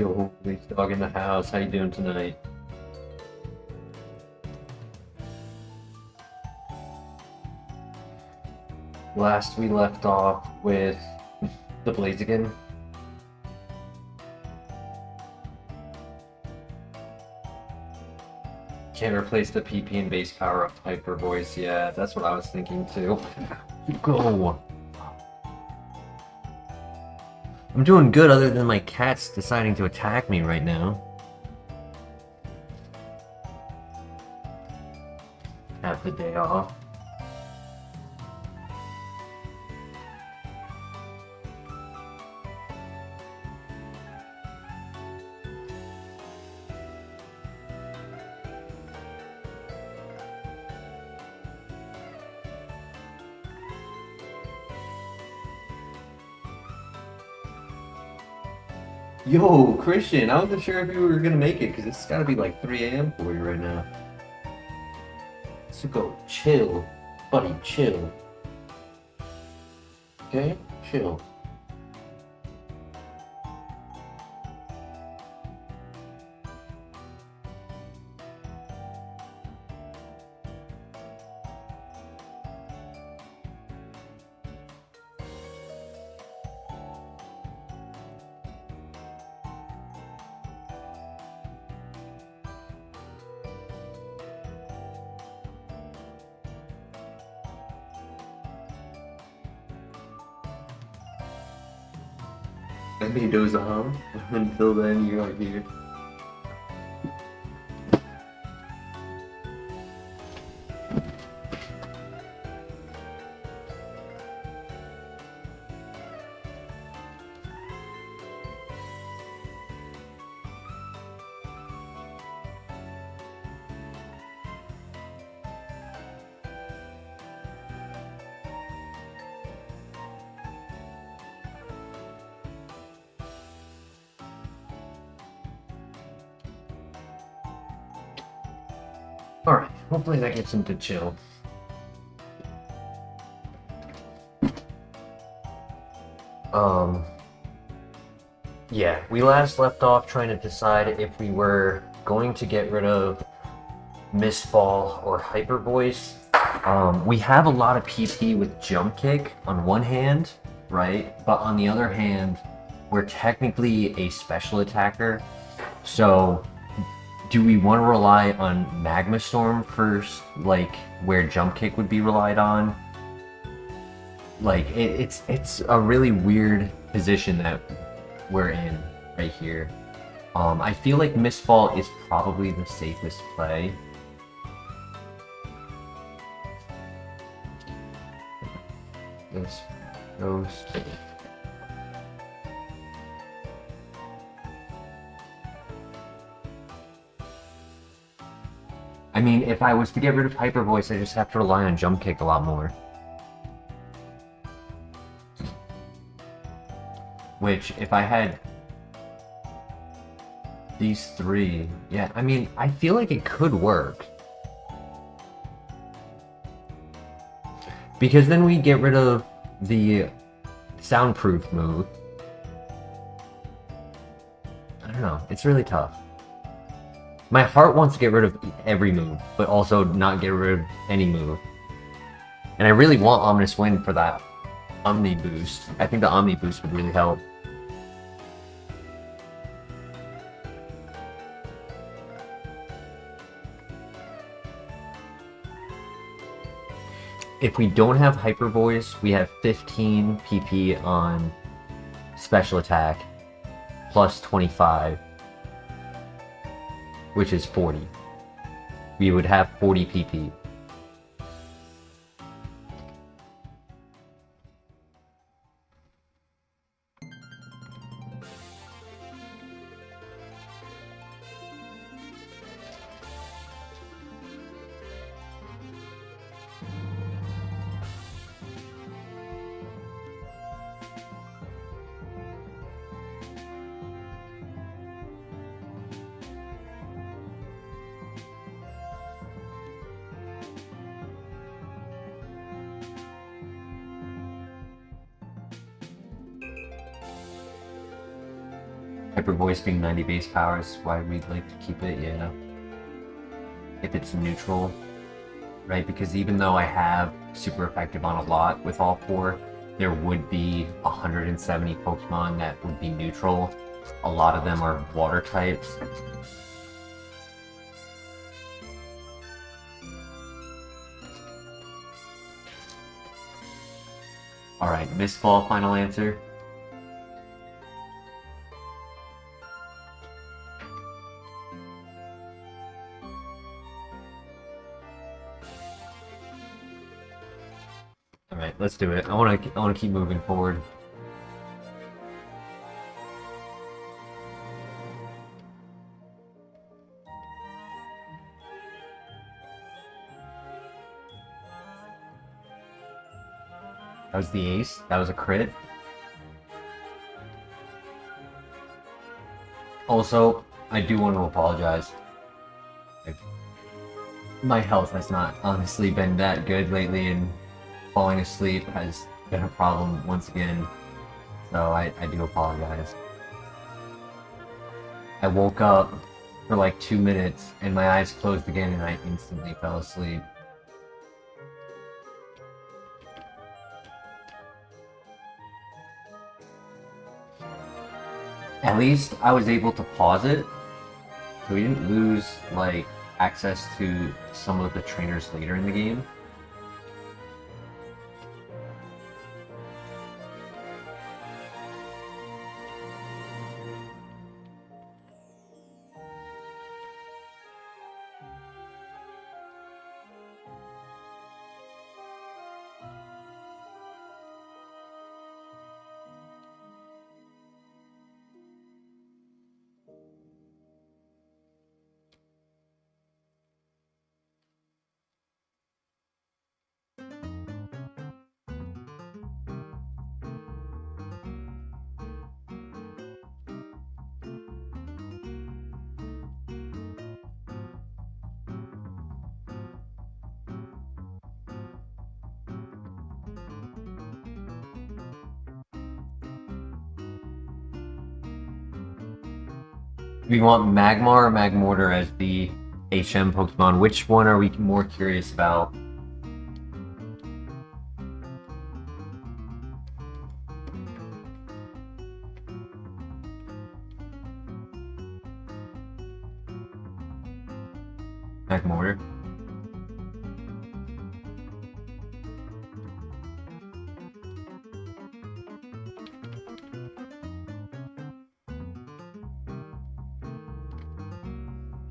Yo, this dog in the house. How you doing tonight? Last we left off with the Blaziken. Can't replace the PP and base power of Hyper Voice. Yeah, that's what I was thinking too. Go! I'm doing good other than my cat's deciding to attack me right now. Have the day off. Yo, Christian, I wasn't sure if you were gonna make it because it's gotta be like 3 a.m. for you right now. So go chill, buddy, chill. Okay? Chill. Let me doze a hum. Until then, you're out here. Alright, hopefully that gets him to chill. Yeah, we last left off trying to decide if we were going to get rid of Mistfall or Hyper Voice. We have a lot of PP with Jump Kick on one hand, right? But on the other hand, we're technically a special attacker. So do we want to rely on Magma Storm first, like where Jump Kick would be relied on? Like it's a really weird position that we're in right here. I feel like Mistfall is probably the safest play. This goes. I mean, if I was to get rid of Hyper Voice, I just have to rely on Jump Kick a lot more. Which, if I had these three, yeah, I mean, I feel like it could work. Because then we get rid of the soundproof move. I don't know, it's really tough. My heart wants to get rid of every move, but also not get rid of any move. And I really want Ominous Wind for that Omni boost. I think the Omni boost would really help. If we don't have Hyper Voice, we have 15 PP on special attack, plus 25, which is 40. We would have 40 PP. Hyper Voice being 90 base power is why we'd like to keep it, yeah. If it's neutral, right? Because even though I have super effective on a lot with all 4, there would be 170 Pokemon that would be neutral. A lot of them are water types. Alright, Mist Ball, final answer. Alright, let's do it. I wanna keep moving forward. That was the ace. That was a crit. Also, I do want to apologize. My health has not honestly been that good lately, and falling asleep has been a problem once again. So I do apologize. I woke up for like 2 minutes, and my eyes closed again, and I instantly fell asleep. At least I was able to pause it, so we didn't lose, like, access to some of the trainers later in the game. We want Magmar or Magmortar as the HM Pokemon. Which one are we more curious about? Magmortar.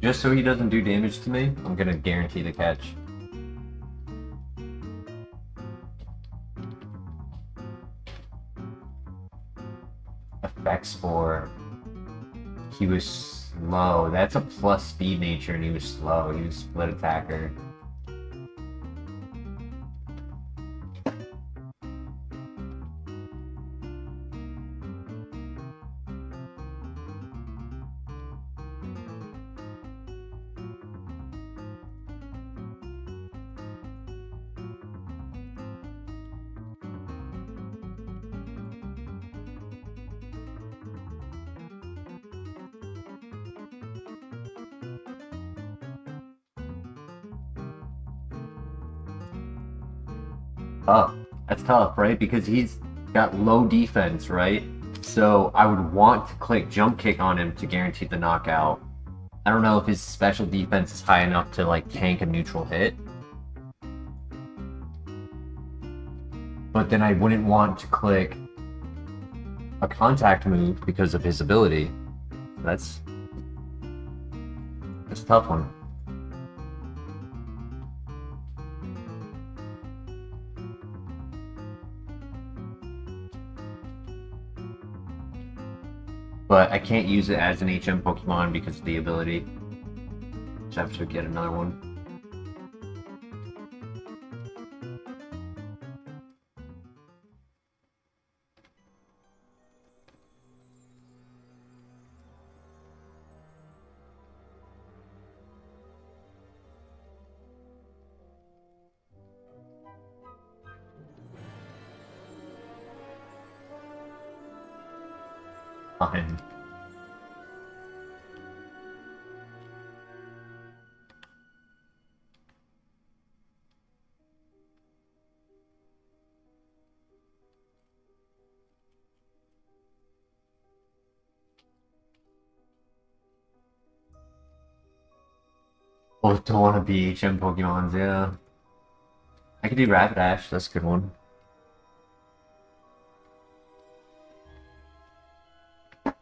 Just so he doesn't do damage to me, I'm gonna guarantee the catch. Effect Spore. He was slow. That's a plus speed nature, and he was slow. He was split attacker. Tough. That's tough, right? Because he's got low defense, right? So I would want to click Jump Kick on him to guarantee the knockout. I don't know if his special defense is high enough to like tank a neutral hit. But then I wouldn't want to click a contact move because of his ability. That's a tough one. But I can't use it as an HM Pokemon because of the ability. So I have to get another one. Fine. Both don't want to be HM Pokemons, yeah. I could do Rapidash, that's a good one. I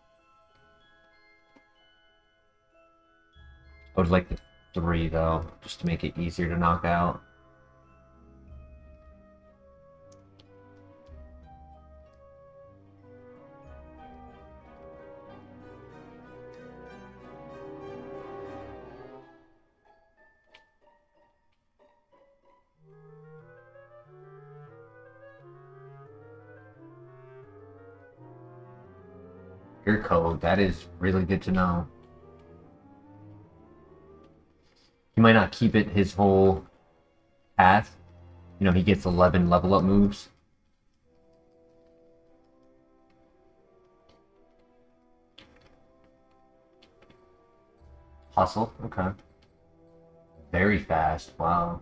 would like the 3 though, just to make it easier to knock out. Your code, that is really good to know. He might not keep it his whole path. You know, he gets 11 level up moves. Hustle, okay. Very fast, wow.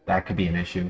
That could be an issue.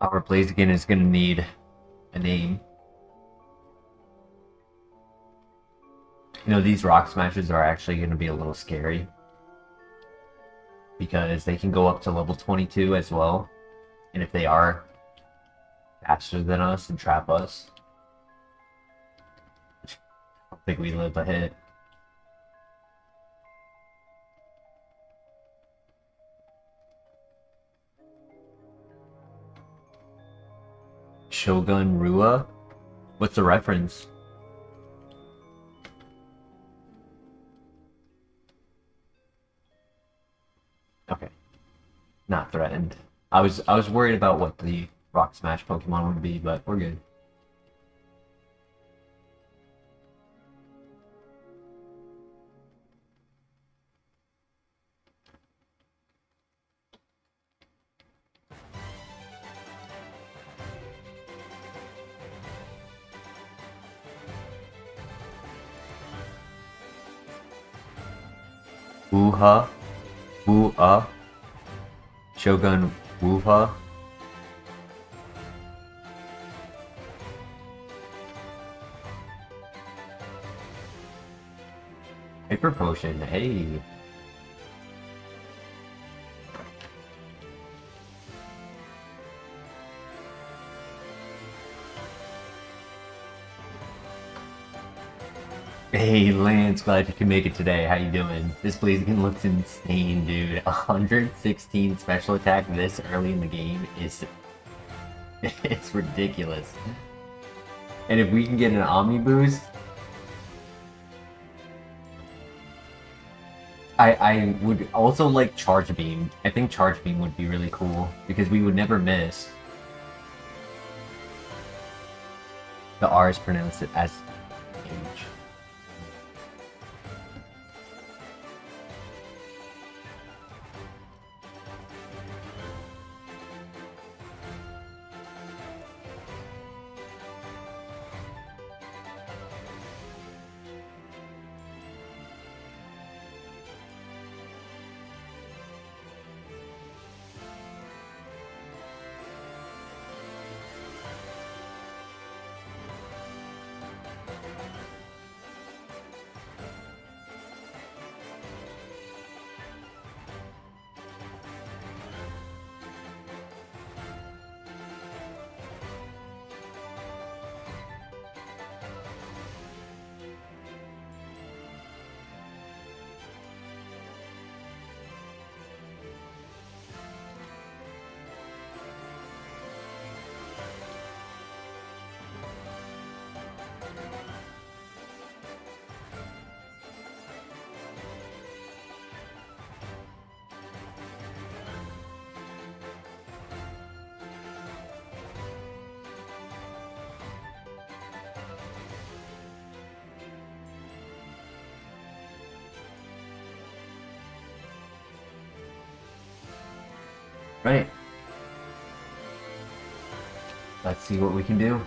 Our Blaziken is gonna need a name. You know, these rock smashes are actually gonna be a little scary. Because they can go up to level 22 as well. And if they are faster than us and trap us, I don't think we live a hit. Shogun Rua? What's the reference? Okay. Not threatened. I was worried about what the Rock Smash Pokemon would be, but we're good. Woo-ha. Woo-ah. Shogun Woo-ha. Hyper Potion, hey. Hey Lance, glad you can make it today. How you doing? This Blaziken looks insane, dude. 116 special attack this early in the game is it's ridiculous. And if we can get an Omni boost, I would also like Charge Beam. I think Charge Beam would be really cool because we would never miss. The R is pronounced as H. Right. Let's see what we can do.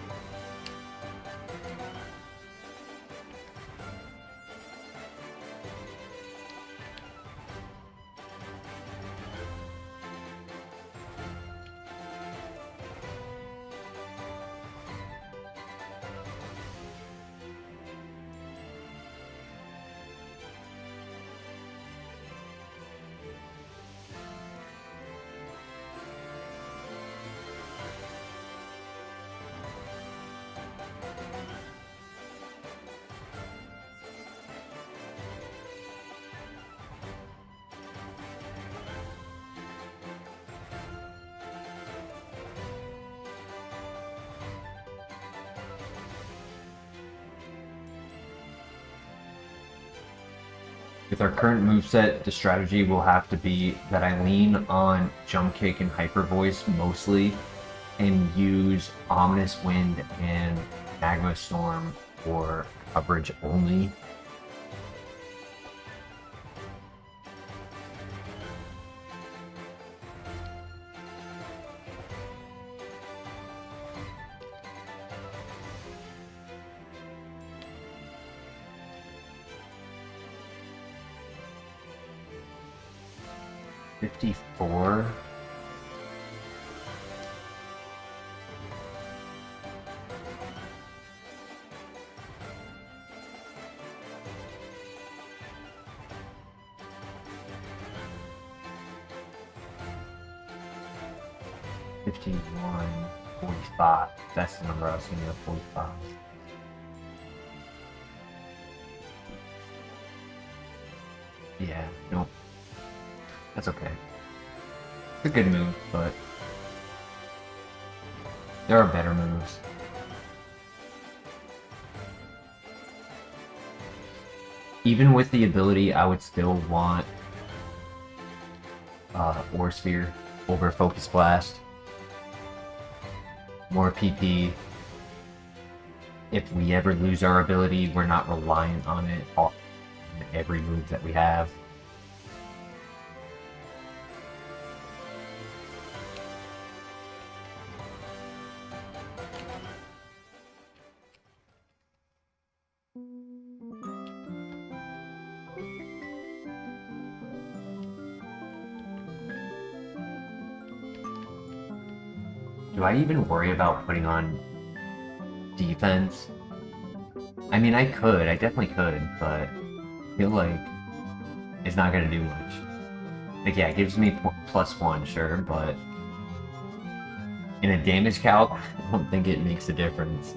With our current moveset, the strategy will have to be that I lean on Jump Kick and Hyper Voice mostly, and use Ominous Wind and Magma Storm for coverage only. $54. $51.45. That's the number I was thinking of, 45. Yeah, nope. That's okay. It's a good move, but there are better moves. Even with the ability, I would still want Ore Sphere over Focus Blast. More PP. If we ever lose our ability, we're not reliant on it on every move that we have. Do I even worry about putting on defense? I mean, I could. I definitely could, but I feel like it's not gonna do much. Like, yeah, it gives me +1, sure, but in a damage calc, I don't think it makes a difference.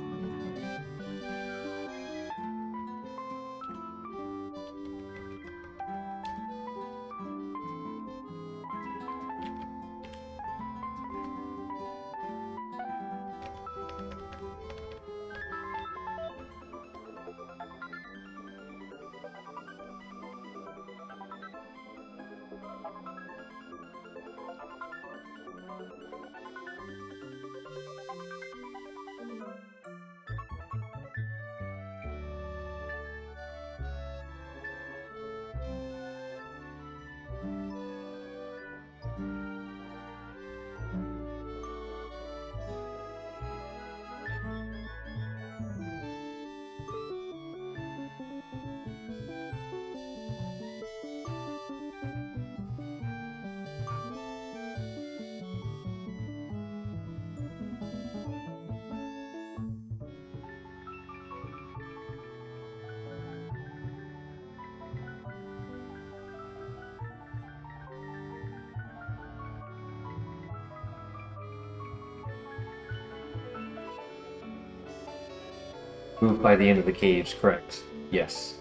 Move by the end of the caves, correct. Yes.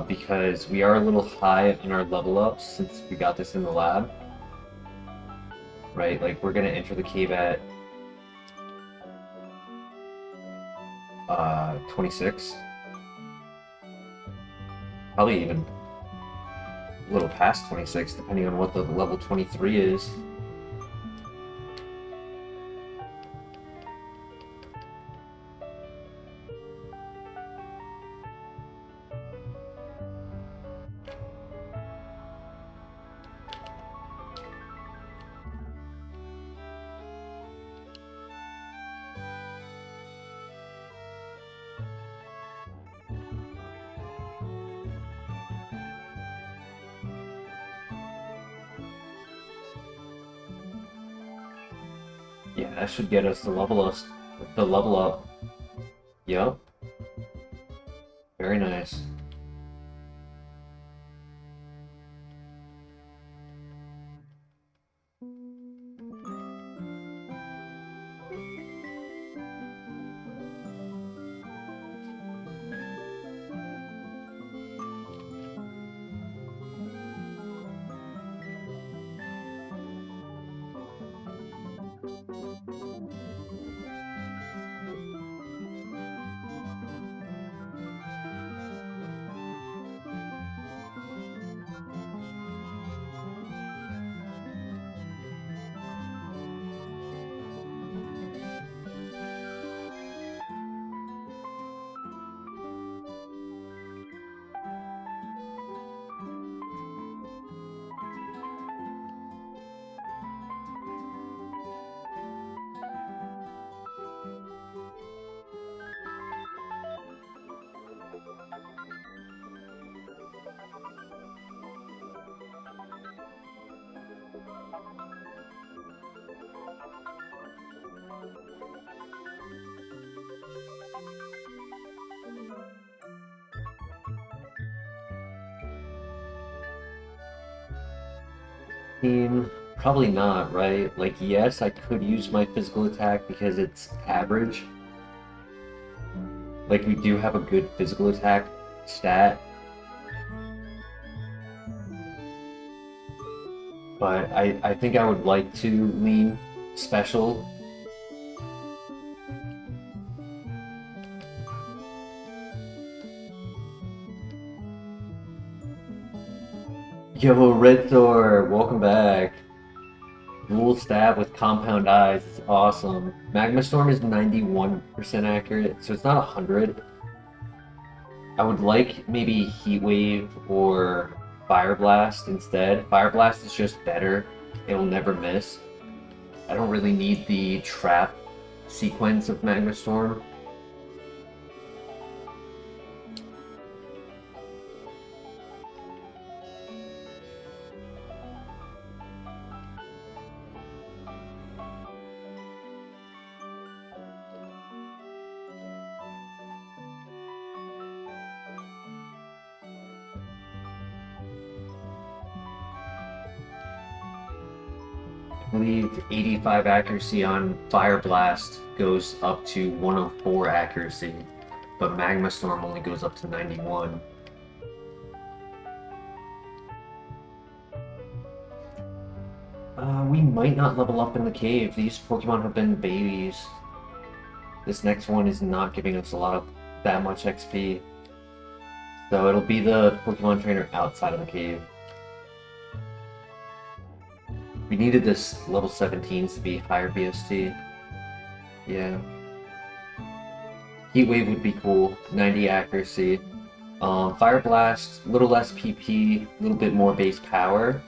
Because we are a little high in our level ups since we got this in the lab. Right, like we're gonna enter the cave at 26. Probably even a little past 26, depending on what the level 23 is. Yeah, that should get us the level up. Yup. Very nice. Probably not, right? Like, yes, I could use my physical attack because it's average. Like, we do have a good physical attack stat. But I think I would like to lean special. Yo, Red Thor, welcome back. Dual stab with compound eyes is awesome. Magma Storm is 91% accurate, so it's not 100. I would like maybe Heat Wave or Fire Blast instead. Fire Blast is just better. It'll never miss. I don't really need the trap sequence of Magma Storm. I believe 85 accuracy on Fire Blast goes up to 104 accuracy, but Magma Storm only goes up to 91. We might not level up in the cave. These Pokemon have been babies. This next one is not giving us that much XP. So it'll be the Pokemon trainer outside of the cave. We needed this level 17s to be higher BST. Yeah. Heat Wave would be cool. 90 accuracy. Fire Blast, a little less PP, a little bit more base power.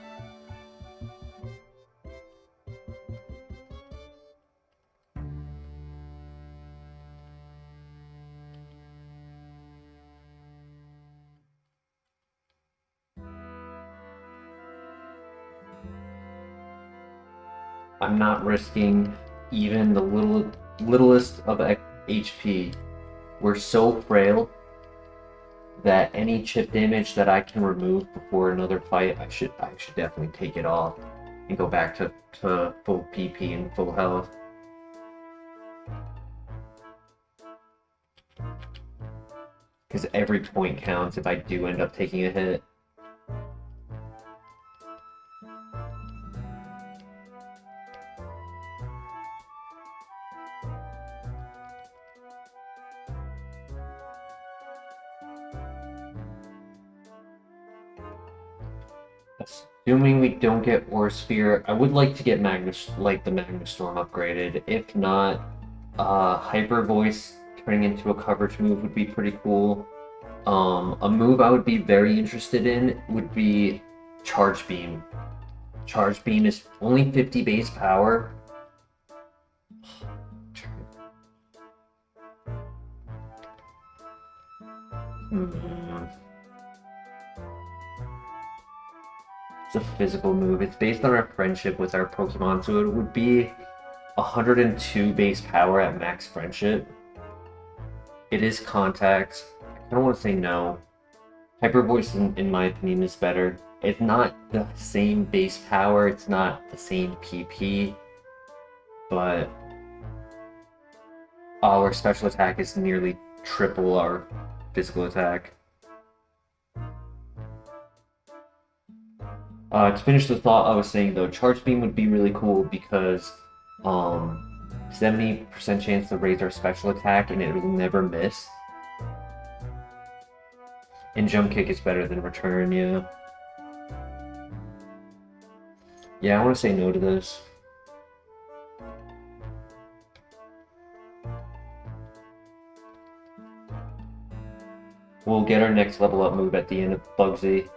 I'm not risking even the littlest of HP. We're so frail that any chip damage that I can remove before another fight, I should definitely take it off and go back to full PP and full health. because every point counts if I do end up taking a hit. Assuming we don't get Aura Sphere, I would like to get the Magna Storm upgraded. If not, Hyper Voice turning into a coverage move would be pretty cool. A move I would be very interested in would be Charge Beam. Charge Beam is only 50 base power. It's a physical move. It's based on our friendship with our Pokemon, so it would be 102 base power at max friendship. It is contact. I don't want to say no. Hyper Voice, in my opinion, is better. It's not the same base power, it's not the same PP, but our special attack is nearly triple our physical attack. To finish the thought I was saying though, Charge Beam would be really cool because 70% chance to raise our special attack and it will never miss. And Jump Kick is better than Return, yeah. Yeah, I want to say no to this. We'll get our next level up move at the end of Bugsy.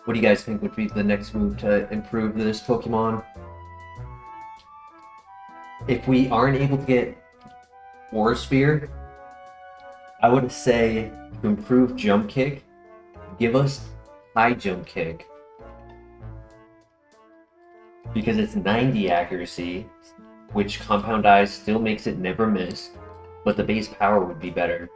What do you guys think would be the next move to improve this Pokemon? If we aren't able to get Aura Sphere, I would say to improve Jump Kick, give us high Jump Kick. Because it's 90 accuracy, which Compound Eyes still makes it never miss, but the base power would be better.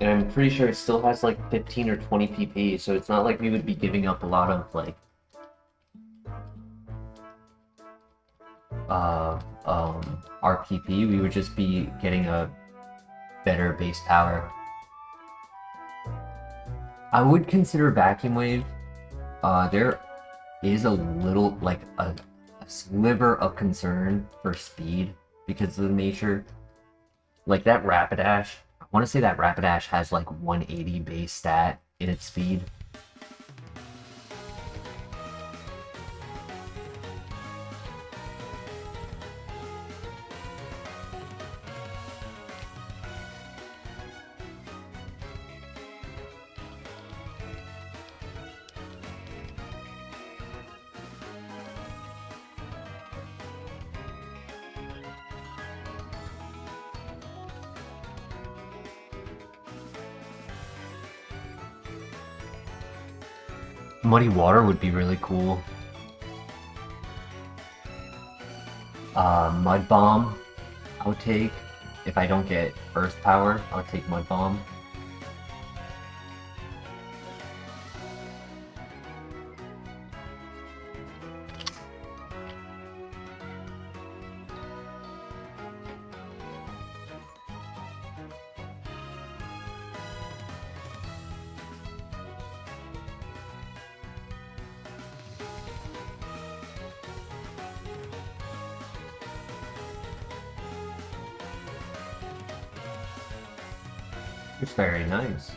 And I'm pretty sure it still has like 15 or 20 PP, so it's not like we would be giving up a lot of like our PP. We would just be getting a better base power. I would consider Vacuum Wave. There is a little, like a sliver of concern for speed because of the nature. Like that Rapidash. I want to say that Rapidash has like 180 base stat in its speed. Muddy Water would be really cool. Mud Bomb, I would take. If I don't get Earth Power, I would take Mud Bomb. It's very nice.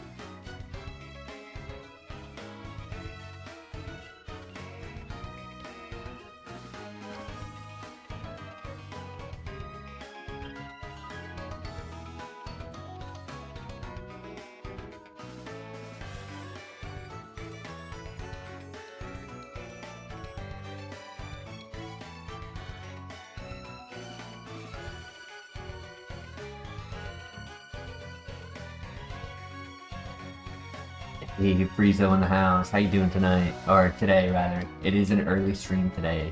Hey, Friezo in the house. How you doing tonight? Or today, rather. It is an early stream today.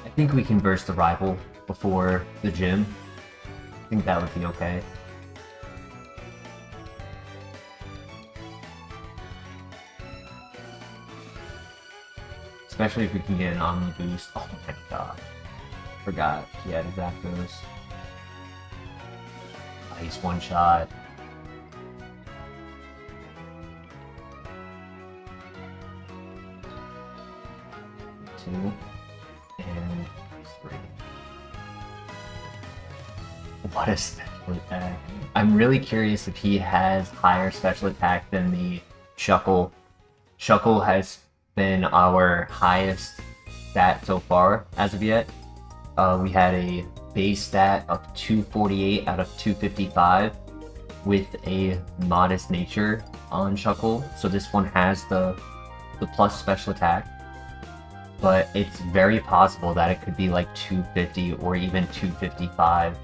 I think we can verse the rival before the gym. I think that would be okay. Especially if we can get an Omni boost. Oh my god. Forgot he had his Zapdos. Nice one shot. Two. And three. What a special attack. I'm really curious if he has higher special attack than the Shuckle. Shuckle has been our highest stat so far as of yet. We had a base stat of 248 out of 255 with a modest nature on Shuckle. So this one has the plus special attack. But it's very possible that it could be like 250 or even 255.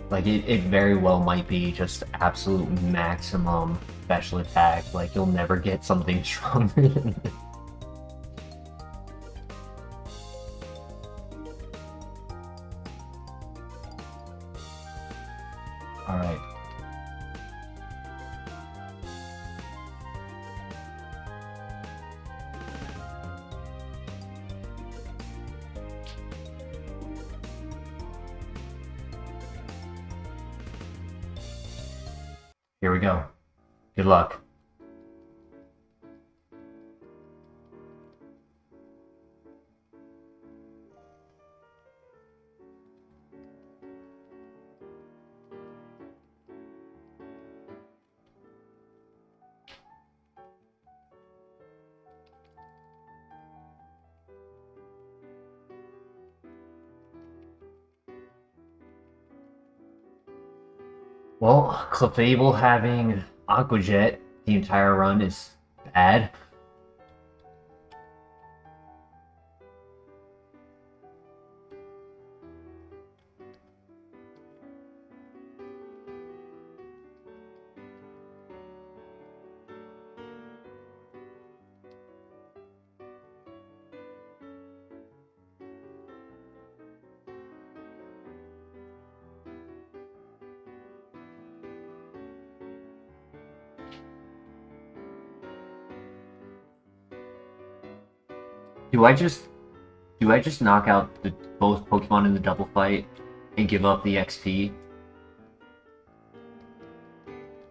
Like, it very well might be just absolute maximum special attack. Like, you'll never get something stronger than this. Alright. Here we go. Good luck. Well, Clefable having Aqua Jet the entire run is bad. Do I just knock out both Pokemon in the double fight and give up the XP?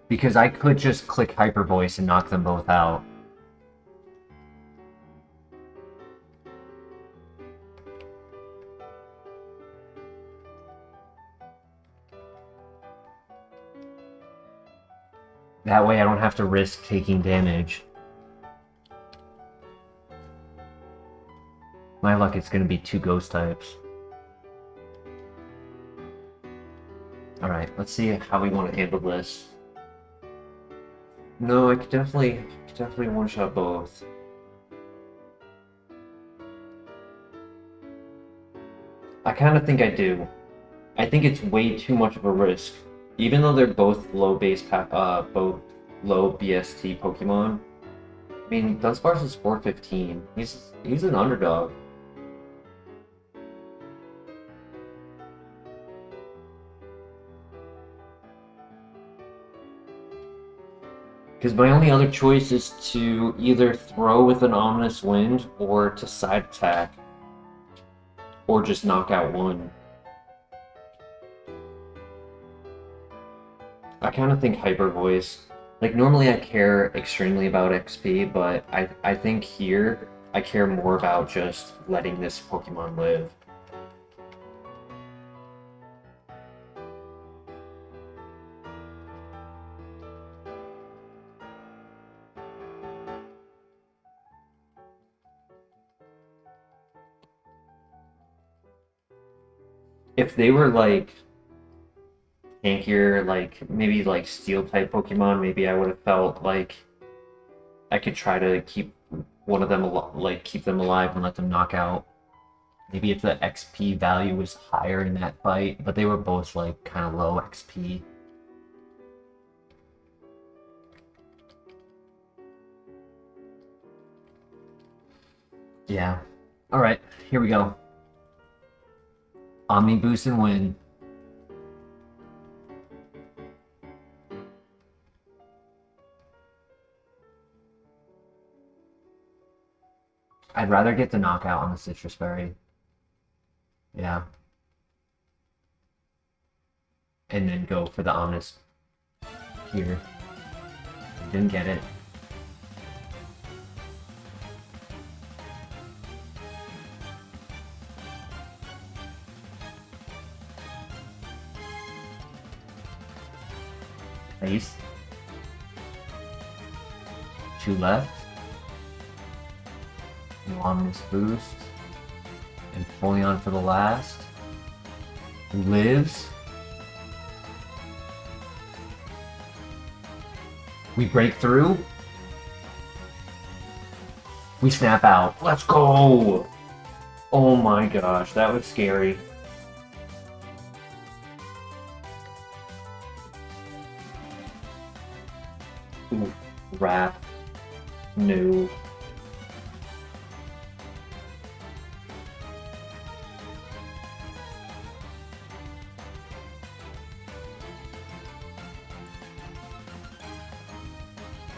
Because I could just click Hyper Voice and knock them both out. That way I don't have to risk taking damage. My luck, it's gonna be 2 ghost types. Alright, let's see how we want to handle this. No, I could definitely one-shot both. I kind of think I do. I think it's way too much of a risk. Even though they're both low both low BST Pokemon. I mean, Dunsparce is 415. He's an underdog. Because my only other choice is to either throw with an Ominous Wind or to side attack. Or just knock out one. I kind of think Hyper Voice. Like, normally I care extremely about XP, but I think here I care more about just letting this Pokemon live. If they were like tankier, like maybe like steel type Pokemon, maybe I would have felt like I could try to keep one of them keep them alive and let them knock out. Maybe if the XP value was higher in that fight, but they were both like kind of low XP. Yeah. Alright, here we go. Omni boost and win. I'd rather get the knockout on the Citrus Berry. Yeah. And then go for the Omnis here. Didn't get it. Ace. 2 left. No Omnis boost. And Folion for the last. Lives. We break through. We snap out. Let's go! Oh my gosh, that was scary. Ooh, wrap. No.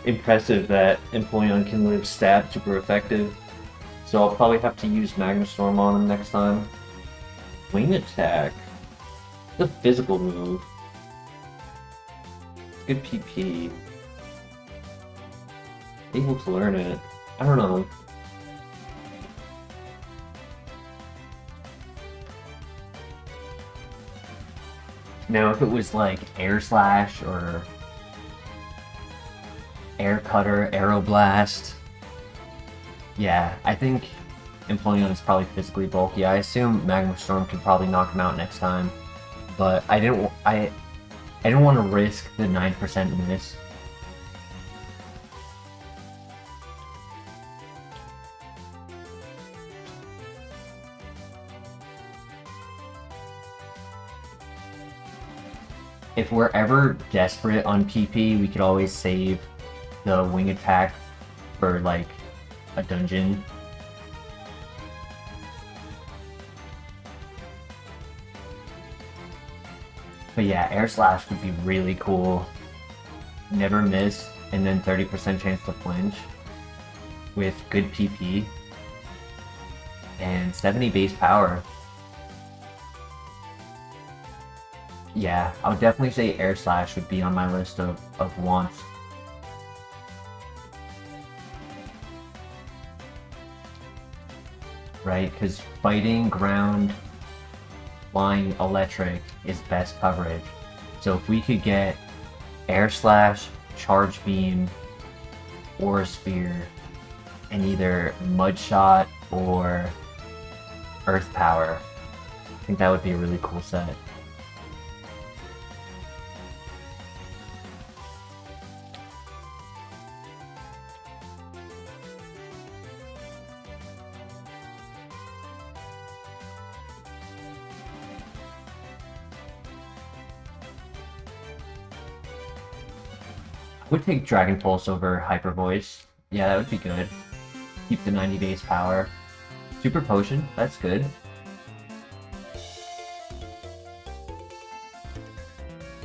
Impressive that Empoleon can live stab, super effective. So I'll probably have to use Magma Storm on him next time. Wing attack. The physical move. Good PP. Able to learn it. I don't know. Now if it was like Air Slash or Air Cutter, Aeroblast. Yeah, I think Empoleon is probably physically bulky. I assume Magma Storm could probably knock him out next time, but I didn't want to risk the 9% miss. If we're ever desperate on PP, we could always save the wing attack for like a dungeon. But yeah, Air Slash would be really cool. Never miss, and then 30% chance to flinch with good PP and 70 base power. Yeah, I would definitely say Air Slash would be on my list of wants. Right, because fighting, ground, flying, electric is best coverage. So if we could get Air Slash, Charge Beam, Aura Sphere, and either Mud Shot or Earth Power, I think that would be a really cool set. Would take Dragon Pulse over Hyper Voice. Yeah, that would be good. Keep the 90 base power. Super Potion, that's good.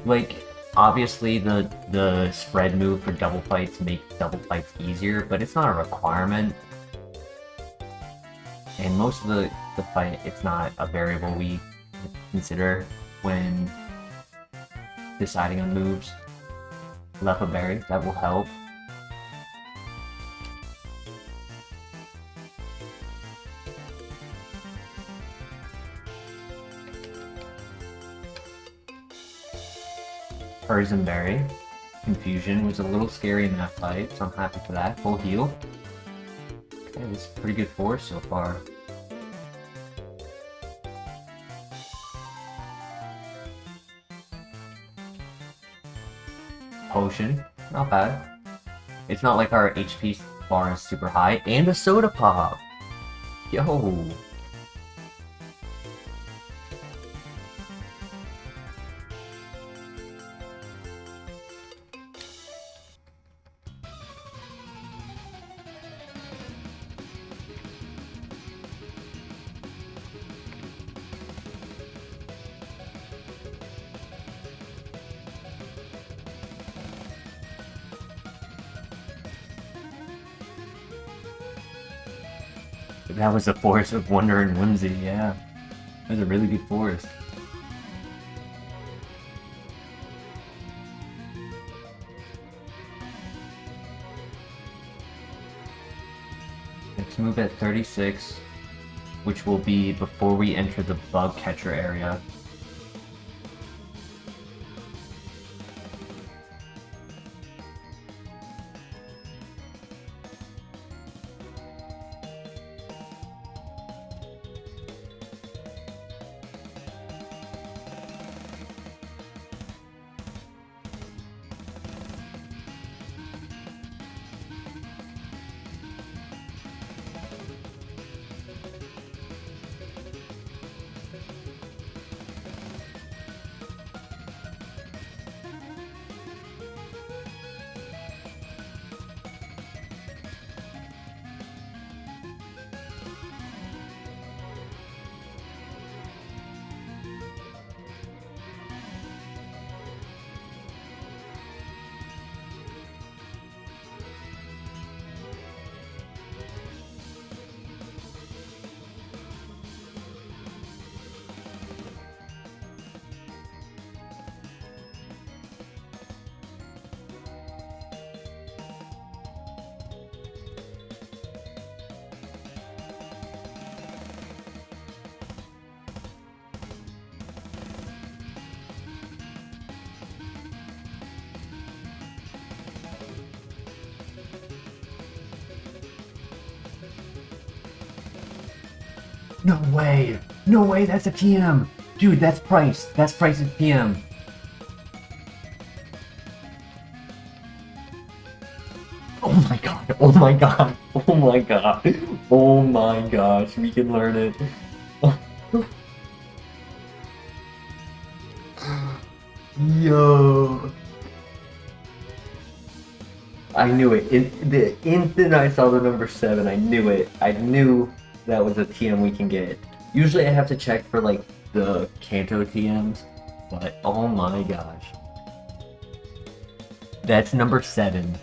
Like, obviously the spread move for double fights makes double fights easier, but it's not a requirement. And most of the fight, it's not a variable we consider when deciding on moves. Lepa Berry, that will help. Poison Berry. Confusion was a little scary in that fight, so I'm happy for that. Full heal. Okay, this is pretty good force so far. Potion, not bad. It's not like our HP bar is super high. And a Soda Pop! Yo! That was a forest of wonder and whimsy, yeah. That was a really good forest. Next move at 36, which will be before we enter the bug catcher area. No way! No way, that's a TM! Dude, that's Price! That's Price's TM! Oh my god! Oh my god! Oh my god! Oh my gosh, we can learn it! Yo! I knew it. The instant I saw the number 7, I knew it. I knew that was a TM we can get. Usually I have to check for like the Kanto TMs, but oh my gosh. That's number 7.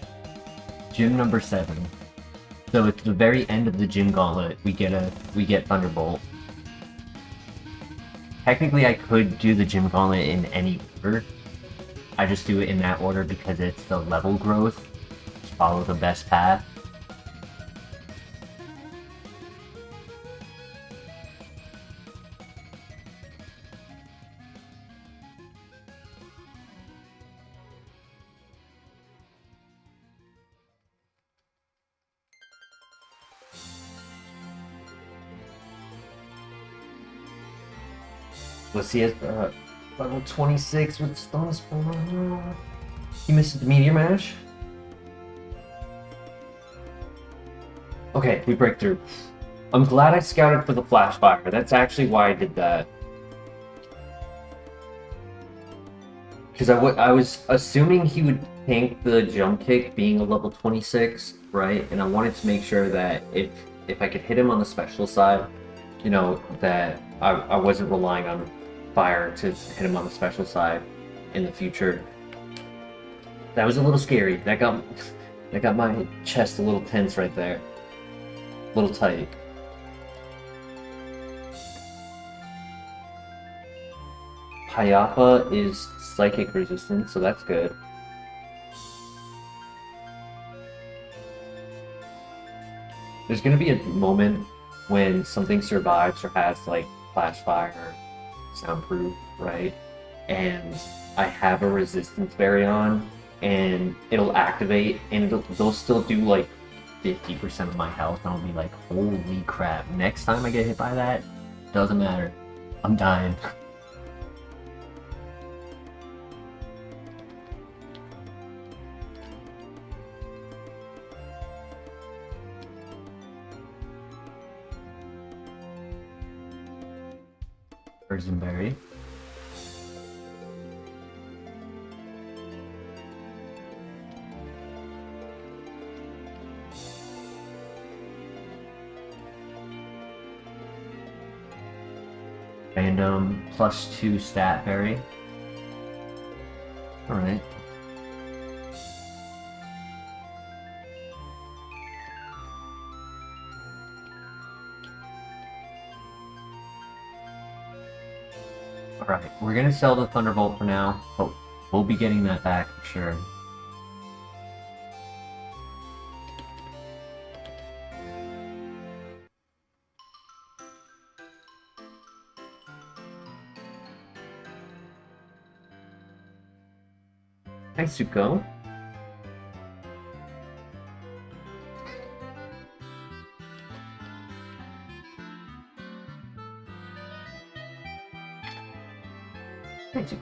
Gym number 7. So at the very end of the gym gauntlet, we get Thunderbolt. Technically I could do the gym gauntlet in any order. I just do it in that order because it's the level growth. Follow the best path. Let's see it. Level 26 with Stone Spore. He misses the Meteor Mash. Okay, we break through. I'm glad I scouted for the Flash Fire. That's actually why I did that. Because I was assuming he would tank the Jump Kick being a level 26, right? And I wanted to make sure that if I could hit him on the special side, you know, that I wasn't relying on Fire to hit him on the special side in the future. That was a little scary. That got my chest a little tense right there. A little tight. Payapa is psychic resistant, so that's good. There's gonna be a moment when something survives or has like flash fire or soundproof, right? And I have a resistance berry on, and it'll activate, and they'll still do like 50% of my health, and I'll be like, holy crap, next time I get hit by that, doesn't matter. I'm dying. Berry. Random +2 stat berry. Alright. Alright, we're gonna sell the Thunderbolt for now, but we'll be getting that back for sure. Hi, Suko. Hi, Suko.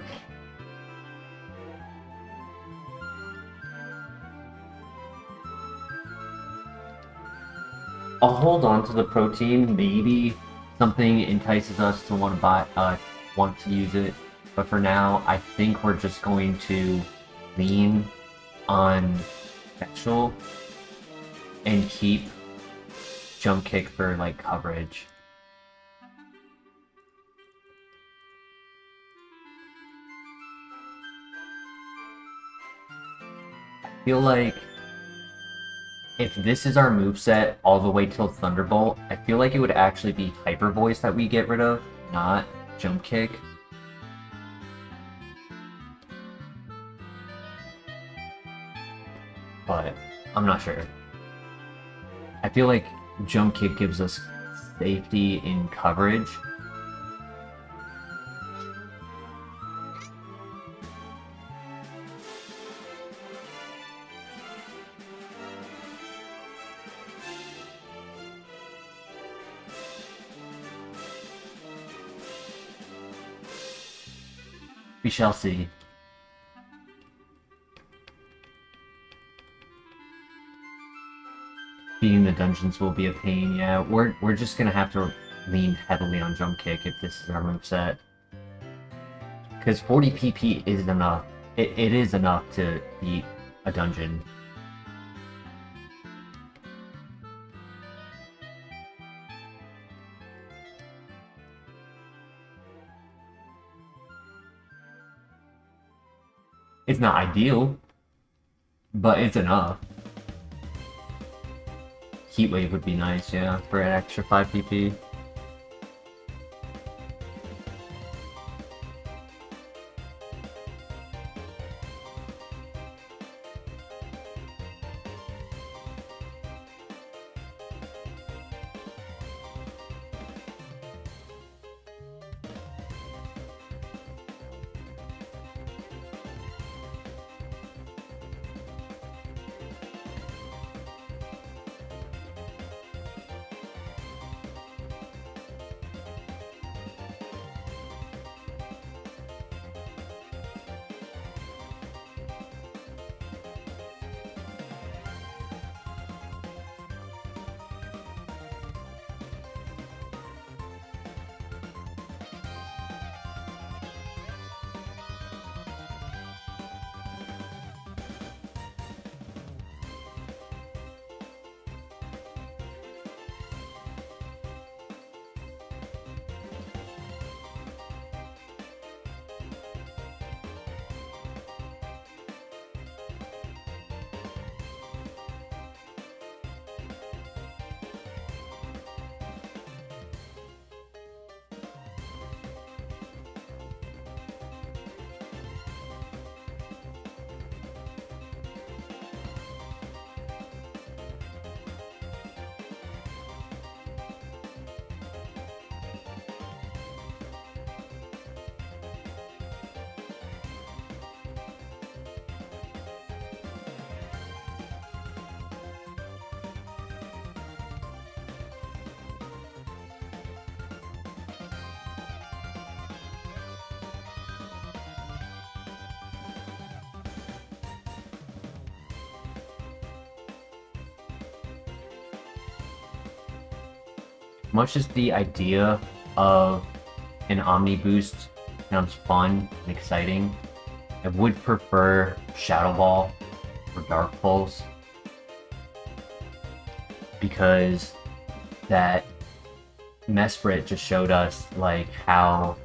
I'll hold on to the protein. Maybe something entices us to want to want to use it. But for now, I think we're just going to lean on special and keep jump kick for like coverage. I feel like if this is our moveset all the way till Thunderbolt, I feel like it would actually be Hyper Voice that we get rid of, not Jump Kick. But I'm not sure. I feel like Jump Kick gives us safety in coverage. We shall see. Being the dungeons will be a pain, yeah. We're just gonna have to lean heavily on Jump Kick if this is our moveset. Because 40 PP is enough. It is enough to beat a dungeon. It's not ideal, but it's enough. Heat Wave would be nice, yeah, for an extra 5 PP. Much as the idea of an Omni Boost sounds fun and exciting, I would prefer Shadow Ball or Dark Pulse, because that Mesprit just showed us like how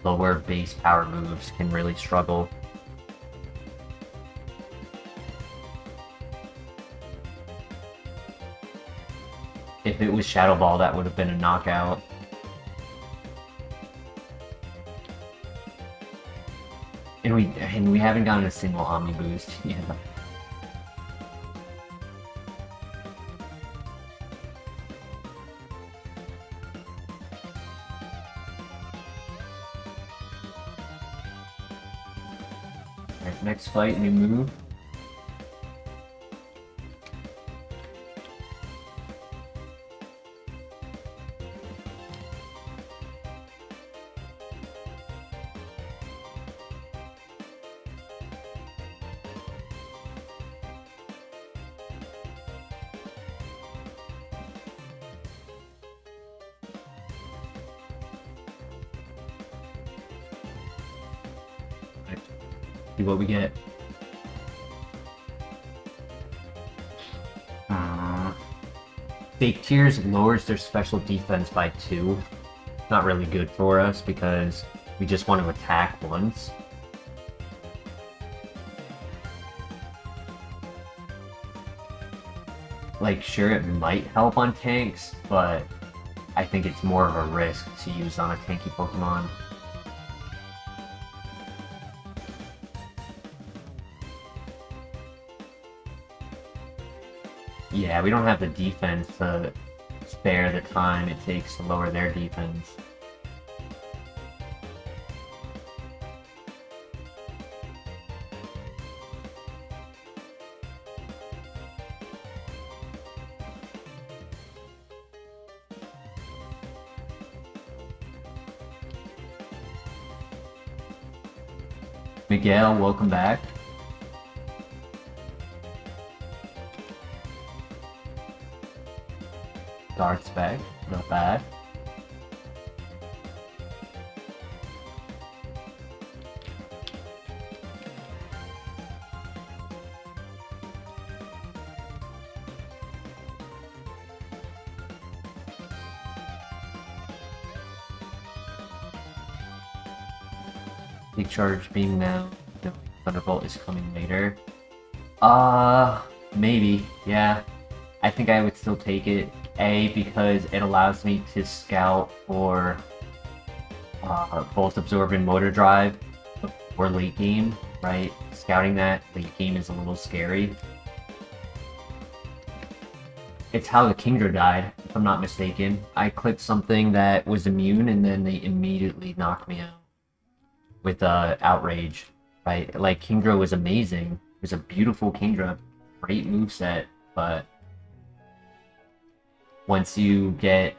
lower base power moves can really struggle. If it was Shadow Ball, that would have been a knockout. And we haven't gotten a single Omni boost. Yeah. Alright, next fight, new move. See what we get. Fake Tears lowers their special defense by 2. Not really good for us because we just want to attack once. Like, sure, it might help on tanks, but I think it's more of a risk to use on a tanky Pokemon. Yeah, we don't have the defense to spare the time it takes to lower their defense. Miguel, welcome back. Darts back, not bad. Big charge beam now. No, Thunderbolt is coming later. Maybe, yeah. I think I would still take it. A, because it allows me to scout for Volt Absorb and Motor Drive or late game, right? Scouting that late game is a little scary. It's how the Kingdra died, if I'm not mistaken. I clicked something that was immune and then they immediately knocked me out with Outrage, right? Like, Kingdra was amazing. It was a beautiful Kingdra, great moveset, but once you get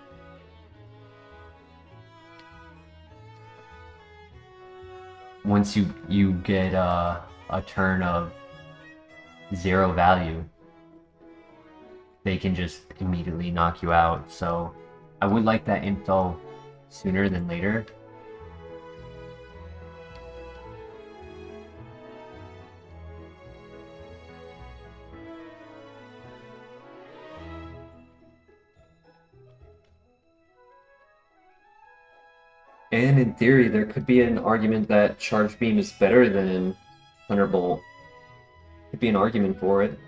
a turn of 0 value, they can just immediately knock you out. So I would like that info sooner than later. And in theory, there could be an argument that Charge Beam is better than Thunderbolt. Could be an argument for it.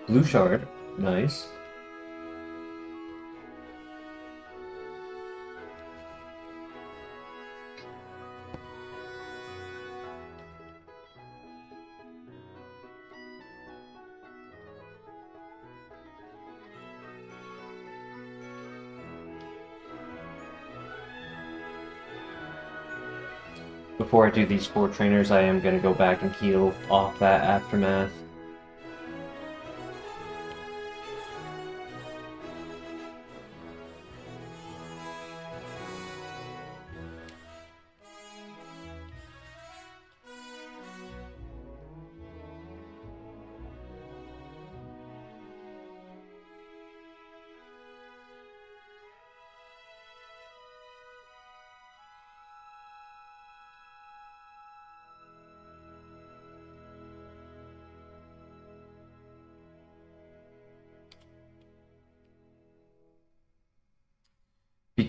Blue Shard, nice. Before I do these 4 trainers, I am going to go back and heal off that Aftermath.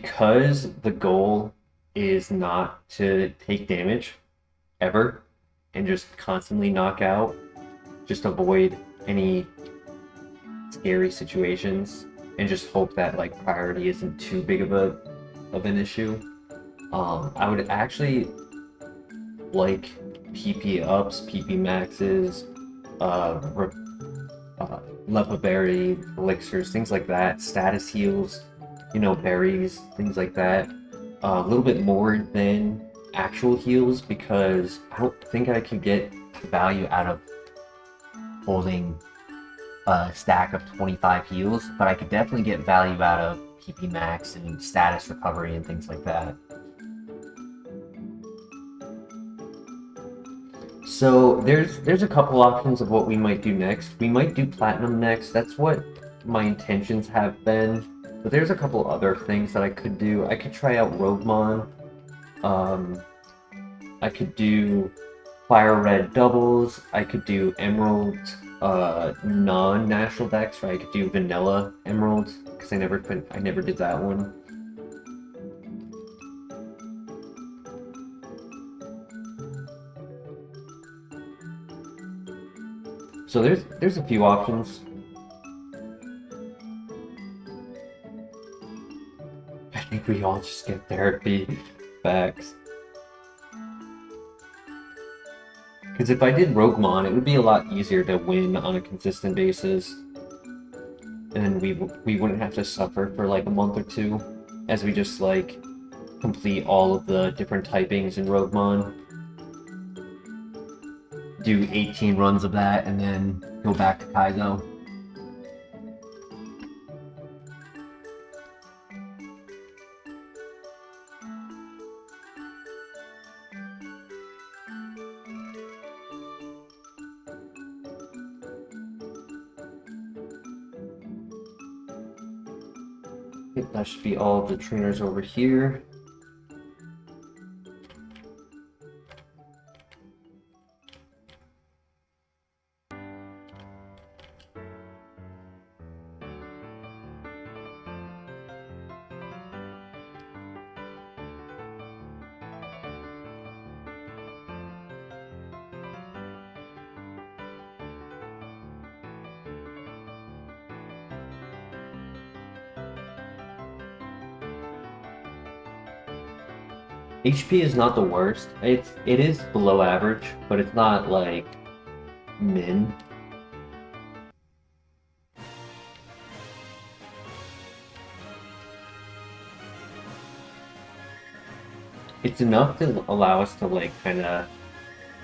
because the goal is not to take damage ever and just constantly knock out, just avoid any scary situations and just hope that like priority isn't too big of an issue. I would actually like PP ups, PP maxes, Lepa berry, elixirs, things like that, status heals, you know, berries, things like that. A little bit more than actual heals because I don't think I could get value out of holding a stack of 25 heals, but I could definitely get value out of PP max and status recovery and things like that. So there's a couple options of what we might do next. We might do platinum next. That's what my intentions have been. But there's a couple other things that I could do. I could try out Roguemon. I could do FireRed doubles. I could do Emerald non-national decks, right? I could do Vanilla Emerald because I never did that one. So there's a few options. I think we all just get therapy facts. Because if I did Roguemon, it would be a lot easier to win on a consistent basis. And we wouldn't have to suffer for like a month or two as we just like complete all of the different typings in Roguemon. Do 18 runs of that and then go back to Kaizo. That should be all of the trainers over here. HP is not the worst. It is below average, but it's not like min. It's enough to allow us to like kind of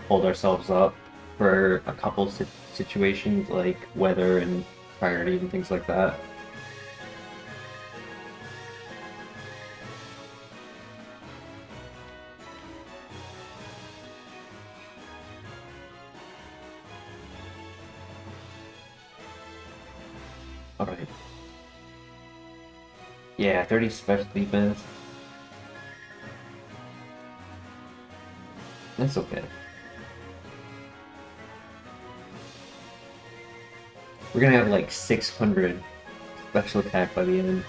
hold ourselves up for a couple situations like weather and priority and things like that. Alright. Yeah, 30 special defense. That's okay. We're gonna have like 600 special attack by the end.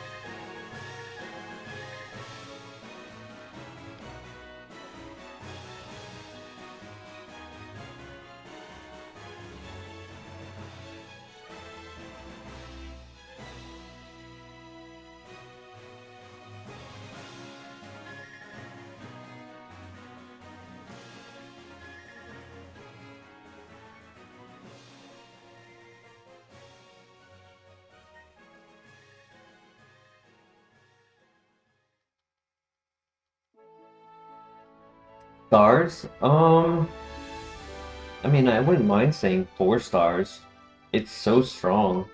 Stars? I mean, I wouldn't mind saying 4 stars. It's so strong.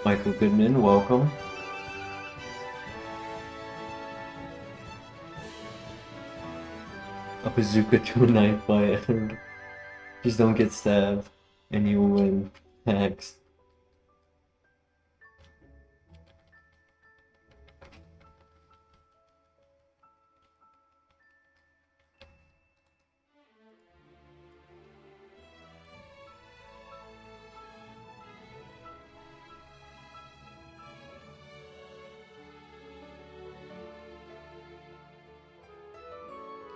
Michael Goodman, welcome. A bazooka to a knife fight. Just don't get stabbed and you will win. Hacks.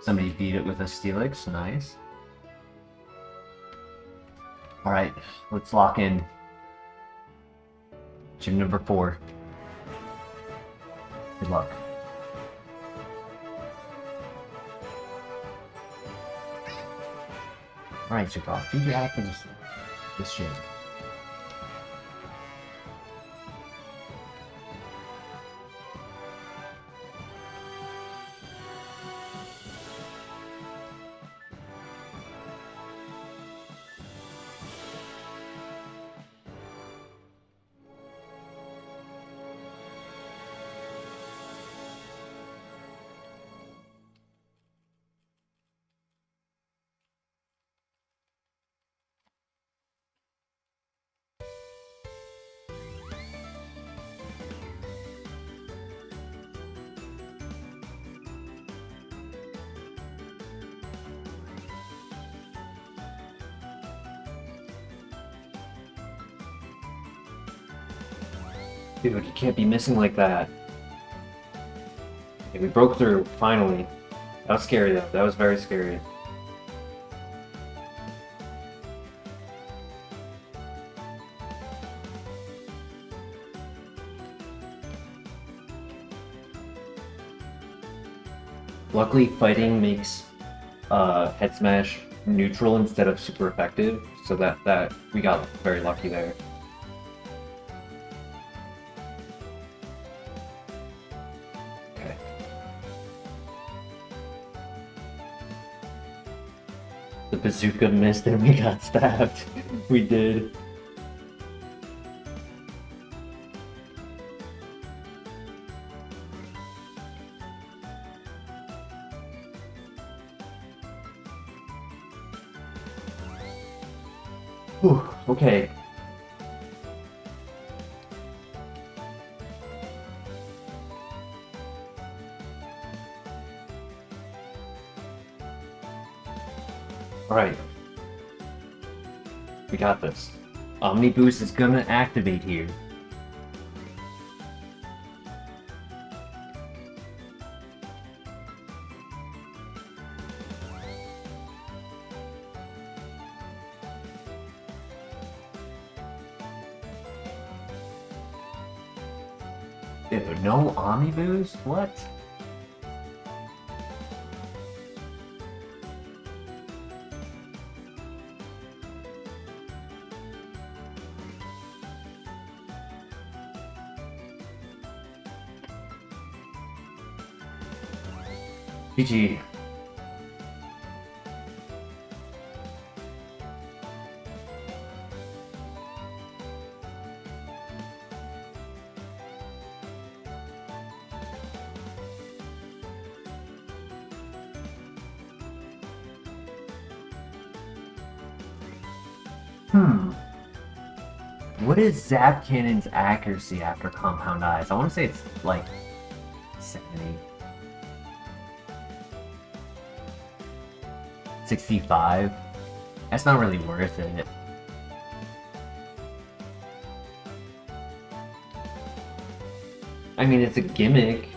Somebody beat it with a Steelix, nice. Alright, let's lock in. Gym number 4. Good luck. Alright, Zukoff, feed your act into this shit. Dude, you can't be missing like that. Okay, we broke through, finally. That was scary though, that was very scary. Luckily, fighting makes head smash neutral instead of super effective, so that we got very lucky there. Okay. The bazooka missed and we got stabbed. We did. Whew, okay. Alright. We got this. Omni Boost is gonna activate here. Dude, no Omni Boost? What? GG. What is Zap Cannon's accuracy after Compound Eyes? I want to say it's like 70. 65? That's not really worth it. I mean, it's a gimmick.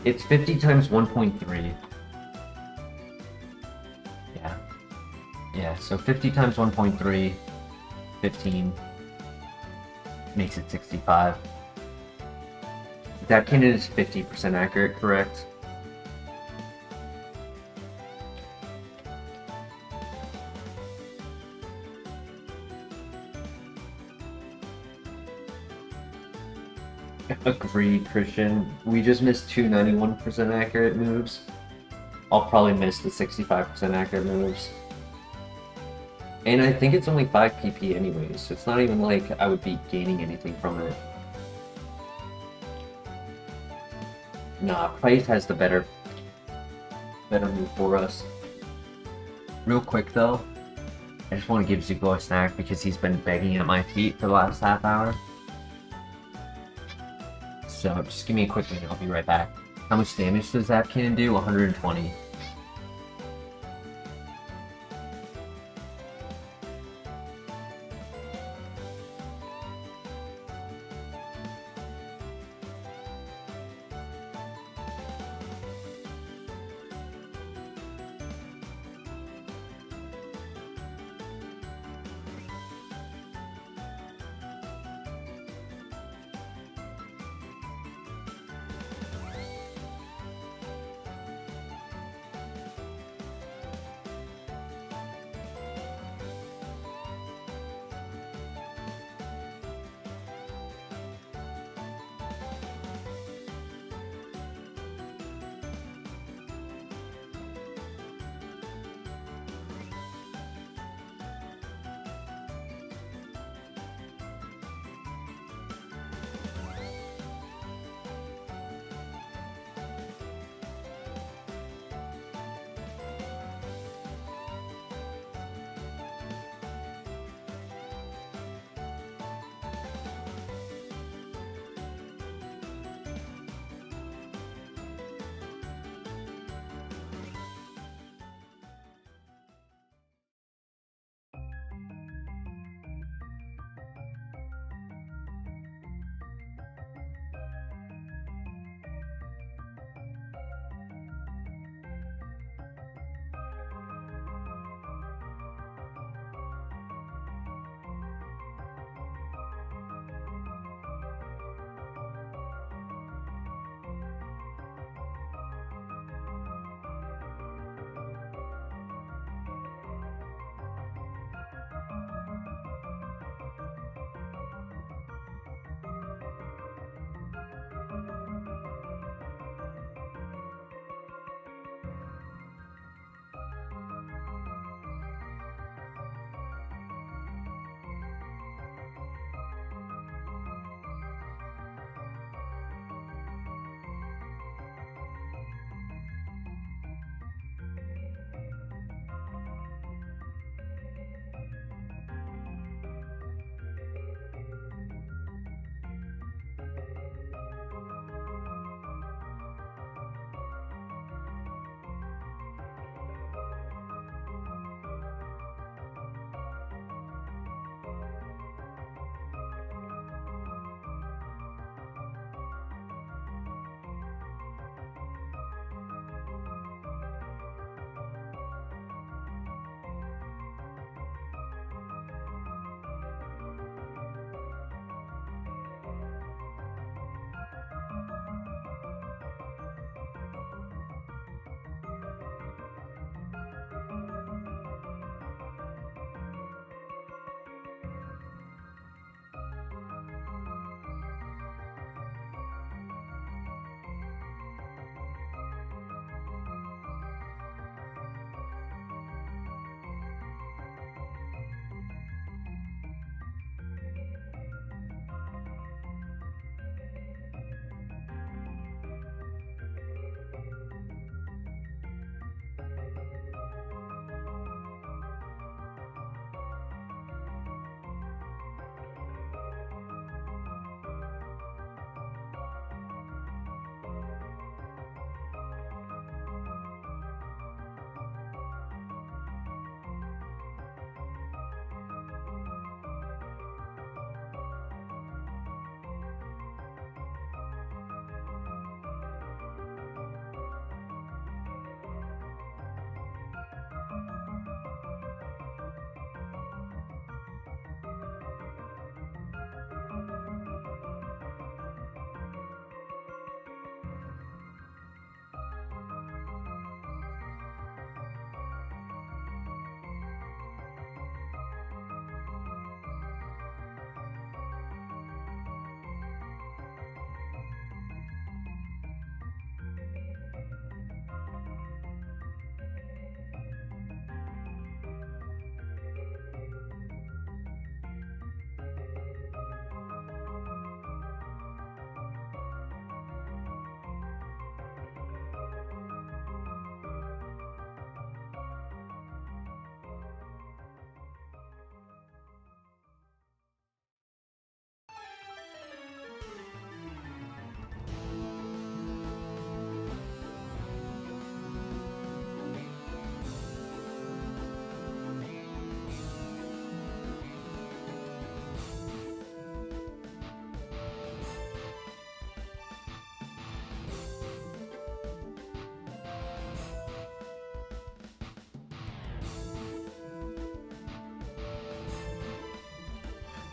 It's 50 times 1.3. Yeah, so 50 times 1.3, 15, makes it 65. That cannon is 50% accurate, correct? Agreed, Christian. We just missed two 91% accurate moves. I'll probably miss the 65% accurate moves. And I think it's only 5 PP anyways, so it's not even like I would be gaining anything from it. Nah, Price has the better move for us. Real quick though, I just want to give Zuko a snack because he's been begging at my feet for the last half hour. So just give me a quick minute, I'll be right back. How much damage does that cannon do? 120.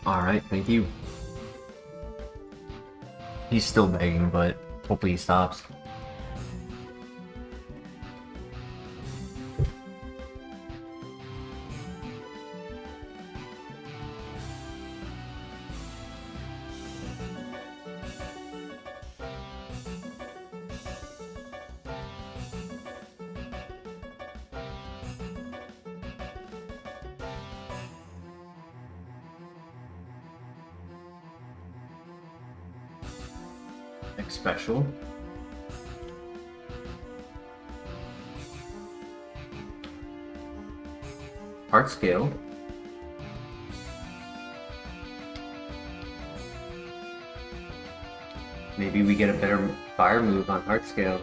Alright, thank you. He's still begging, but hopefully he stops. Next special. Heart scale. Maybe we get a better fire move on heart scale.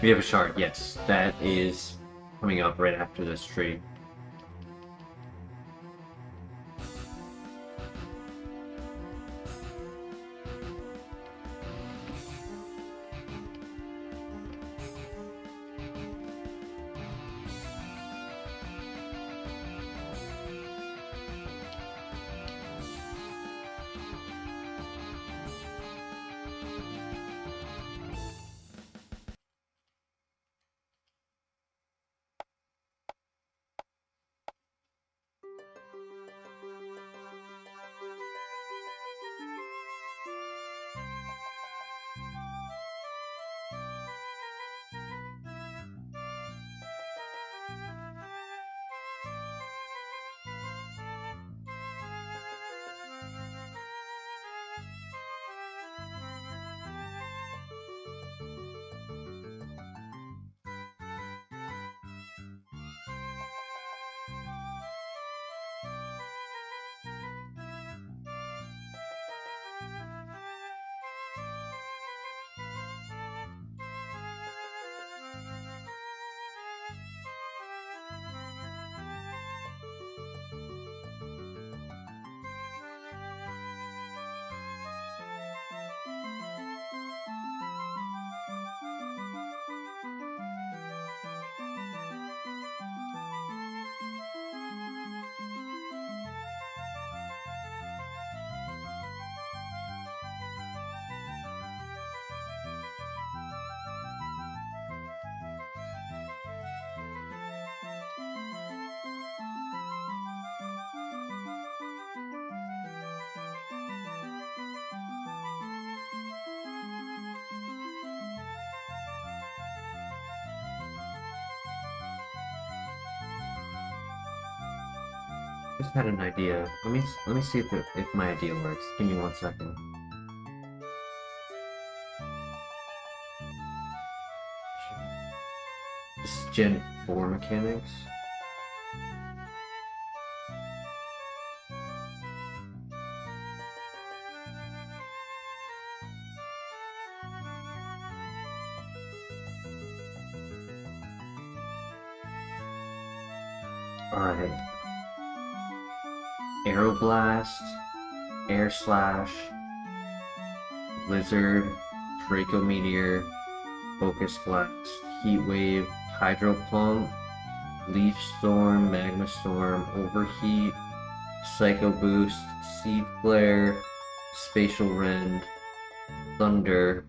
We have a shard, yes. That is coming up right after this tree. Just had an idea. Let me see if my idea works. Give me 1 second. This is Gen 4 mechanics. Alright. Aeroblast, Air Slash, Blizzard, Draco Meteor, Focus Blast, Heat Wave, Hydro Plump, Leaf Storm, Magma Storm, Overheat, Psycho Boost, Seed Flare, Spatial Rend, Thunder,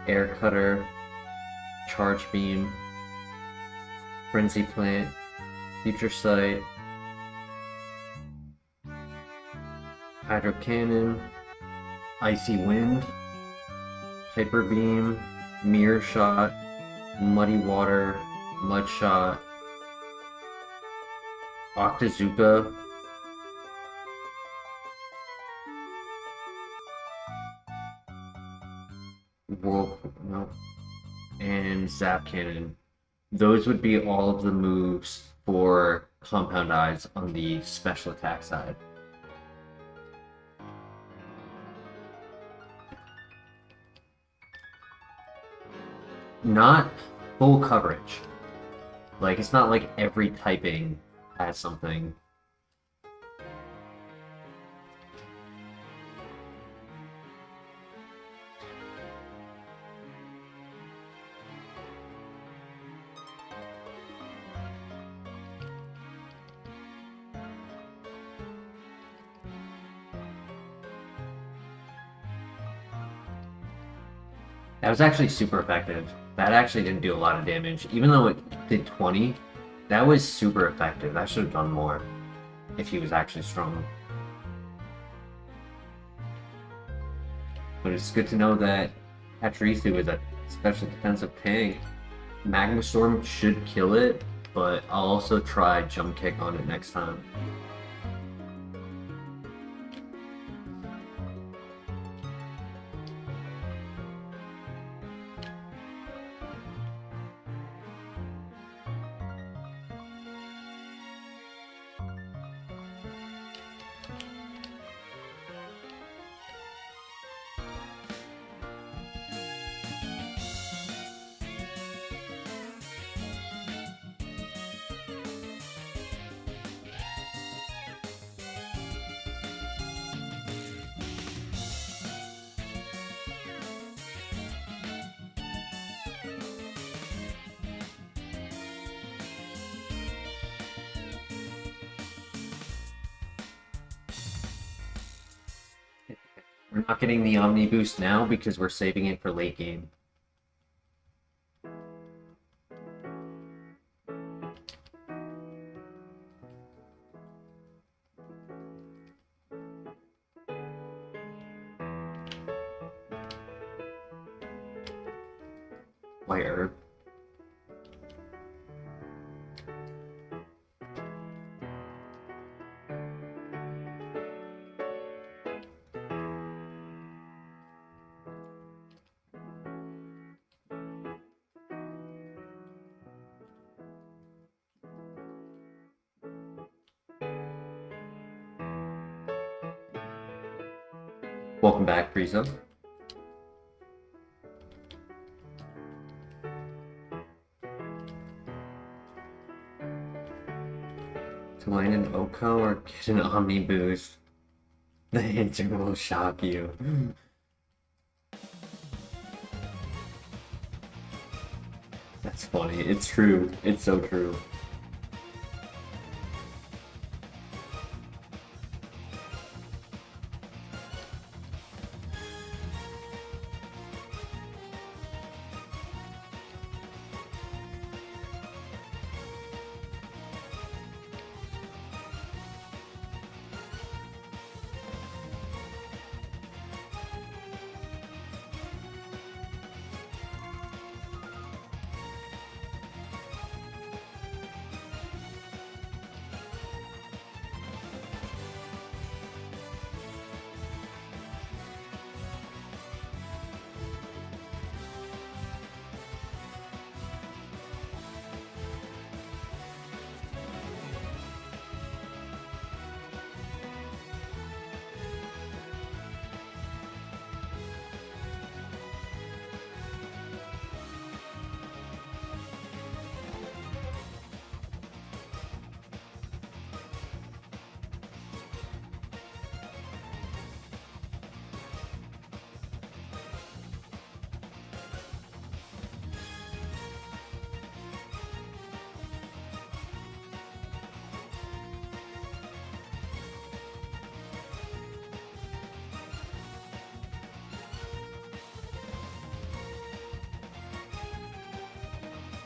Air Cutter, Charge Beam, Frenzy Plant, Future Sight, Hydro Cannon, Icy Wind, Hyper Beam, Mirror Shot, Muddy Water, Mud Shot, Octazooka, Whirlpool, no, and Zap Cannon. Those would be all of the moves for Compound Eyes on the special attack side. Not full coverage. Like, it's not like every typing has something. That was actually super effective. That actually didn't do a lot of damage. Even though it did 20, that was super effective. That should have done more if he was actually strong. But it's good to know that Pachirisu is a special defensive tank. Magma Storm should kill it, but I'll also try Jump Kick on it next time. We're not getting the Omni Boost now because we're saving it for late game. White Herb. Welcome back, Frieza. To land an Oko or get an Omni Boost? The answer will shock you. That's funny. It's true. It's so true.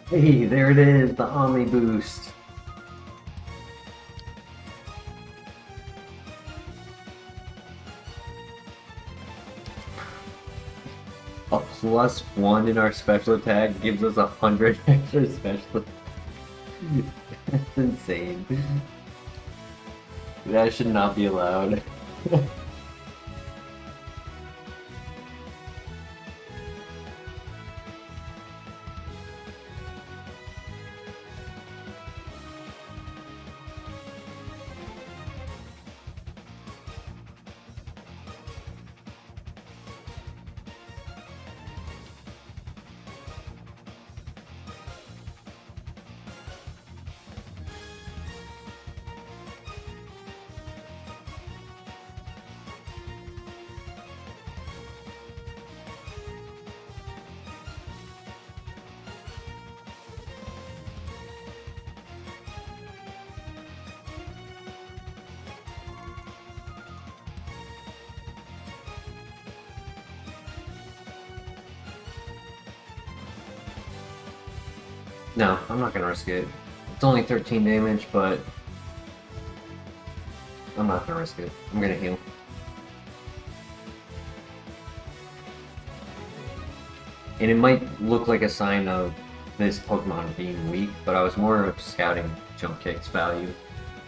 Hey, there it is, the Omni Boost. a +1 in our special attack gives us 100 extra special. That's insane. That should not be allowed. No, I'm not gonna risk it. It's only 13 damage, but I'm not gonna risk it. I'm gonna heal. And it might look like a sign of this Pokemon being weak, but I was more of scouting Jump Kick's value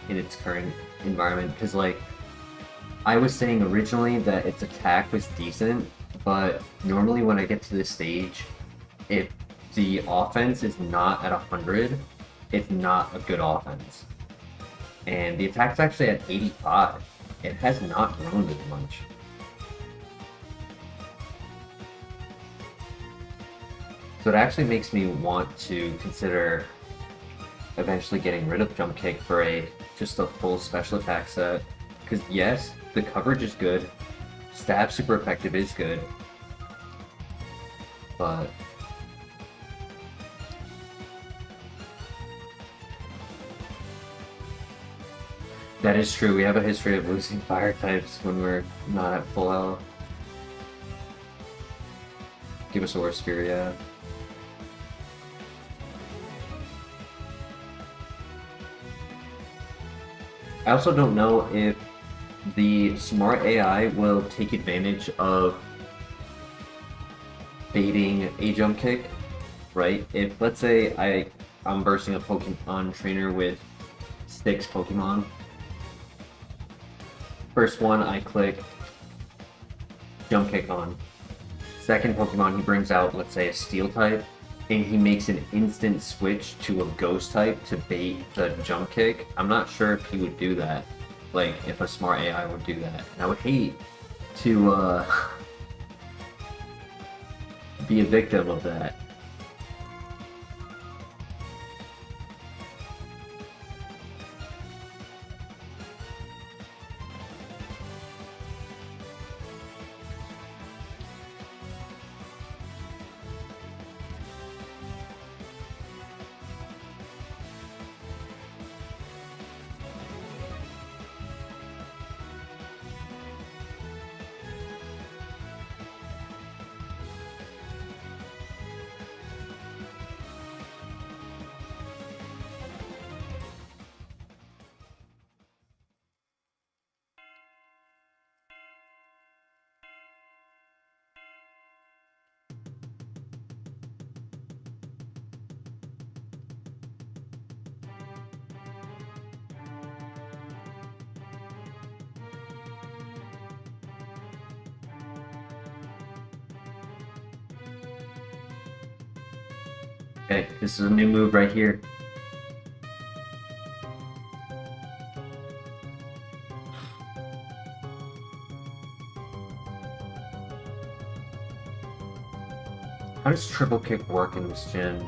in its current environment, because like, I was saying originally that its attack was decent, but normally when I get to this stage, if the offense is not at 100, it's not a good offense. And the attack's actually at 85. It has not grown as much. So it actually makes me want to consider eventually getting rid of Jump Kick for just a full special attack set. Because yes, the coverage is good, stab super effective is good, but that is true. We have a history of losing fire types when we're not at full health. Give us a War Spear, yeah. I also don't know if the smart AI will take advantage of baiting a Jump Kick, right? If, let's say, I'm bursting a Pokemon trainer with 6 Pokemon. First one, I click Jump Kick on. Second Pokemon, he brings out, let's say, a Steel type, and he makes an instant switch to a Ghost type to bait the Jump Kick. I'm not sure if he would do that, like, if a smart AI would do that. And I would hate to be a victim of that. Okay, this is a new move right here. How does Triple Kick work in this gym?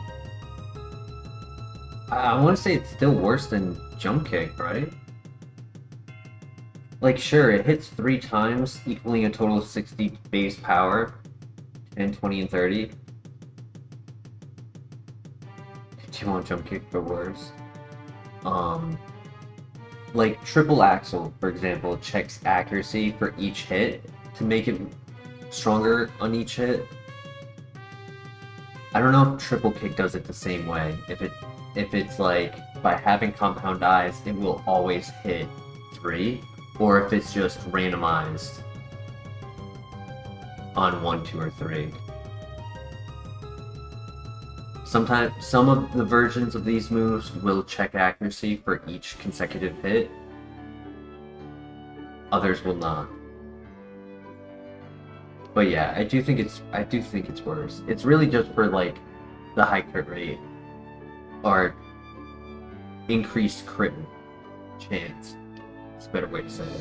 I want to say it's still worse than Jump Kick, right? Like, sure, it hits 3 times, equaling a total of 60 base power, 10, 20, and 30. Do you want Jump Kick for worse? Like Triple Axle, for example, checks accuracy for each hit to make it stronger on each hit. I don't know if Triple Kick does it the same way. If it's like, by having Compound Eyes, it will always hit 3, or if it's just randomized on 1, 2, or 3. Sometimes some of the versions of these moves will check accuracy for each consecutive hit. Others will not. But yeah, I do think it's worse. It's really just for like the high crit rate or increased crit chance. It's a better way to say it.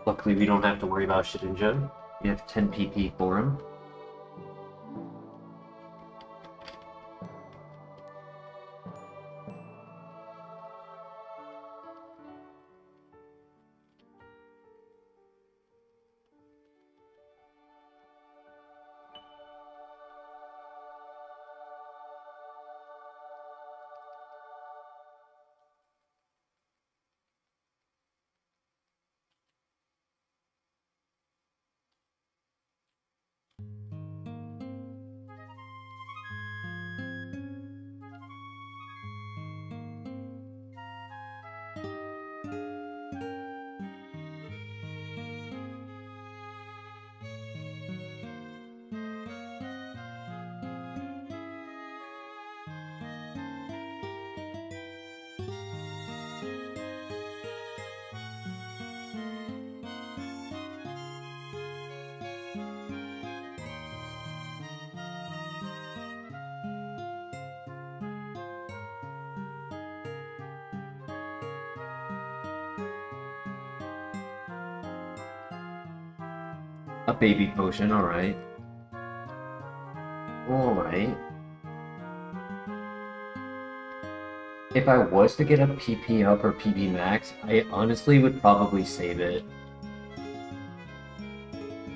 Luckily, we don't have to worry about Shedinja. We have 10 PP for him. A baby potion, alright. Alright. If I was to get a PP up or PP max, I honestly would probably save it.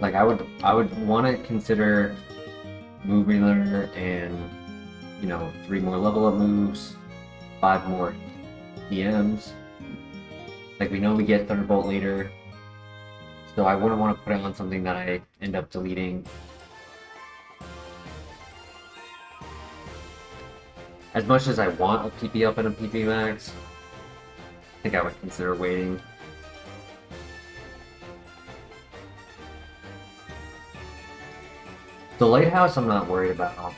Like I would want to consider Moveler and, you know, 3 more level up moves, 5 more PMs. Like we know we get Thunderbolt later. So I wouldn't want to put it on something that I end up deleting. As much as I want a PP up and a PP max, I think I would consider waiting. The Lighthouse I'm not worried about.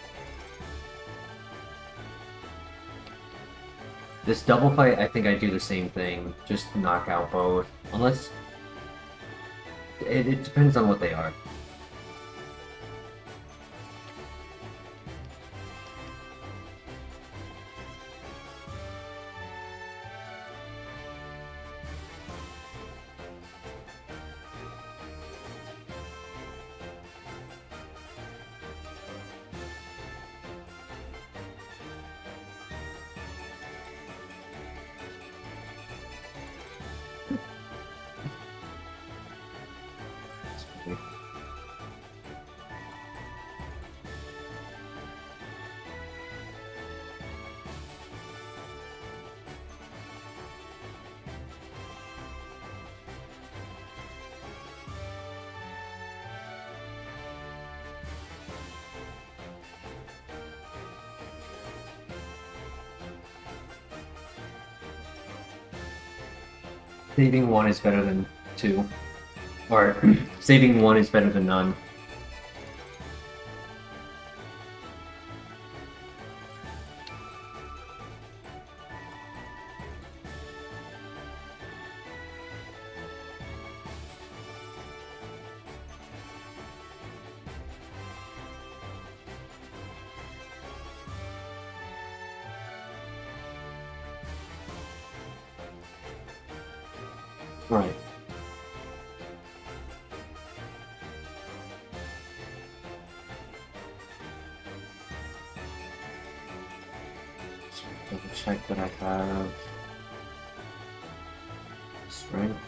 This double fight, I think I do the same thing, just knock out both. Unless... It depends on what they are. Saving 1 is better than 2. Or, saving 1 is better than none. Right. Double check that I have strength.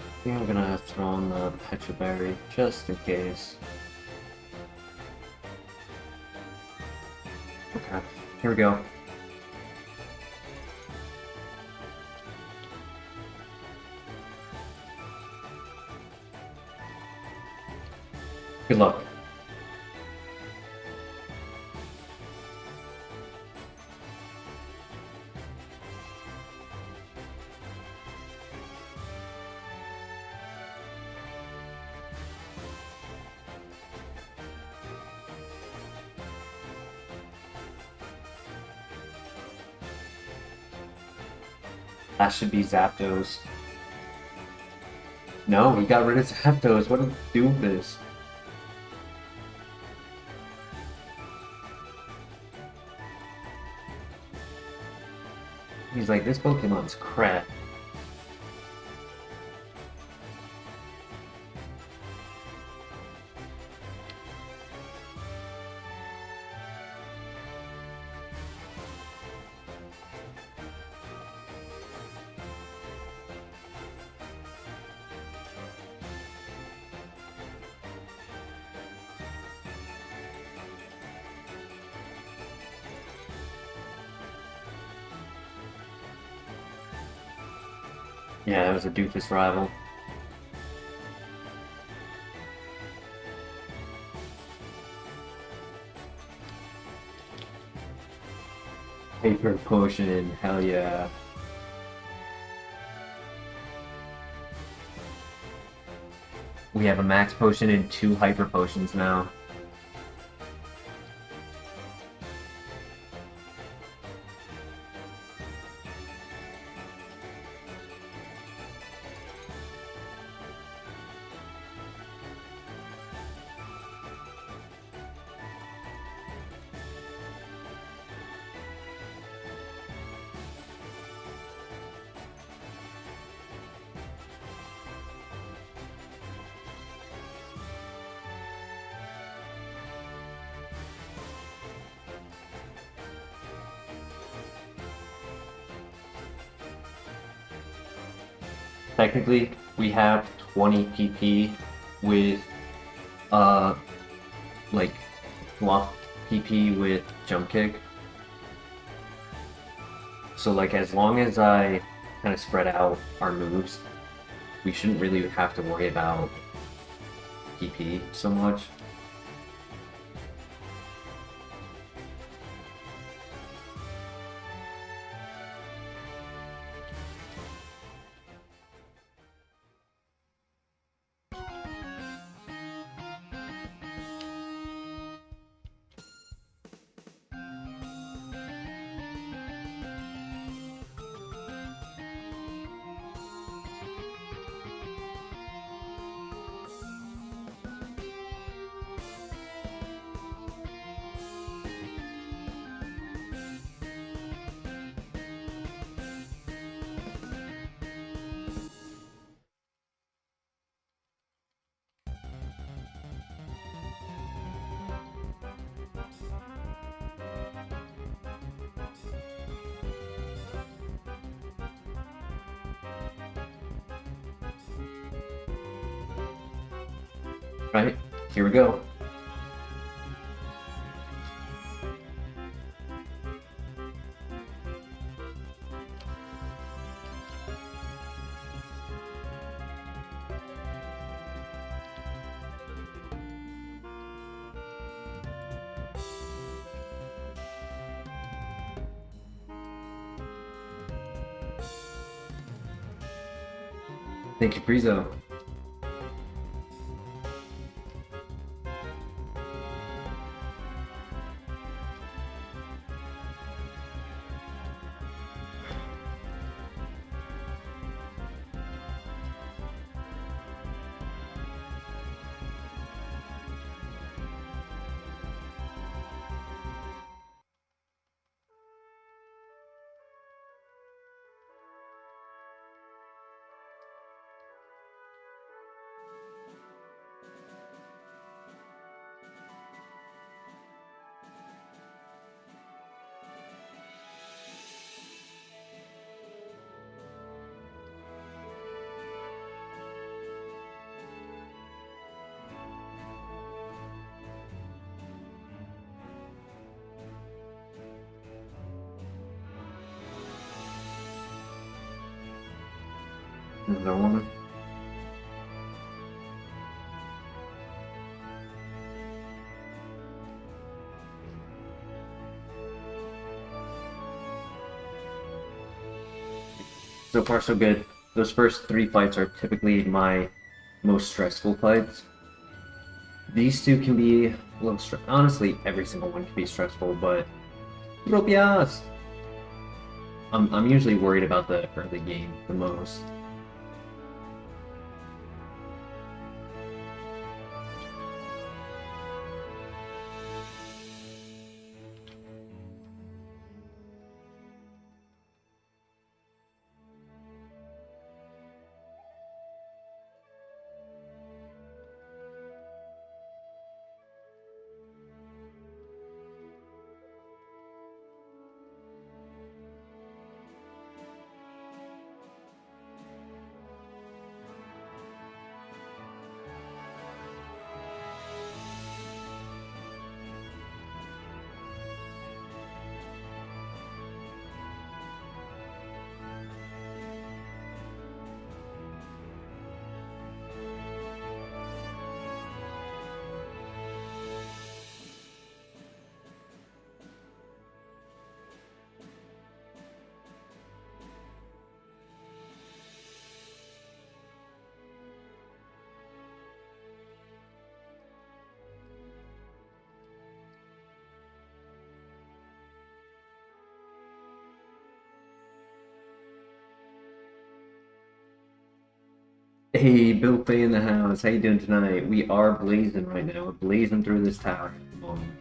I think I'm gonna throw on the Petra Berry just in case. Okay, here we go. Good luck. That should be Zapdos. No, he got rid of Zapdos. What did he do with this? He's like, this Pokemon's crap. Yeah, that was a doofus rival. Hyper Potion, hell yeah. We have a Max Potion and 2 Hyper Potions now. Technically, we have 20 PP with, like, fluff PP with Jump Kick. So, like, as long as I kind of spread out our moves, we shouldn't really have to worry about PP so much. Right, here we go. Thank you, Frizo. Another one. So far, so good. Those first 3 fights are typically my most stressful fights. These two can be a little honestly, every single one can be stressful, but Tropius! I'm usually worried about the early game the most. Hey, Bill Fay in the house. How you doing tonight? We are blazing right now. We're blazing through this tower at the moment.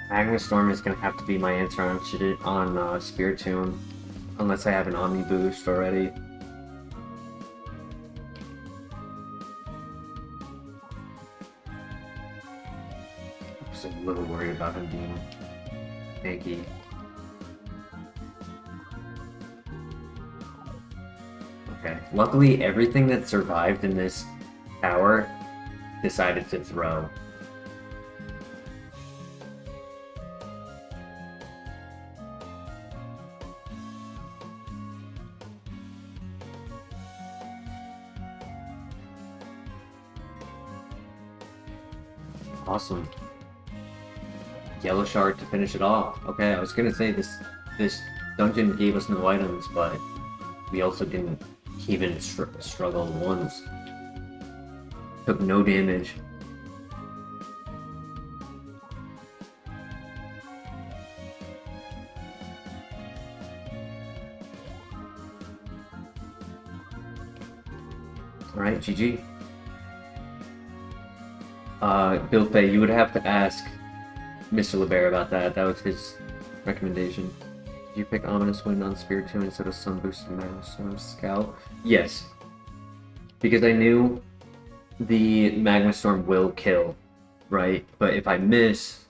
Magma Storm is gonna have to be my answer on Spiritomb, unless I have an Omni boost already. I'm just a little worried about him being tanky. Okay, luckily everything that survived in this tower decided to throw. Awesome. Yellow shard to finish it off. Okay, I was gonna say this dungeon gave us no items, but we also didn't even struggle once. Took no damage. Alright, GG. Bill Fay, you would have to ask Mr. LeBear about that. That was his recommendation. Did you pick Ominous Wind on Spiritomb instead of Sun Boosted Magma Scout? Yes. Because I knew the Magma Storm will kill, right? But if I miss,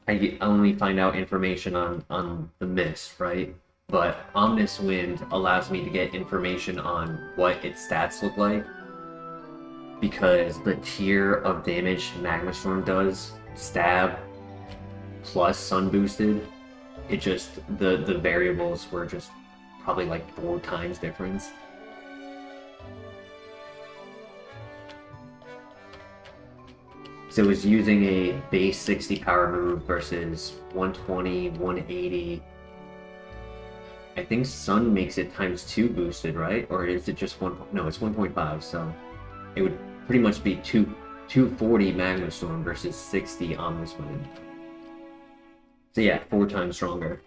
I only find out information on the miss, right? But Ominous Wind allows me to get information on what its stats look like. Because the tier of damage Magma Storm does, stab plus sun boosted, it just the variables were just probably like 4 times difference. So it was using a base 60 power move versus 120, 180. I think sun makes it ×2 boosted, right? Or is it just one? No, it's 1.5. So it would pretty much be 240 Magma Storm versus 60 Ominous Wind. So yeah, 4 times stronger.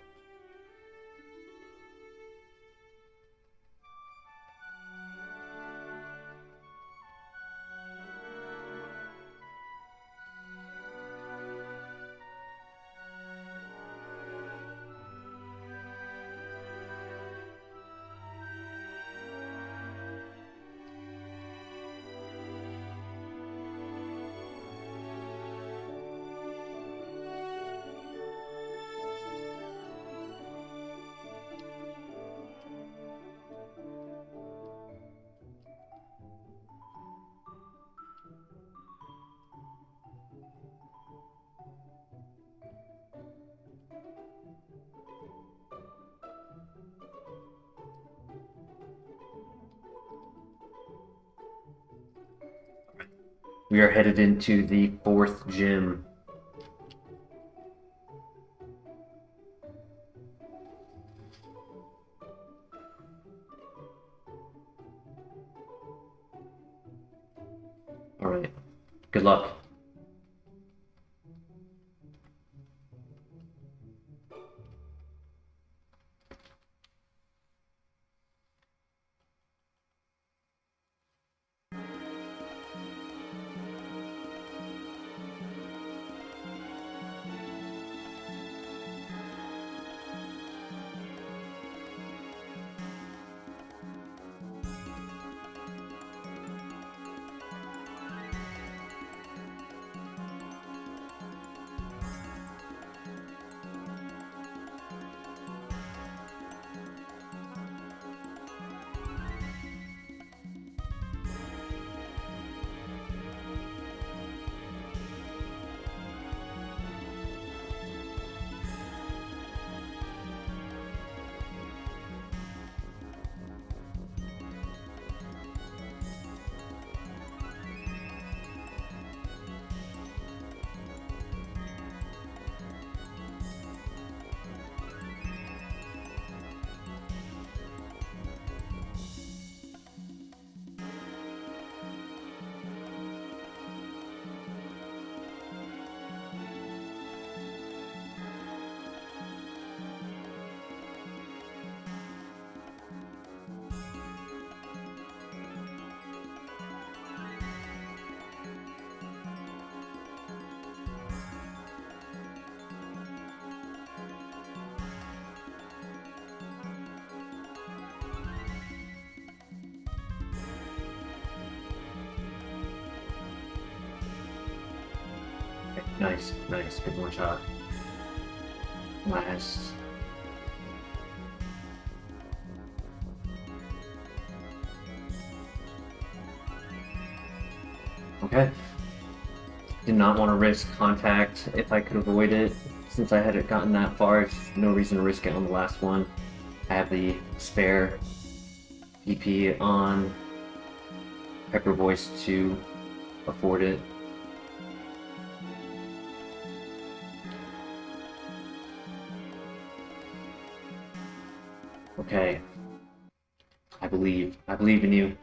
We are headed into the 4th gym. Alright. Good luck. Nice, nice. Good one shot. Last. Okay. Did not want to risk contact if I could avoid it. Since I hadn't gotten that far, there's no reason to risk it on the last one. I have the spare PP on Hyper Voice to afford it. Okay. I believe in you.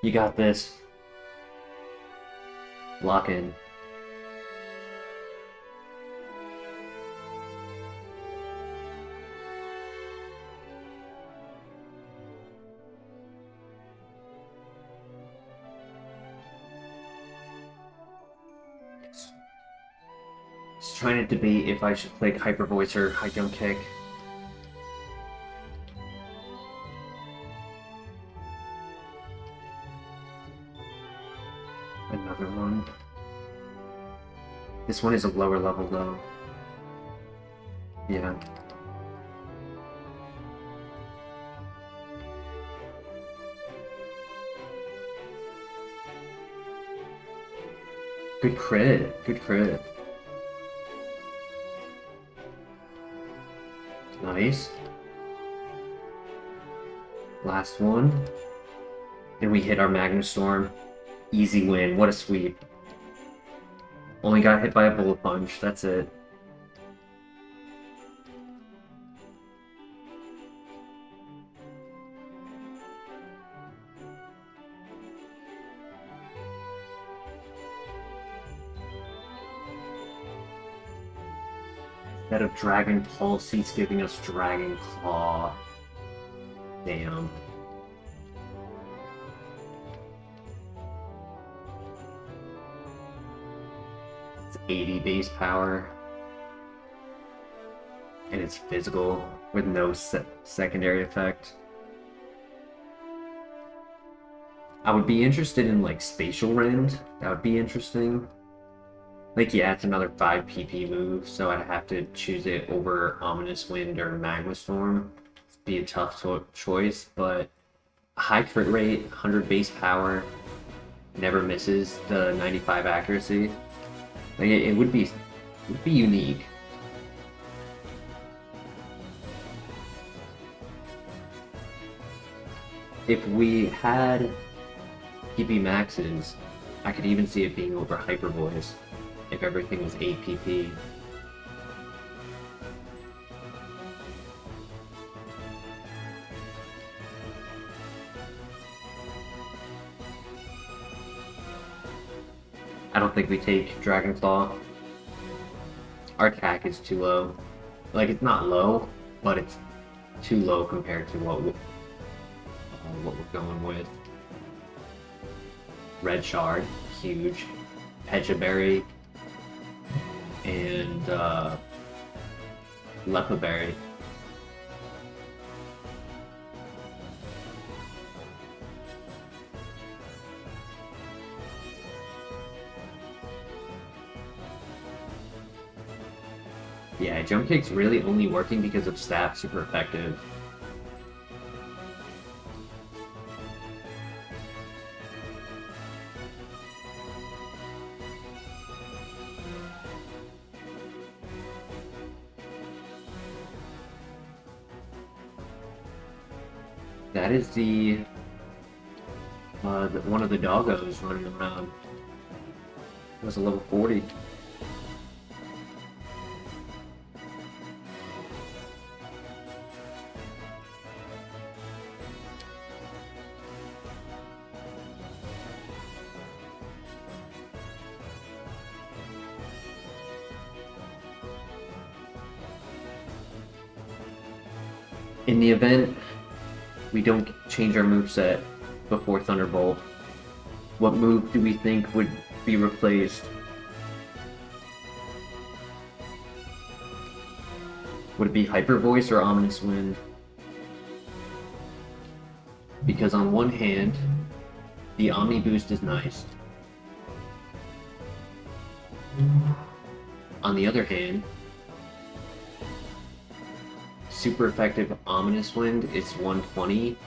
You got this. Lock in. Just trying to debate if I should click Hyper Voice or High Jump Kick. Another one. This one is a lower level though. Yeah. Good crit. Good crit. Nice. Last one. And we hit our Magna Storm. Easy win. What a sweep. Only got hit by a bullet punch. That's it. Instead of Dragon Pulse, he's giving us Dragon Claw. Damn. It's 80 base power. And it's physical with no secondary effect. I would be interested in like Spatial Rend. That would be interesting. Like, yeah, it's another 5 PP move, so I'd have to choose it over Ominous Wind or Magma Storm. It'd be a tough choice, but high crit rate, 100 base power, never misses the 95 accuracy. Like, it would be unique. If we had PP maxes, I could even see it being over Hyper Voice if everything was 8 PP. I don't think we take Dragon Claw. Our attack is too low. Like, it's not low, but it's too low compared to what we're going with. Red Shard, huge. Pecha Berry, and Lepa Berry. Yeah, Jump Kick's really only working because of Staff super effective. That is the one of the doggos running around. It was a level 40. In the event we don't change our moveset before Thunderbolt, what move do we think would be replaced? Would it be Hyper Voice or Ominous Wind? Because on one hand, the Omni Boost is nice. On the other hand, super effective Ominous Wind is 120,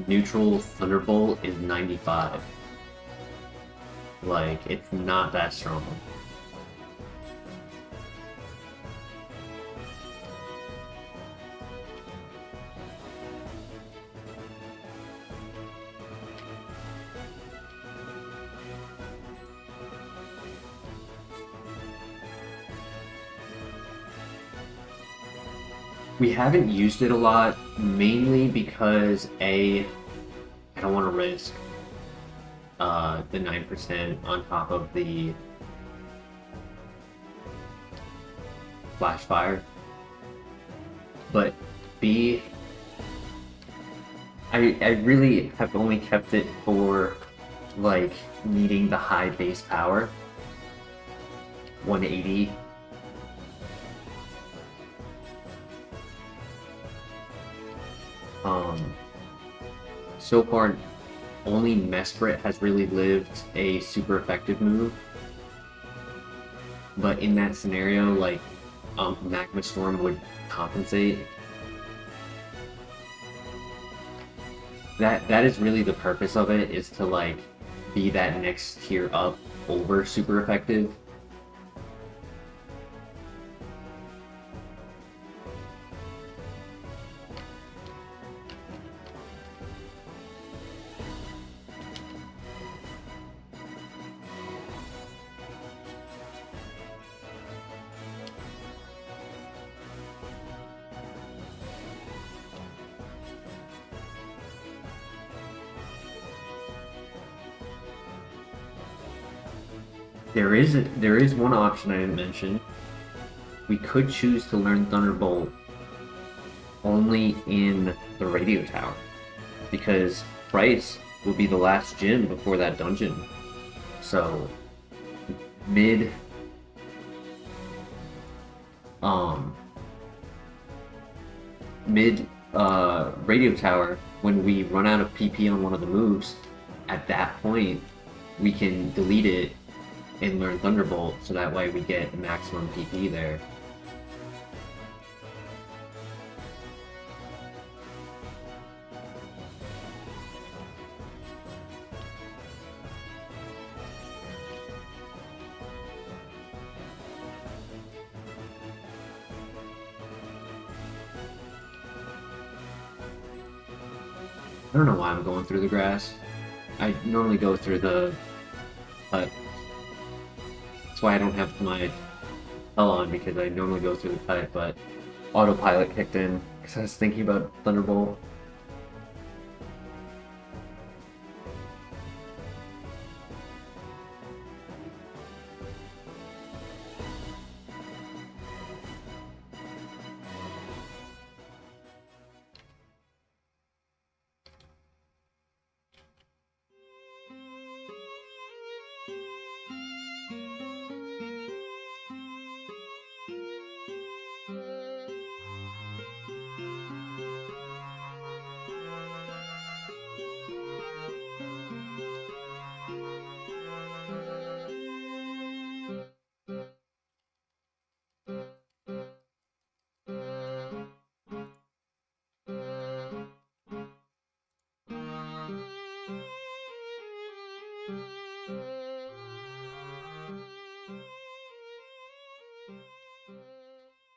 neutral Thunderbolt is 95. Like, it's not that strong. We haven't used it a lot, mainly because I don't want to risk the 9% on top of the Flash Fire. But B, I really have only kept it for, like, needing the high base power. 180. So far, only Mesprit has really lived a super effective move. But in that scenario, like, Magma Storm would compensate. That is really the purpose of it, is to, like, be that next tier up over super effective. There is one option I didn't mention. We could choose to learn Thunderbolt only in the radio tower, because Price will be the last gym before that dungeon. So mid radio tower, when we run out of PP on one of the moves, at that point we can delete it and learn Thunderbolt, so that way we get maximum PP there. I don't know why I'm going through the grass. I normally go through the cut. That's why I don't have my hell on, because I normally go through the cut, but autopilot kicked in because I was thinking about Thunderbolt.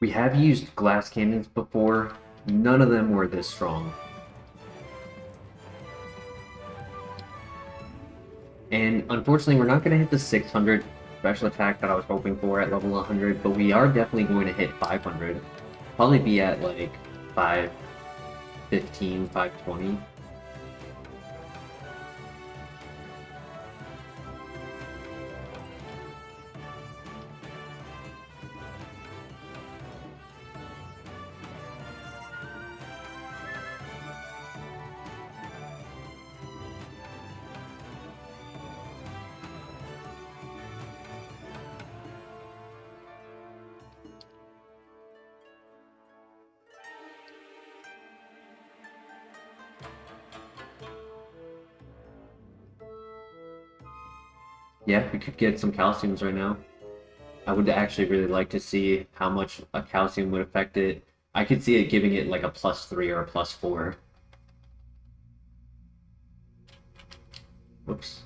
We have used glass cannons before. None of them were this strong. And unfortunately, we're not going to hit the 600 special attack that I was hoping for at level 100, but we are definitely going to hit 500. Probably be at like 515, 520. Yeah, we could get some calciums right now. I would actually really like to see how much a calcium would affect it. I could see it giving it like a +3 or a +4. Whoops.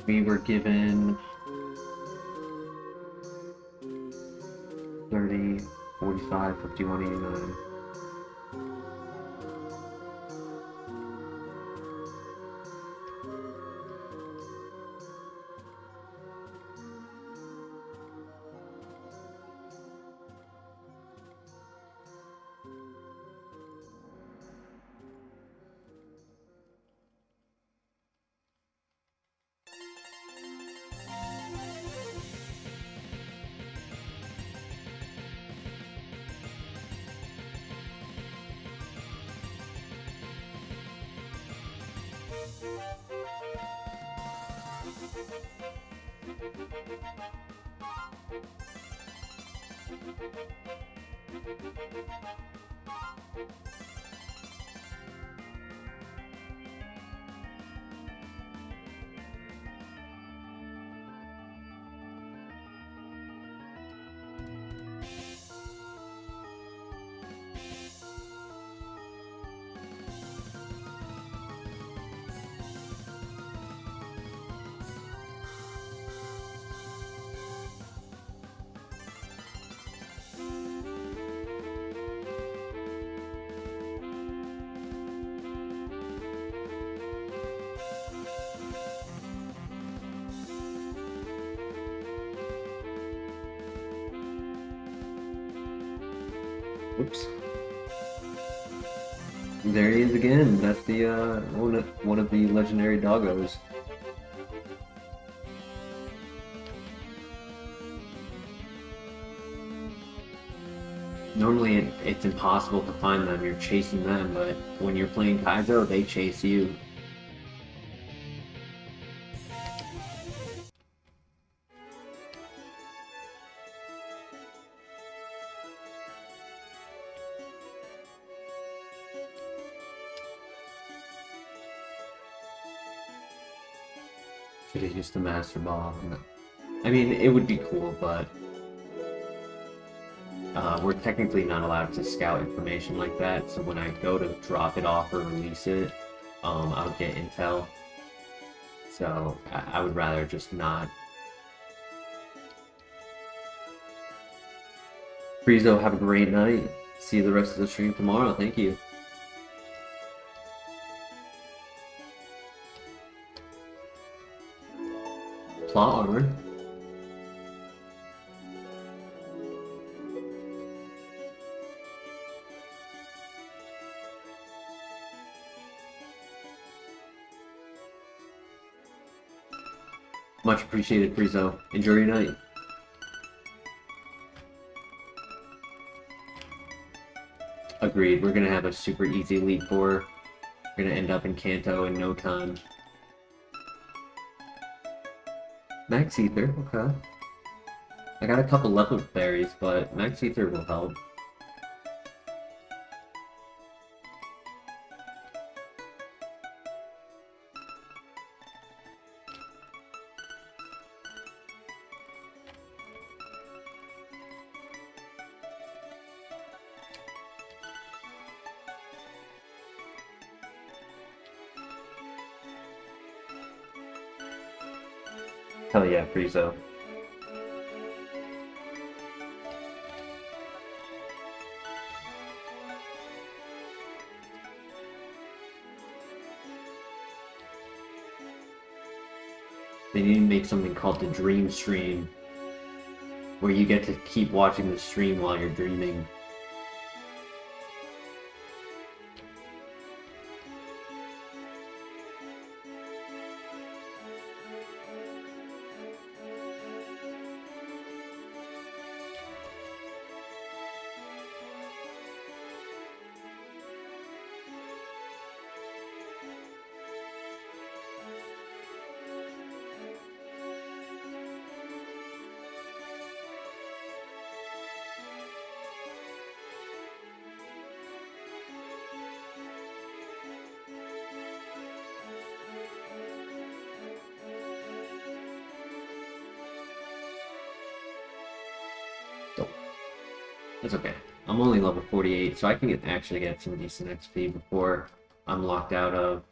We were given 30, 45, 51, 89. Whoops. There he is again. That's the one of the legendary doggos. Normally it's impossible to find them. You're chasing them, but when you're playing Kaizo, they chase you. Should have used the Master Ball. I mean, it would be cool, but we're technically not allowed to scout information like that, so when I go to drop it off or release it, I'll get intel. So I would rather just not. Frizo, have a great night. See you the rest of the stream tomorrow. Thank you. Plot armor. Much appreciated, Frizo. Enjoy your night. Agreed. We're gonna have a super easy Elite Four. We're gonna end up in Kanto in no time. Max Ether, okay. I got a couple level berries, but Max Ether will help. Hell yeah, Frizo. They need to make something called the Dream Stream, where you get to keep watching the stream while you're dreaming. It's okay. I'm only level 48, so I can actually get some decent XP before I'm locked out of...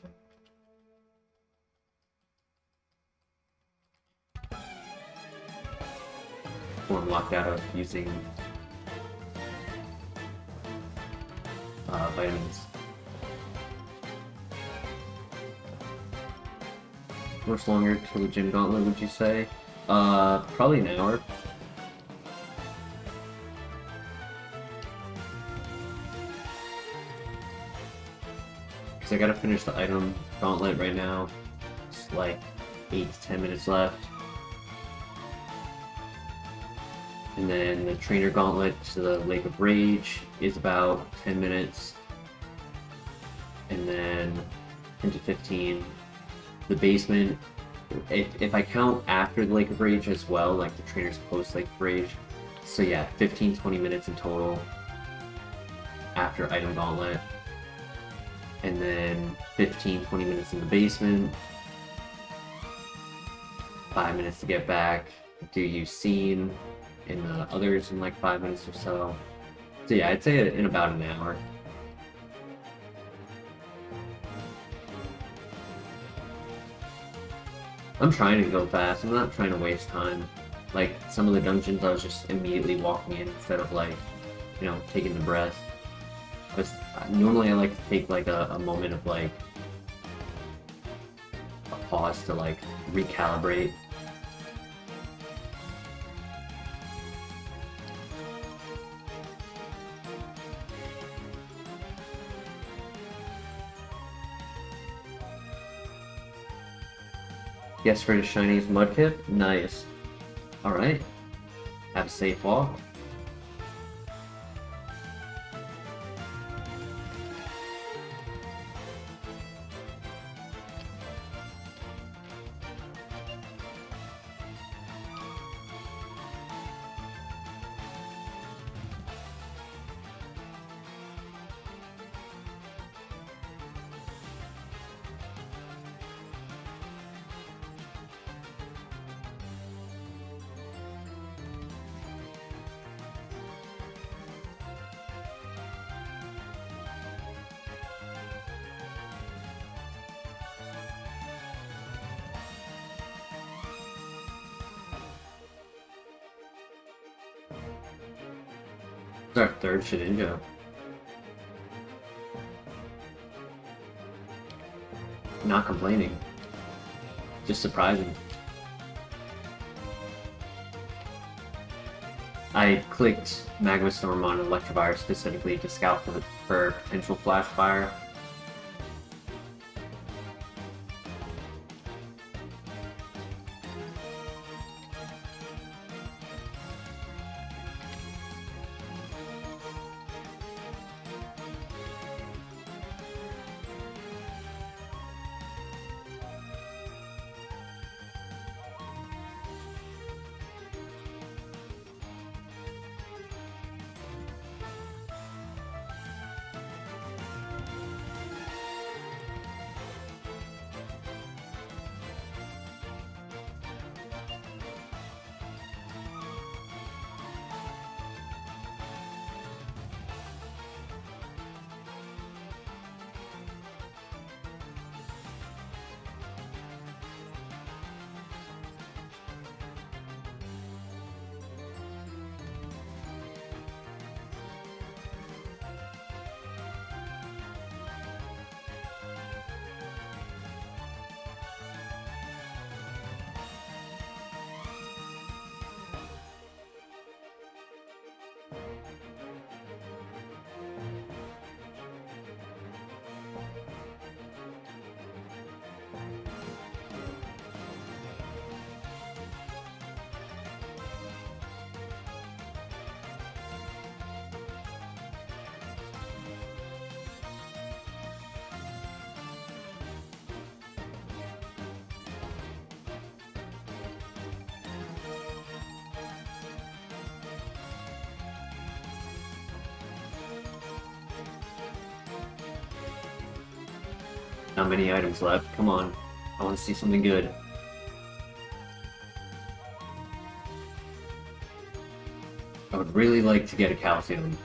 using vitamins. How much longer till the gym gauntlet, would you say? Probably an hour. Because I gotta finish the item gauntlet right now. It's like 8 to 10 minutes left. And then the trainer gauntlet to the Lake of Rage is about 10 minutes. And then 10 to 15. The basement, if I count after the Lake of Rage as well, like the trainer's post Lake of Rage. So yeah, 15-20 minutes in total after item gauntlet. And then 15-20 minutes in the basement. 5 minutes to get back. Do you scene in the others in like 5 minutes or so. So yeah, I'd say in about an hour. I'm trying to go fast. I'm not trying to waste time. Like some of the dungeons I was just immediately walking in instead of like, you know, taking the breath. Normally I like to take like a moment of like a pause to like recalibrate. Guess for the shiniest Mudkip? Nice. Alright. Have a safe walk. It's our third Shedinja. Not complaining. Just surprising. I clicked Magma Storm on Electivire specifically to scout for potential Flash Fire. Not many items left. Come on. I want to see something good. I would really like to get a calcium.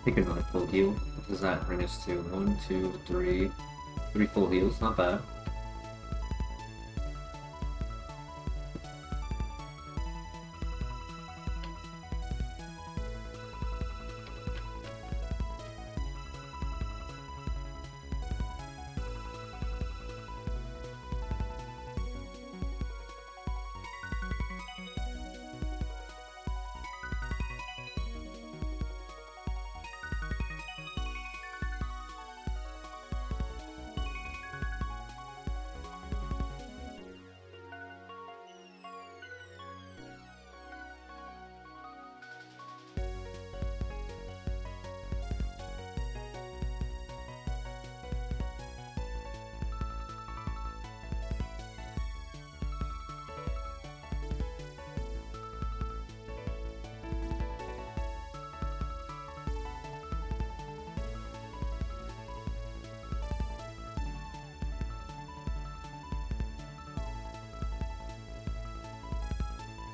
Take another full heal. What does that bring us to? 1, 2, 3. 3 full heals, not bad.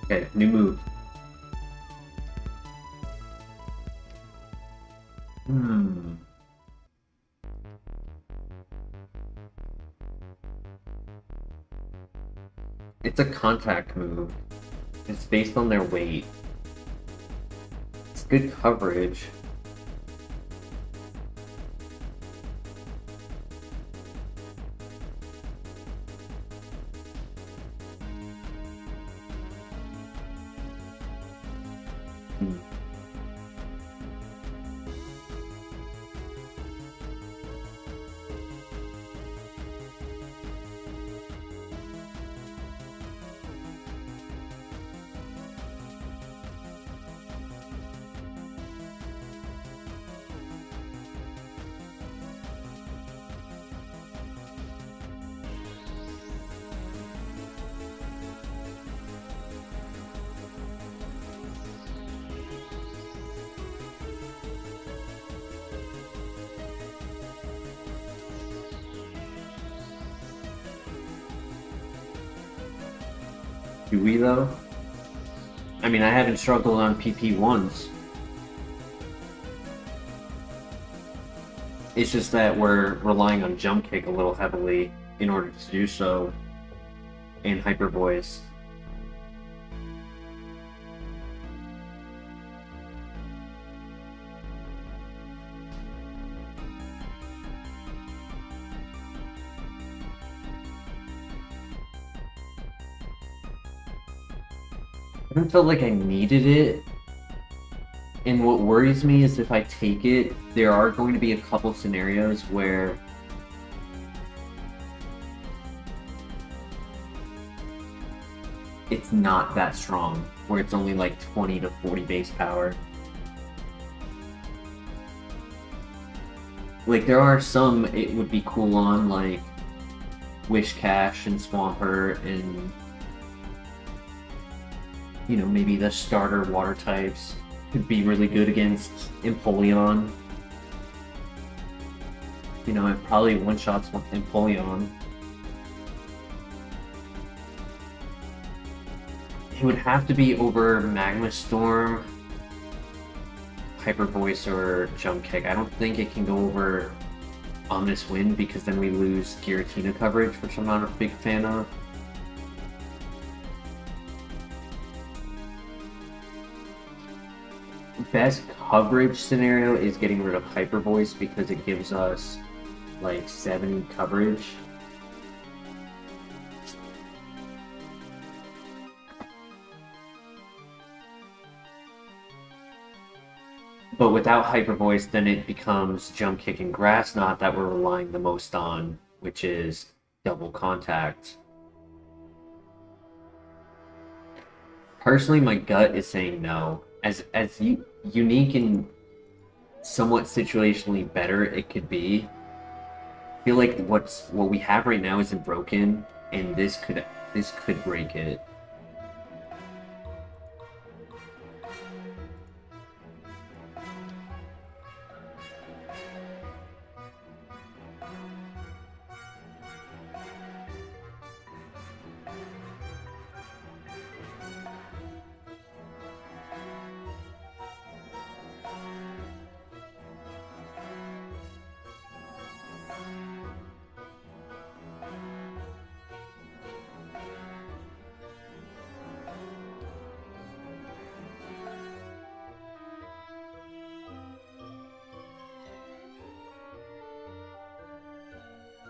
Okay, new move. It's a contact move. It's based on their weight. It's good coverage. Do we though? I mean, I haven't struggled on PP once. It's just that we're relying on jump kick a little heavily in order to do so in Hyper Voice. I haven't felt like I needed it. And what worries me is if I take it, there are going to be a couple scenarios where it's not that strong, where it's only like 20 to 40 base power. Like, there are some it would be cool on, like Wish Cash and Swampert and, you know, maybe the starter water types could be really good against Empoleon. You know, it probably one-shots Empoleon. It would have to be over Magma Storm, Hyper Voice, or Jump Kick. I don't think it can go over Omnis Wind because then we lose Giratina coverage, which I'm not a big fan of. Best coverage scenario is getting rid of Hyper Voice because it gives us like 70 coverage. But without Hyper Voice, then it becomes Jump Kick and Grass Knot that we're relying the most on, which is double contact. Personally, my gut is saying no. As unique and somewhat situationally better it could be, I feel like what we have right now isn't broken, and this could break it.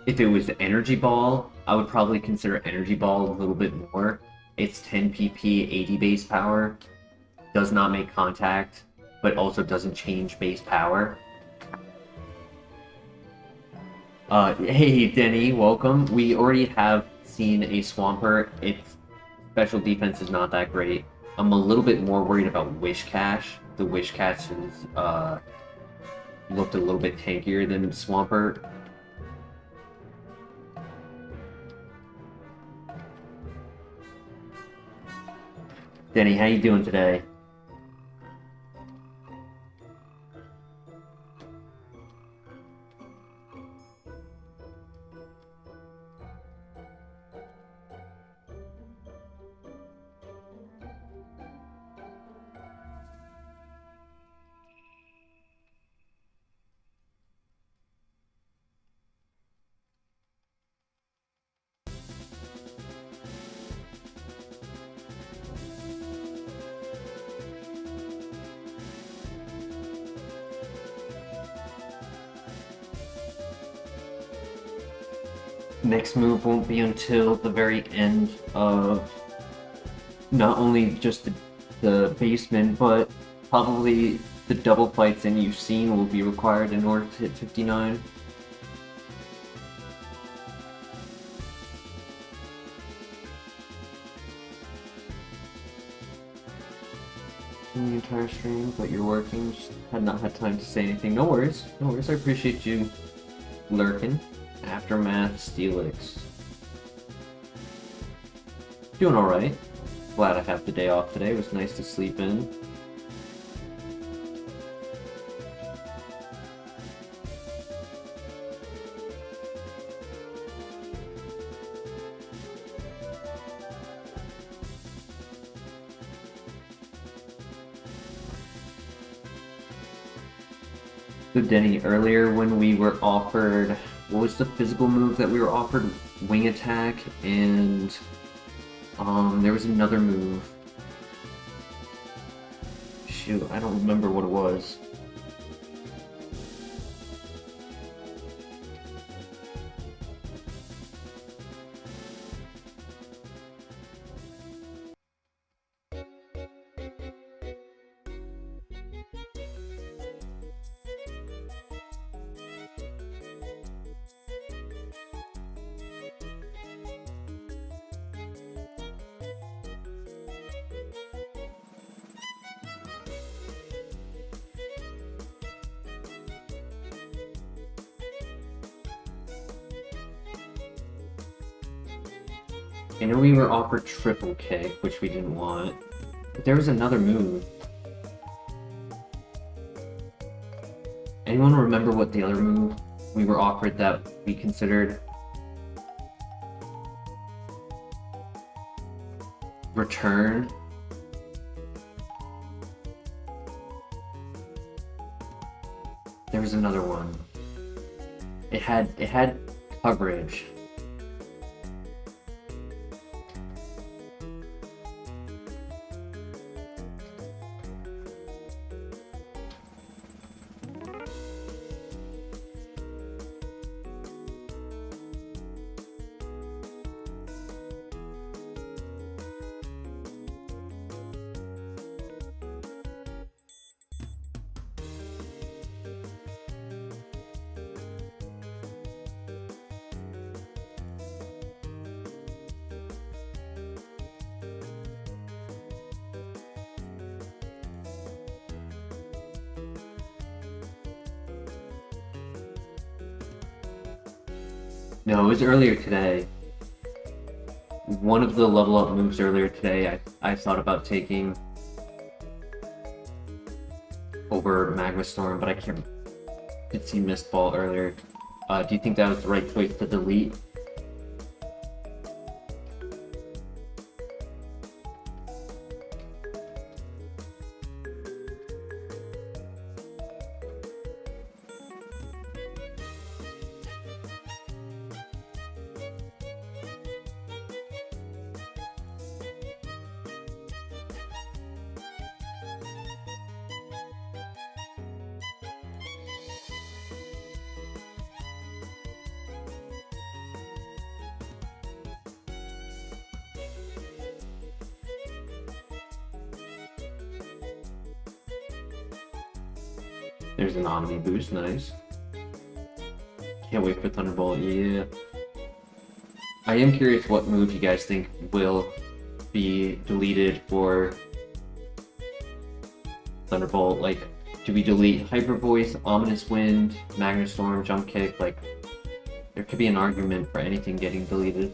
If it was Energy Ball, I would probably consider Energy Ball a little bit more. It's 10 PP, 80 base power, does not make contact, but also doesn't change base power. Hey Denny, welcome. We already have seen a Swampert. Its special defense is not that great. I'm a little bit more worried about Wish Cash. The Wish Cash is, looked a little bit tankier than Swampert. Denny, how you doing today? next move won't be until the very end of not only just the basement, but probably the double fights that you've seen will be required in order to hit 59. The entire stream, but you're working, just had not had time to say anything. No worries, no worries, I appreciate you lurking. Aftermath, Steelix. Doing alright. Glad I have the day off today, it was nice to sleep in. So Denny, earlier when we were offered, what was the physical move that we were offered? Wing attack, and there was another move. Shoot, I don't remember what it was. I know we were offered triple kick, which we didn't want, but there was another move. Anyone remember what the other move we were offered that we considered? Return? There was another one. It had coverage. No, it was earlier today. One of the level up moves earlier today I thought about taking over Magma Storm, but I can't. Did see Mist Ball earlier. Do you think that was the right choice to delete? There's an Omni boost, nice. Can't wait for Thunderbolt, yeah. I am curious what move you guys think will be deleted for Thunderbolt. Like, do we delete Hyper Voice, Ominous Wind, Magna Storm, Jump Kick? Like, there could be an argument for anything getting deleted.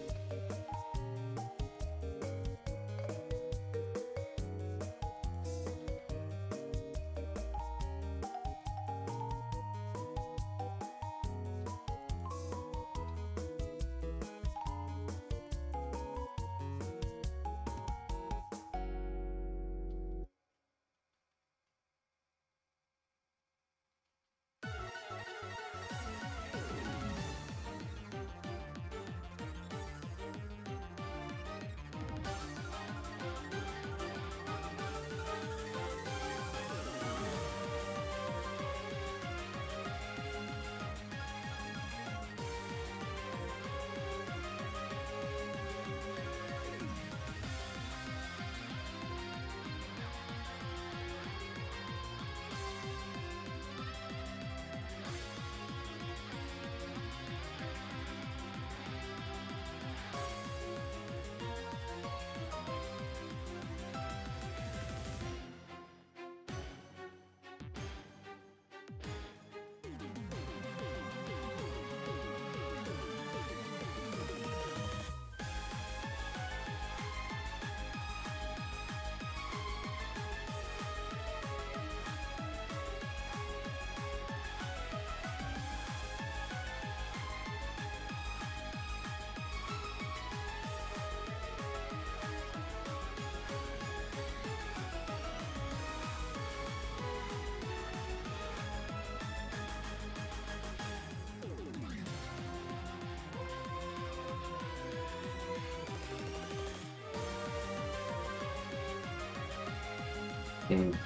in.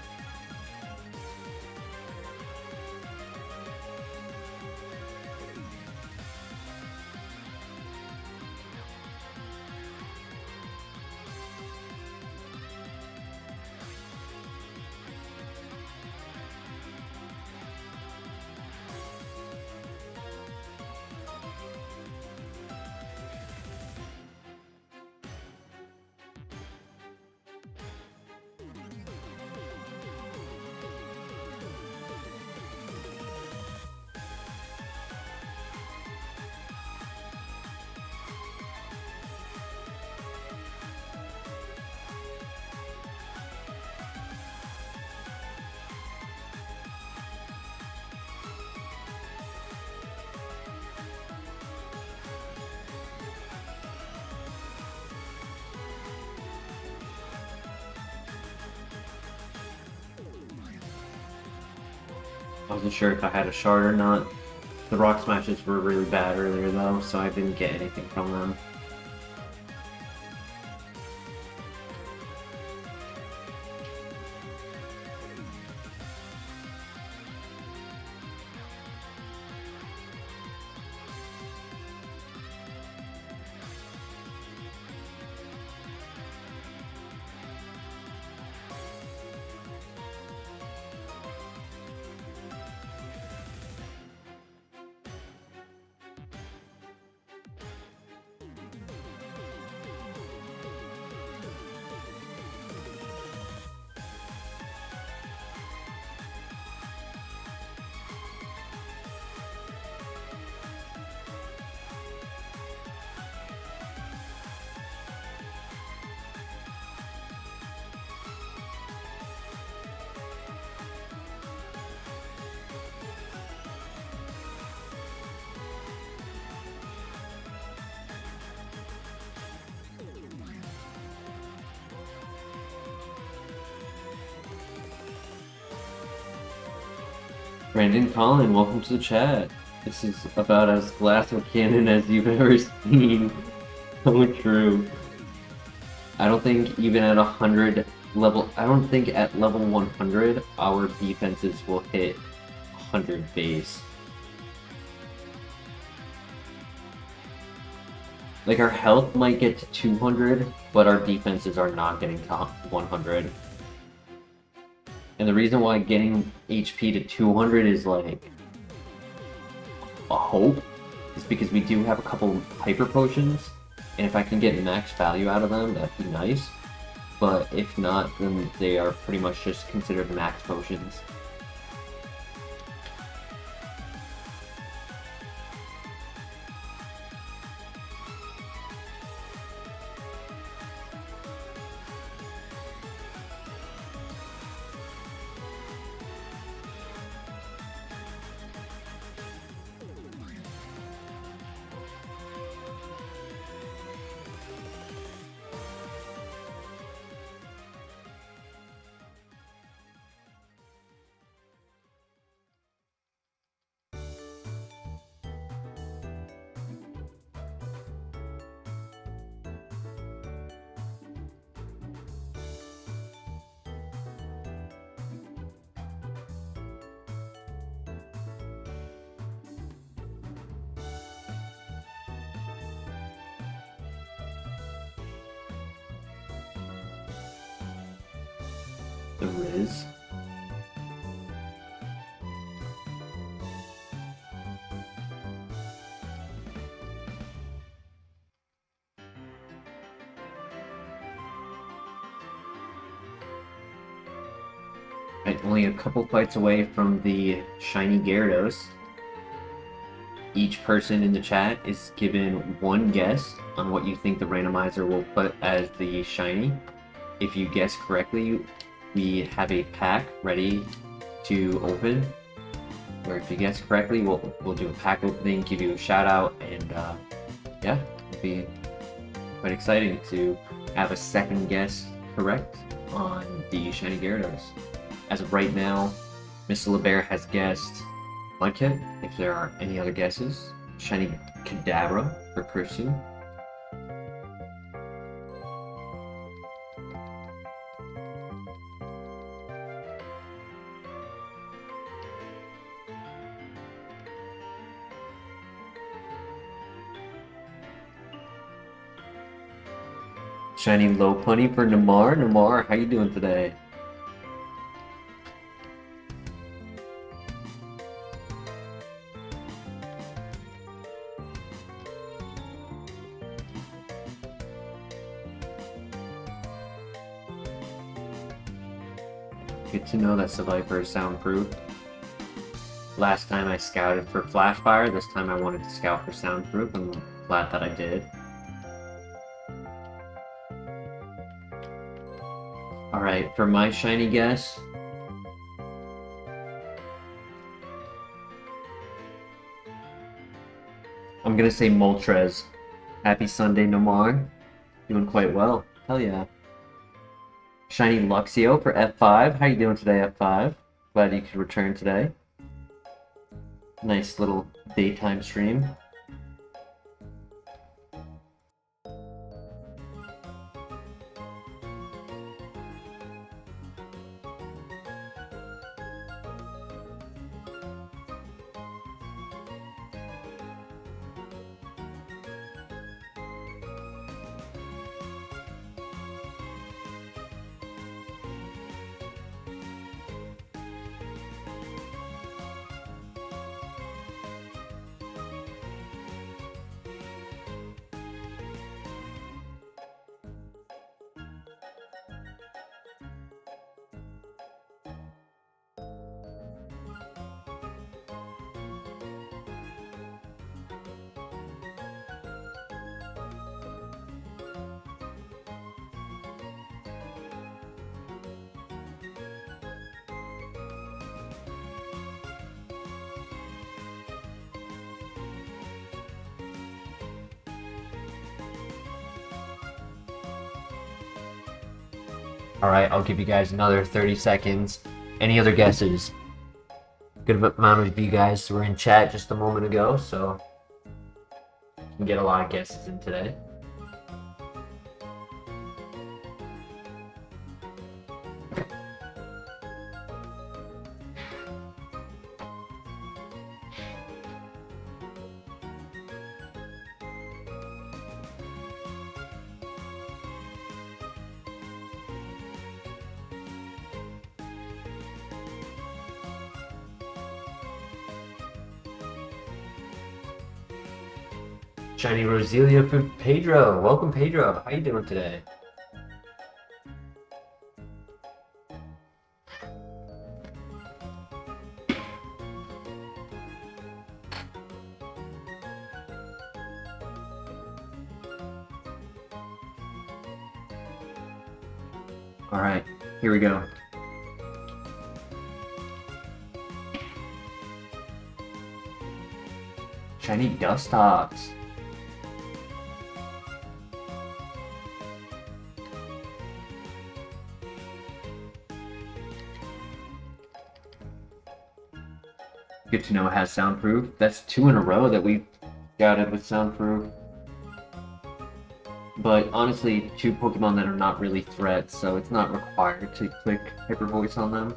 I wasn't sure if I had a shard or not. The rock smashes were really bad earlier though, so I didn't get anything from them. Brandon Collin, welcome to the chat. This is about as glass of cannon as you've ever seen. So true. I don't think even at 100 level, I don't think at level 100 our defenses will hit 100 base. Like our health might get to 200, but our defenses are not getting to 100. And the reason why getting HP to 200 is like a hope is because we do have a couple hyper potions, and if I can get max value out of them, that'd be nice. But if not, then they are pretty much just considered max potions. The Riz. Right, only a couple fights away from the shiny Gyarados. Each person in the chat is given one guess on what you think the randomizer will put as the shiny. If you guess correctly, we have a pack ready to open. Or if you guess correctly, we'll do a pack opening, give you a shout out, and yeah, it'll be quite exciting to have a second guess correct on the shiny Gyarados. As of right now, Mr. LeBear has guessed Mudkip. If there are any other guesses, shiny Kadabra for Kursu. Shiny low punny for Namar. Namar, how you doing today? Good to know that the Viper is soundproof. Last time I scouted for Flash Fire, this time I wanted to scout for soundproof. I'm glad that I did. Alright, for my shiny guess, I'm gonna say Moltres. Happy Sunday, Nomar. Doing quite well. Hell yeah. Shiny Luxio for F5. How you doing today, F5? Glad you could return today. Nice little daytime stream. Alright, I'll give you guys another 30 seconds. Any other guesses? Good amount of you guys were in chat just a moment ago, so you can get a lot of guesses in today. Shiny Roselia for Pedro. Welcome, Pedro. How you doing today? All right, here we go. Shiny Dustox. Good to know it has soundproof. That's 2 in a row that we've scouted with soundproof. But honestly, 2 Pokemon that are not really threats, so it's not required to click Hyper Voice on them.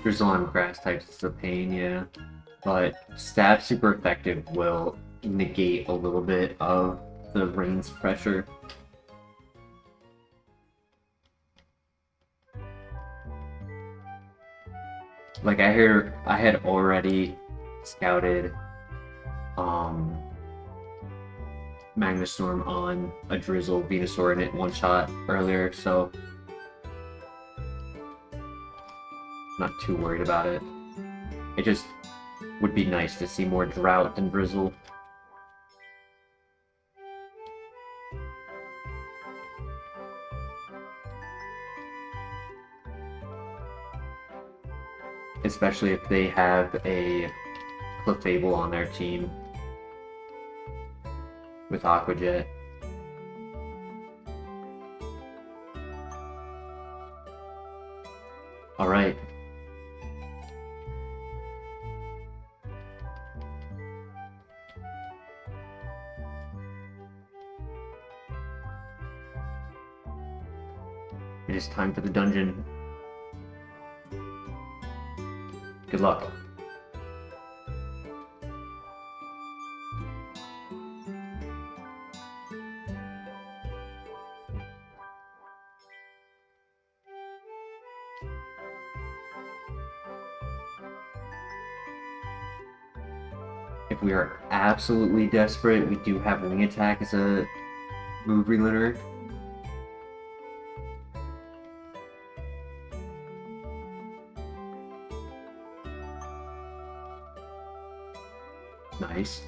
Drizzle on grass types is a pain, yeah. But Stab Super Effective will negate a little bit of the rain's pressure. Like I had already scouted Magnastorm on a Drizzle Venusaur in it one shot earlier, so not too worried about it. It just would be nice to see more Drought than Drizzle. Especially if they have a Clefable on their team with Aqua Jet. Alright. It is time for the dungeon. Good luck. If we are absolutely desperate, we do have Wing Attack as a move relearner. Nice.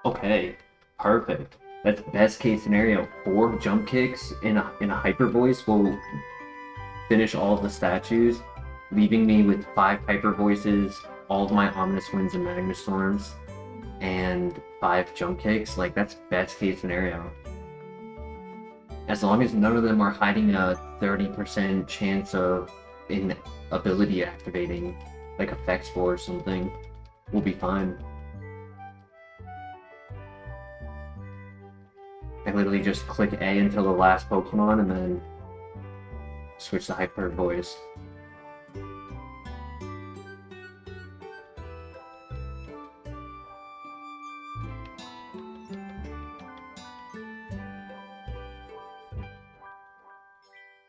Okay, perfect. That's best case scenario. 4 jump kicks in a hyper voice will finish all of the statues, leaving me with 5 hyper voices, all of my ominous winds and Magnastorms, and 5 jump kicks. Like, that's best case scenario. As long as none of them are hiding a 30% chance of an ability activating, like Effect Spore or something, we'll be fine. I literally just click A until the last Pokemon and then switch to Hyper Voice.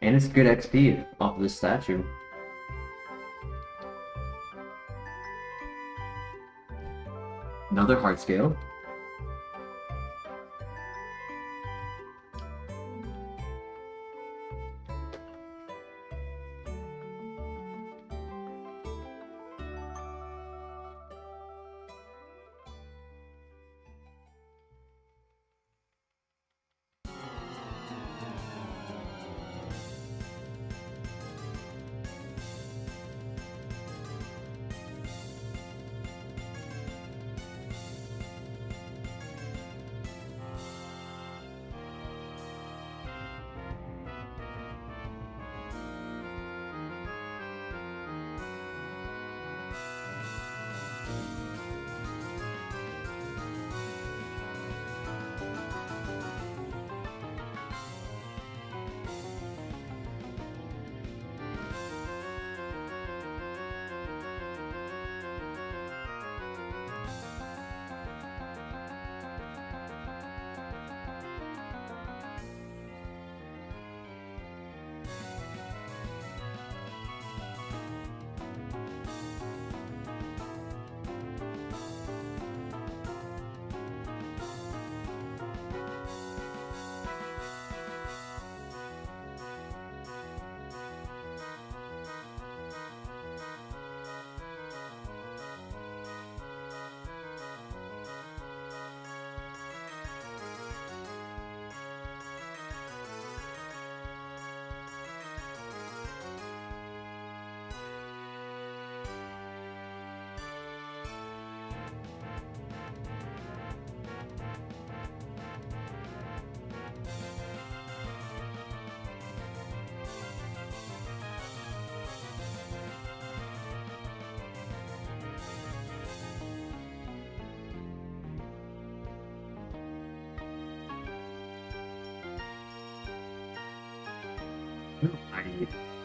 And it's good XP off of this statue. Another Heart Scale.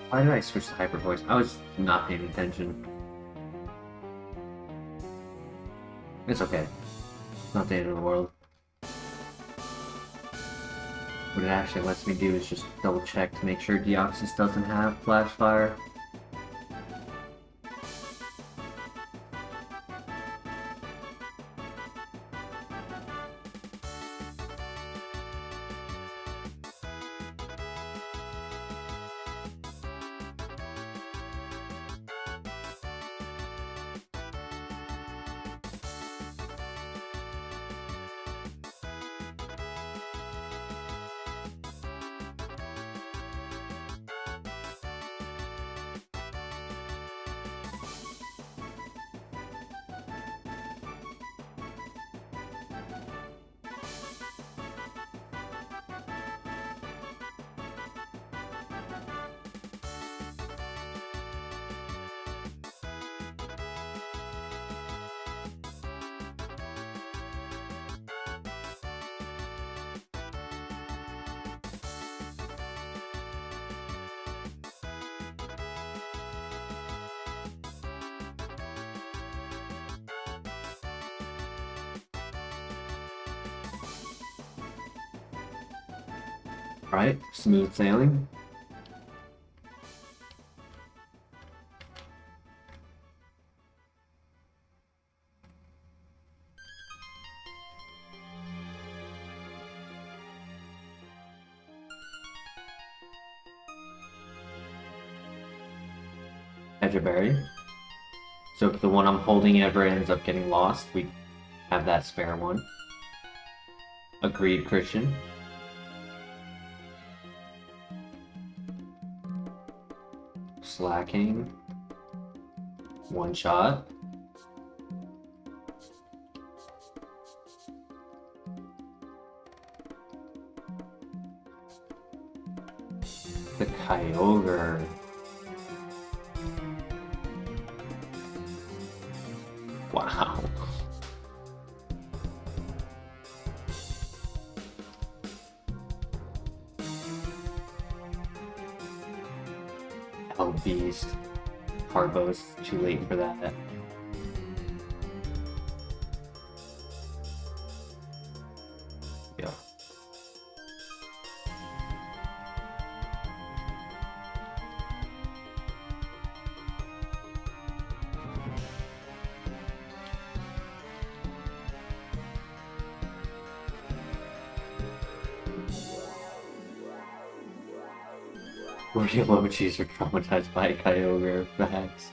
Why did I switch to hyper voice? I was not paying attention. It's okay. Not the end of the world. What it actually lets me do is just double check to make sure Deoxys doesn't have Flash Fire. Alright, smooth sailing. Berry. So if the one I'm holding ever ends up getting lost, we have that spare one. Agreed, Christian. Slacking. One shot. The Kyogre. Wow. Hell Beast. Carbos, too late for that. Yeah. Oreo-Lochis are traumatized by Kyogre facts.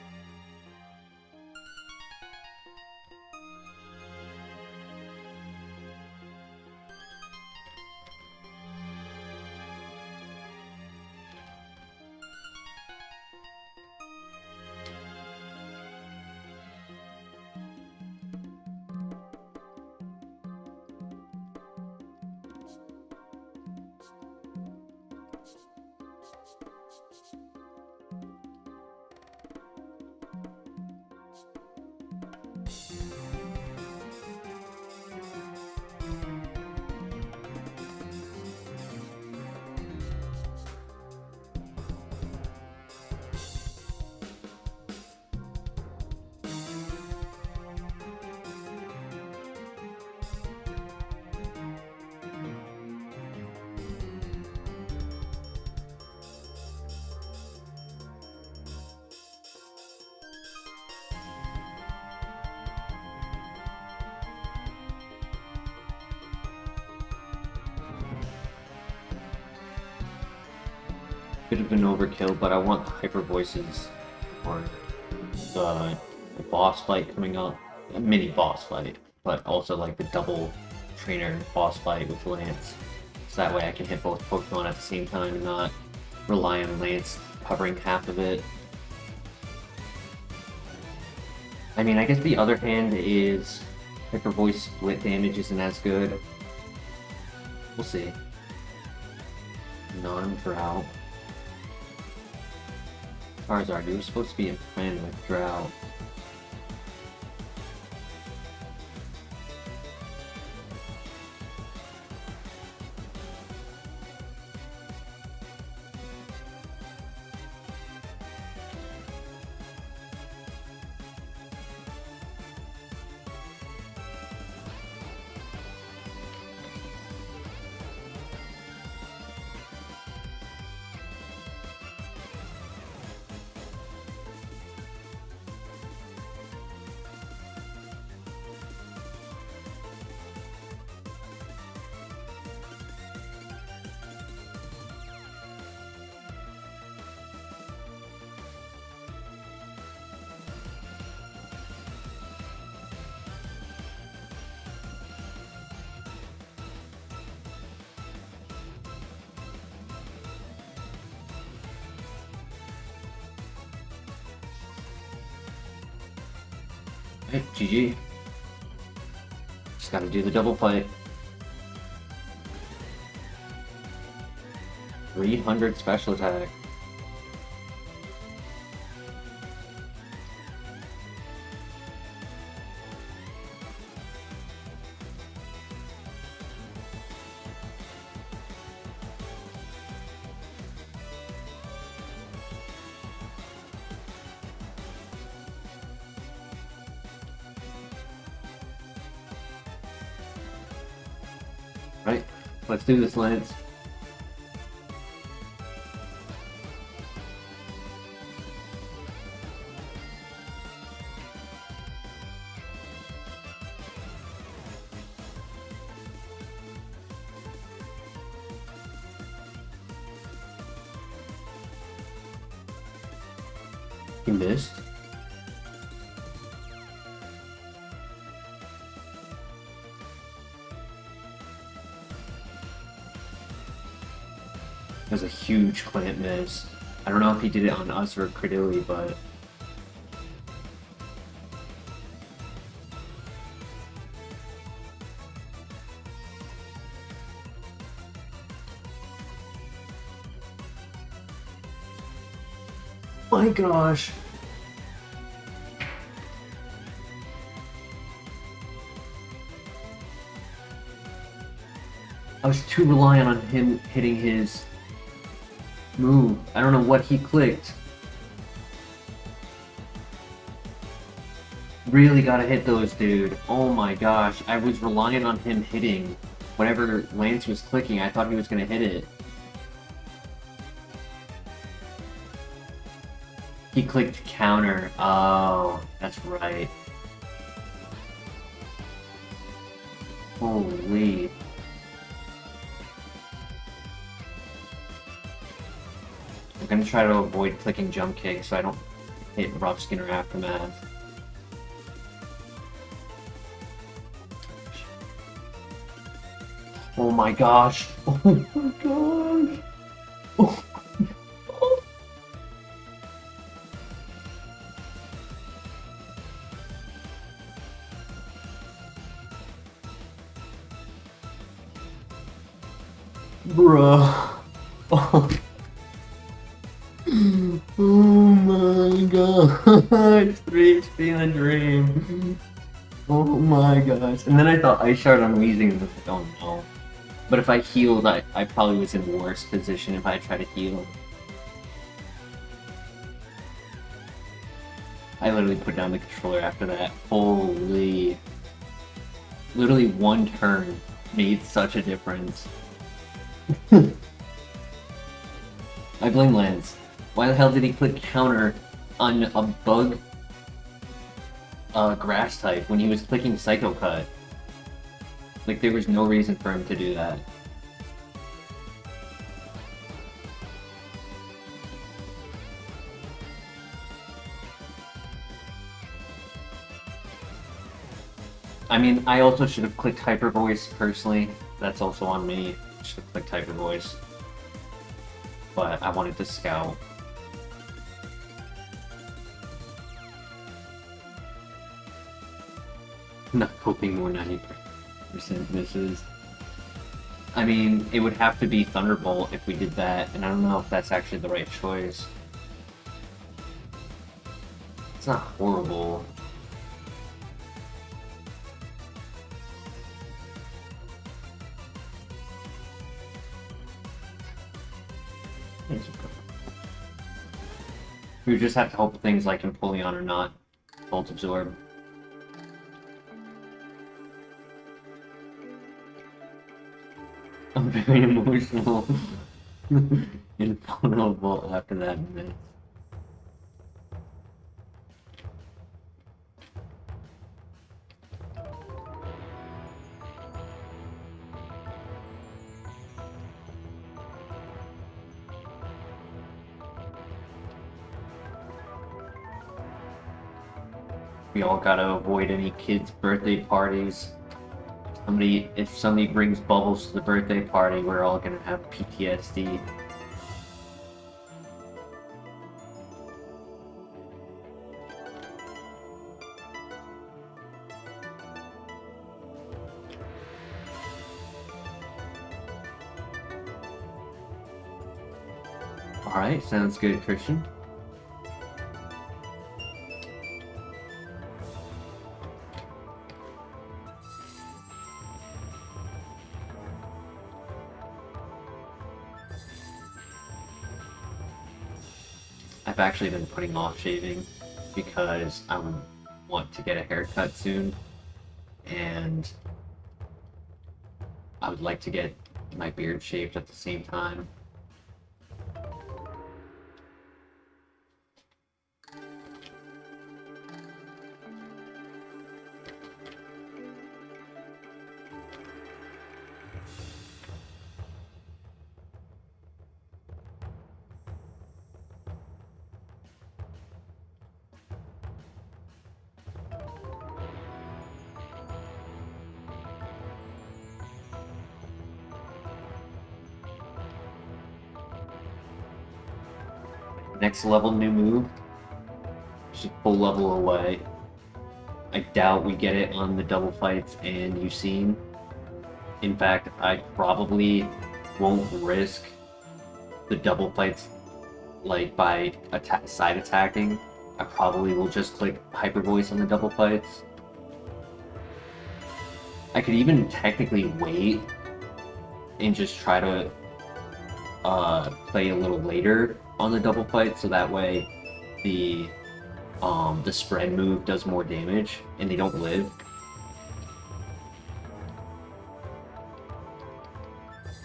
Could have been overkill, but I want the hyper voices for the boss fight coming up. A mini boss fight, but also like the double trainer boss fight with Lance. So that way I can hit both Pokemon at the same time and not rely on Lance covering half of it. I mean, I guess the other hand is hyper voice split damage isn't as good. We'll see. Non-drought. Charizard, you were supposed to be a friend with Drought. Hey, GG. Just gotta do the double play. 300 special attack. Right, let's do this, Lance. He missed. That was a huge clamp miss. I don't know if he did it on us or Credilli, but... My gosh! I was too reliant on him hitting his move. I don't know what he clicked. Really gotta hit those, dude. Oh my gosh. I was relying on him hitting whatever Lance was clicking. I thought he was gonna hit it. He clicked counter. Oh, that's right. Holy. I'm gonna try to avoid clicking jump kick so I don't hit rough skin or aftermath. Oh my gosh. Oh my gosh. Oh. Bruh. Oh. Oh my god. 3 HP in a dream. Oh my gosh. And then I thought Ice Shard on Weezing and I was like, oh no. But if I healed, I probably was in worse position if I tried to heal. I literally put down the controller after that. Holy. Literally one turn made such a difference. I blame Lance. Why the hell did he click counter on a bug grass type when he was clicking Psycho Cut? Like, there was no reason for him to do that. I mean, I also should have clicked Hyper Voice personally. That's also on me. I should have clicked Hyper Voice. But I wanted to scout. Not coping more 90% misses. I mean, it would have to be Thunderbolt if we did that, and I don't know if that's actually the right choice. It's not horrible. We would just have to hope things like Empoleon are not Volt Absorb. I'm very emotional. Invulnerable after that minute. We all gotta avoid any kids' birthday parties. If somebody brings bubbles to the birthday party, we're all gonna have PTSD. Alright, sounds good, Christian. I've actually been putting off shaving because I want to get a haircut soon, and I would like to get my beard shaved at the same time. Next level new move, just full level away. I doubt we get it on the double fights and Usain. In fact, I probably won't risk the double fights like by side attacking. I probably will just click Hyper Voice on the double fights. I could even technically wait and just try to play a little later on the double fight, so that way the spread move does more damage and they don't live.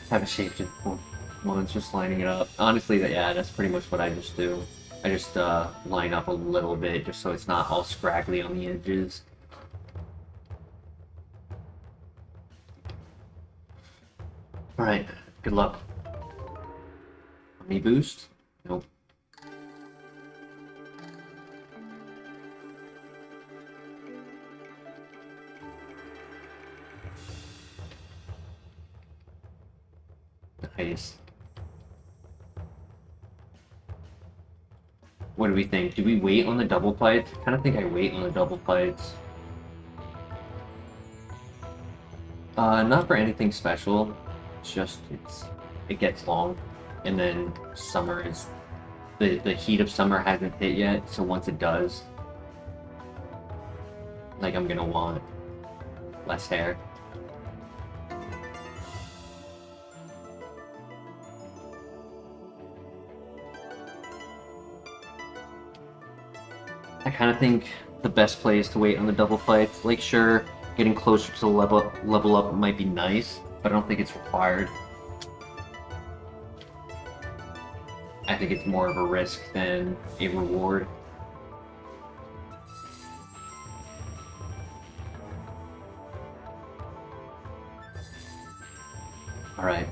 Haven't shaved it for once, just lining it up. Honestly, yeah, that's pretty much what I just do. I just line up a little bit just so it's not all scraggly on the edges. Alright, good luck. Any boost? Nope. Nice. What do we think? Do we wait on the double fights? I kind of think I wait on the double fights. Not for anything special. It's just it gets long, and then summer is the heat of summer hasn't hit yet. So once it does, like, I'm gonna want less hair. I kind of think the best play is to wait on the double fights. Like, sure, getting closer to the level up might be nice, but I don't think it's required. I think it's more of a risk than a reward. Alright.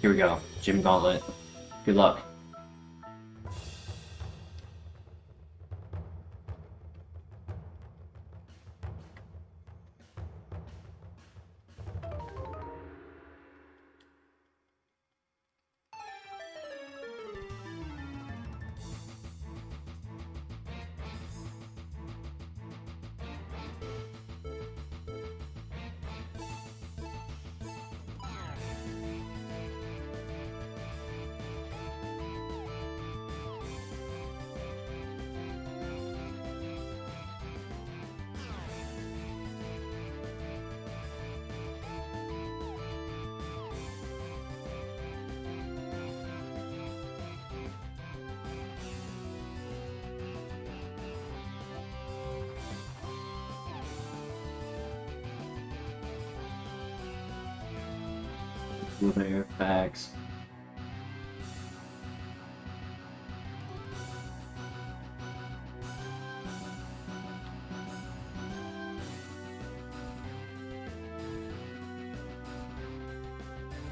Here we go. Gym Gauntlet. Good luck. There, facts.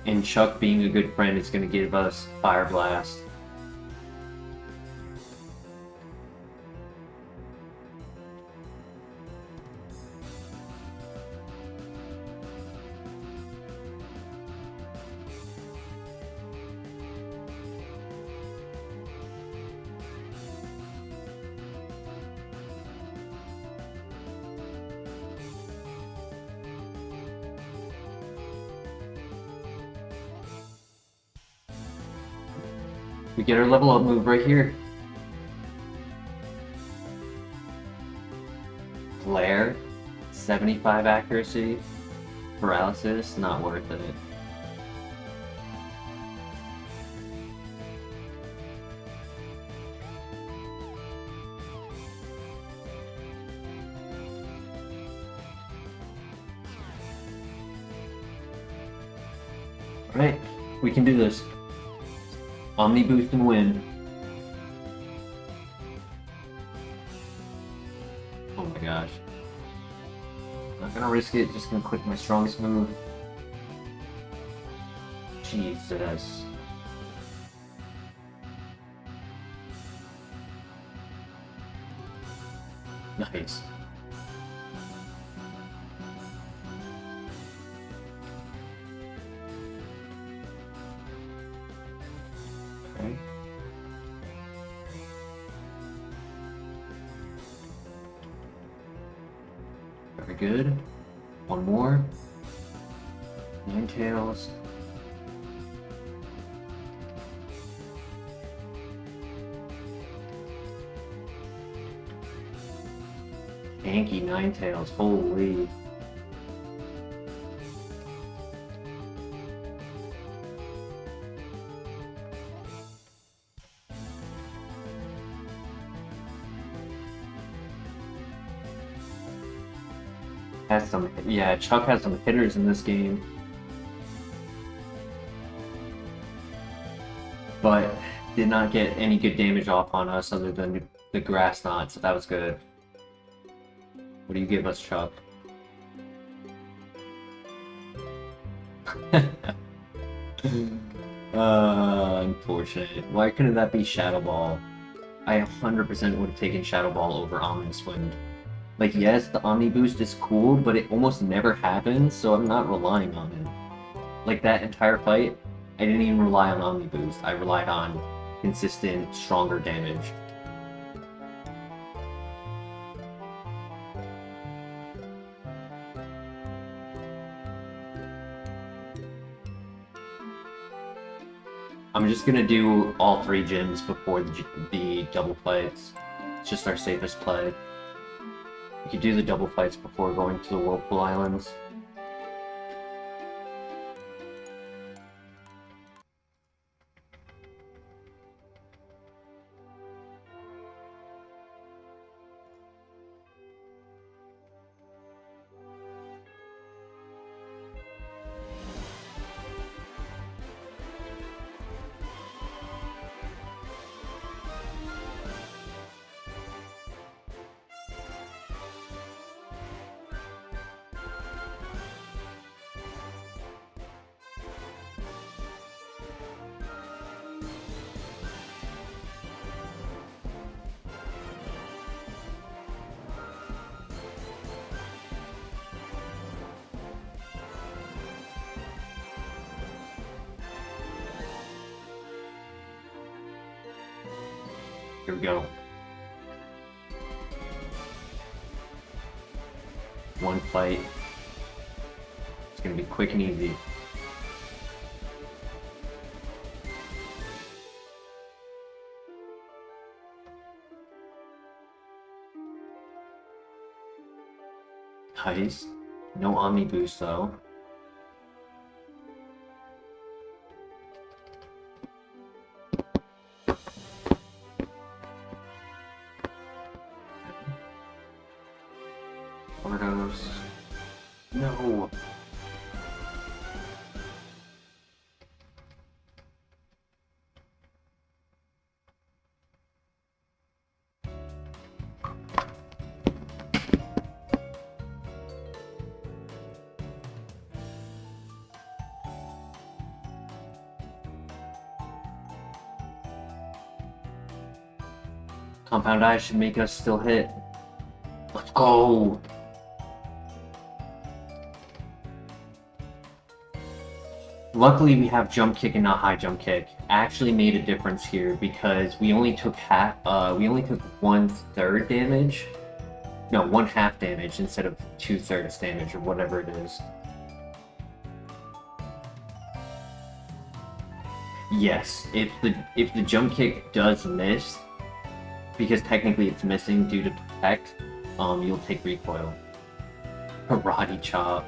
And Chuck, being a good friend, is going to give us Fire Blast. We get our level up move right here. Flare, 75 accuracy, paralysis, not worth it. Alright, we can do this. Omni boost and win. Oh my gosh. Not gonna risk it, just gonna click my strongest move. Jesus. Nice. Okay. Very good. One more. Ninetales. Tanky Ninetales, holy. Has some, yeah, Chuck has some hitters in this game. But did not get any good damage off on us other than the grass knot, so that was good. What do you give us, Chuck? Unfortunate. Why couldn't that be Shadow Ball? I 100% would have taken Shadow Ball over Ominous Wind. Like, yes, the Omni Boost is cool, but it almost never happens, so I'm not relying on it. Like, that entire fight, I didn't even rely on Omni Boost. I relied on consistent, stronger damage. I'm just gonna do all 3 gyms before the double fights. It's just our safest play. We could do the double fights before going to the Whirlpool Islands. Here we go. One fight. It's gonna be quick and easy. Nice. No Omni Boost though. No. Compound Eye should make us still hit. Let's go! Luckily we have jump kick and not high jump kick. Actually made a difference here because we only took we only took 1/3 damage. No, 1/2 damage instead of 2/3 damage or whatever it is. Yes, if the jump kick does miss, because technically it's missing due to protect, you'll take recoil. Karate chop,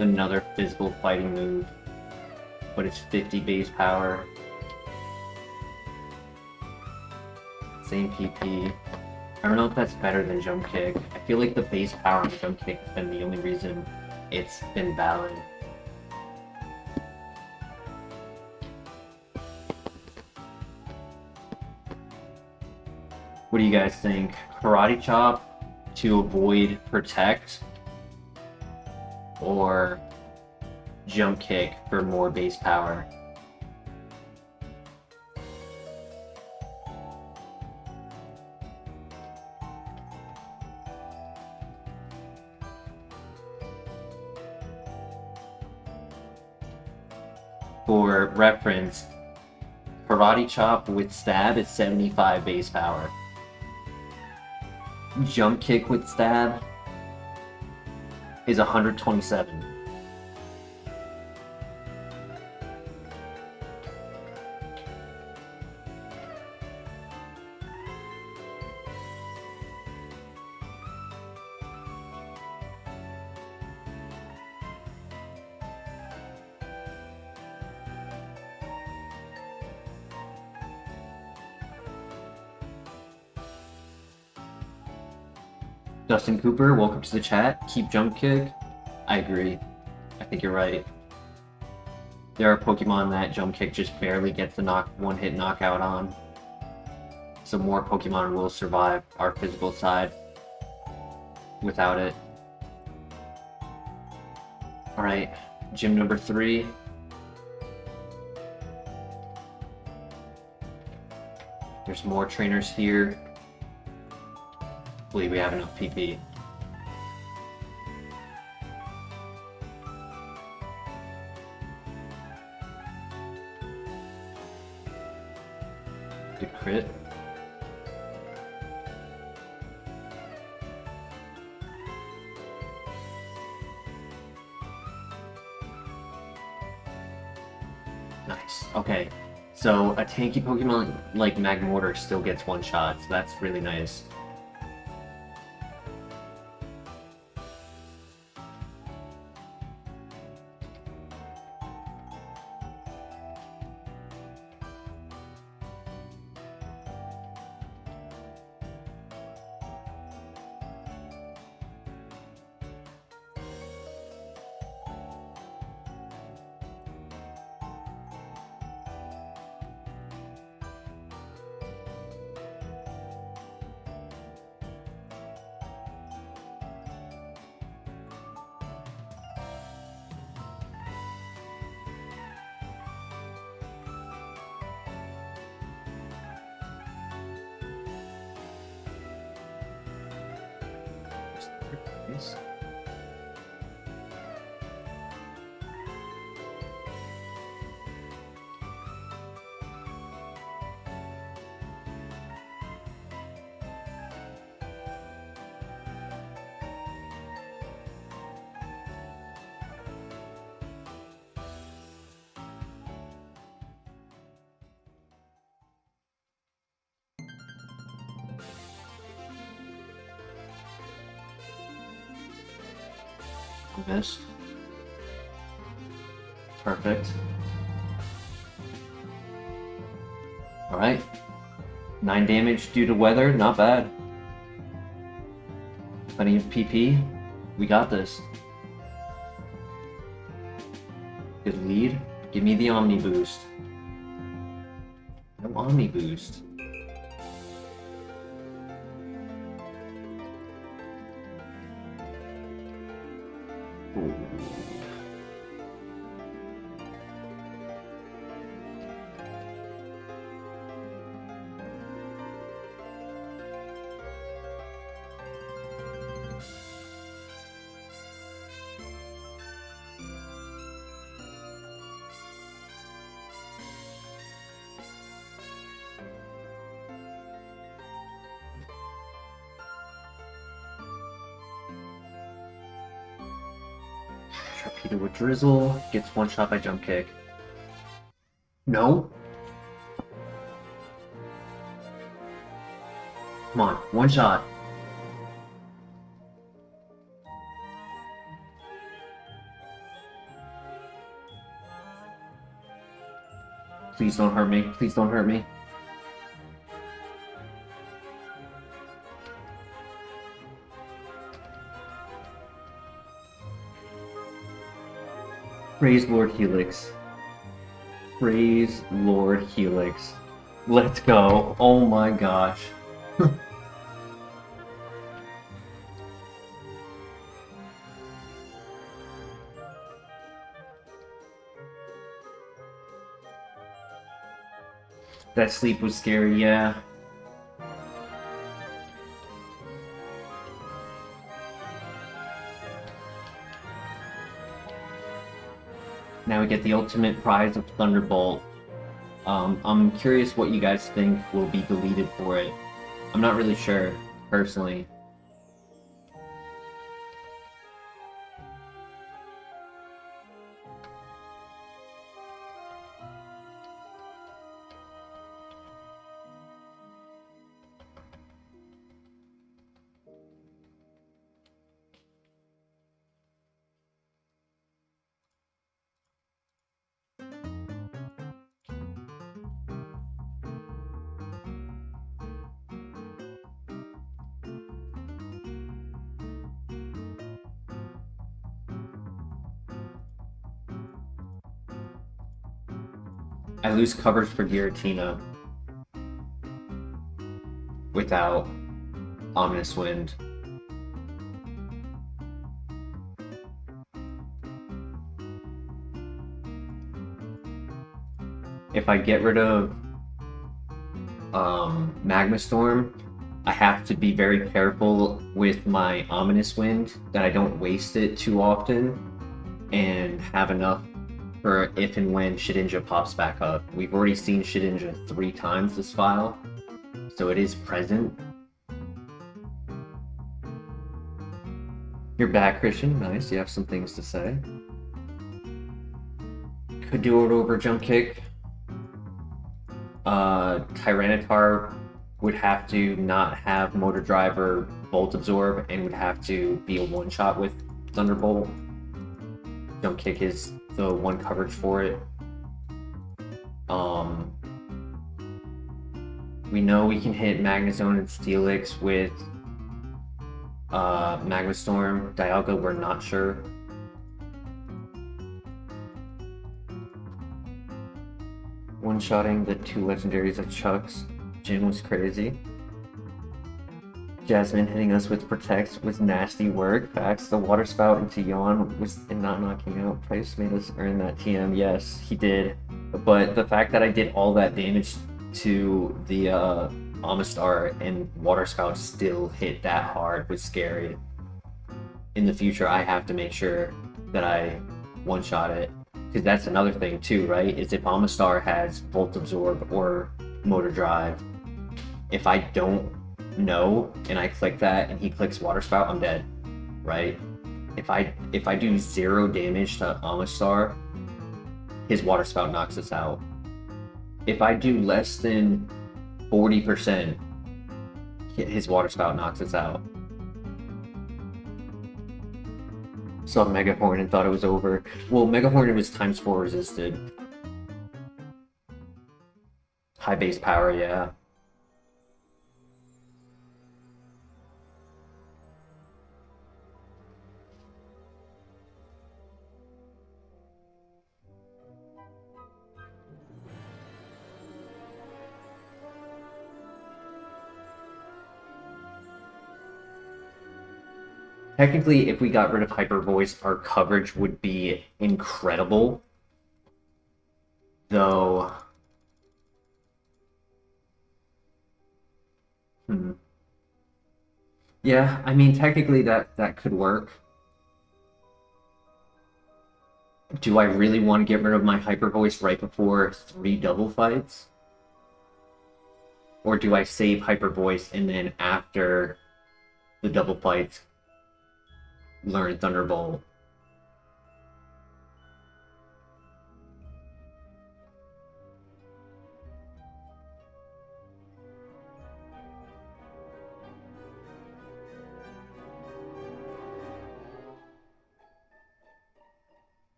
another physical fighting move, but it's 50 base power. Same PP. I don't know if that's better than jump kick. I feel like the base power on jump kick has been the only reason it's been valid. What do you guys think? Karate chop to avoid protect, or jump kick for more base power? For reference, karate chop with stab is 75 base power. Jump kick with stab is 127. Dustin Cooper, welcome to the chat. Keep jump kick. I agree. I think you're right. There are Pokemon that jump kick just barely gets the one-hit knockout on. So more Pokemon will survive our physical side without it. Alright, gym number 3. There's more trainers here. Hopefully we have enough PP. Good crit. Nice. Okay. So a tanky Pokemon like Magmortar still gets one shot, so that's really nice. Nice. Missed. Perfect. Alright. 9 damage due to weather, not bad. Plenty of PP. We got this. Good lead. Give me the Omni Boost. No Omni Boost. Ooh. Torpedo with Drizzle, gets one shot by jump kick. No? Come on, one shot. Please don't hurt me. Please don't hurt me. Praise Lord Helix. Praise Lord Helix. Let's go. Oh my gosh. That sleep was scary, yeah. Now we get the ultimate prize of Thunderbolt. I'm curious what you guys think will be deleted for it. I'm not really sure, personally. I lose coverage for Giratina without Ominous Wind. If I get rid of Magma Storm, I have to be very careful with my Ominous Wind that I don't waste it too often and have enough for if and when Shedinja pops back up. We've already seen Shedinja 3 times this file, so it is present. You're back, Christian. Nice, you have some things to say. Could do it over Jump Kick. Tyranitar would have to not have Motor Drive or Volt Absorb and would have to be a one-shot with Thunderbolt. Jump Kick is the one coverage for it. We know we can hit Magnezone and Steelix with Magma Storm. Dialga, we're not sure. One-shotting the 2 legendaries at Chuck's Jin was crazy. Jasmine hitting us with Protect was nasty work. Facts, the Water Spout into Yawn was and not knocking out. Price made us earn that TM. Yes, he did. But the fact that I did all that damage to the Amistar and Water Spout still hit that hard was scary. In the future, I have to make sure that I one-shot it. Because that's another thing too, right? Is if Amistar has Volt Absorb or Motor Drive, if I don't know and I click that and he clicks Water Spout, I'm dead, right? If I do 0 damage to Amistar, his Water Spout knocks us out. If I do less than 40%, his Water Spout knocks us out. Saw Mega Horn and thought it was over. Well, Mega Horn was ×4 resisted. High base power, yeah. Technically, if we got rid of Hyper Voice, our coverage would be incredible. Though... Yeah, I mean, technically that could work. Do I really want to get rid of my Hyper Voice right before 3 double fights? Or do I save Hyper Voice and then after the double fights, learn Thunderbolt?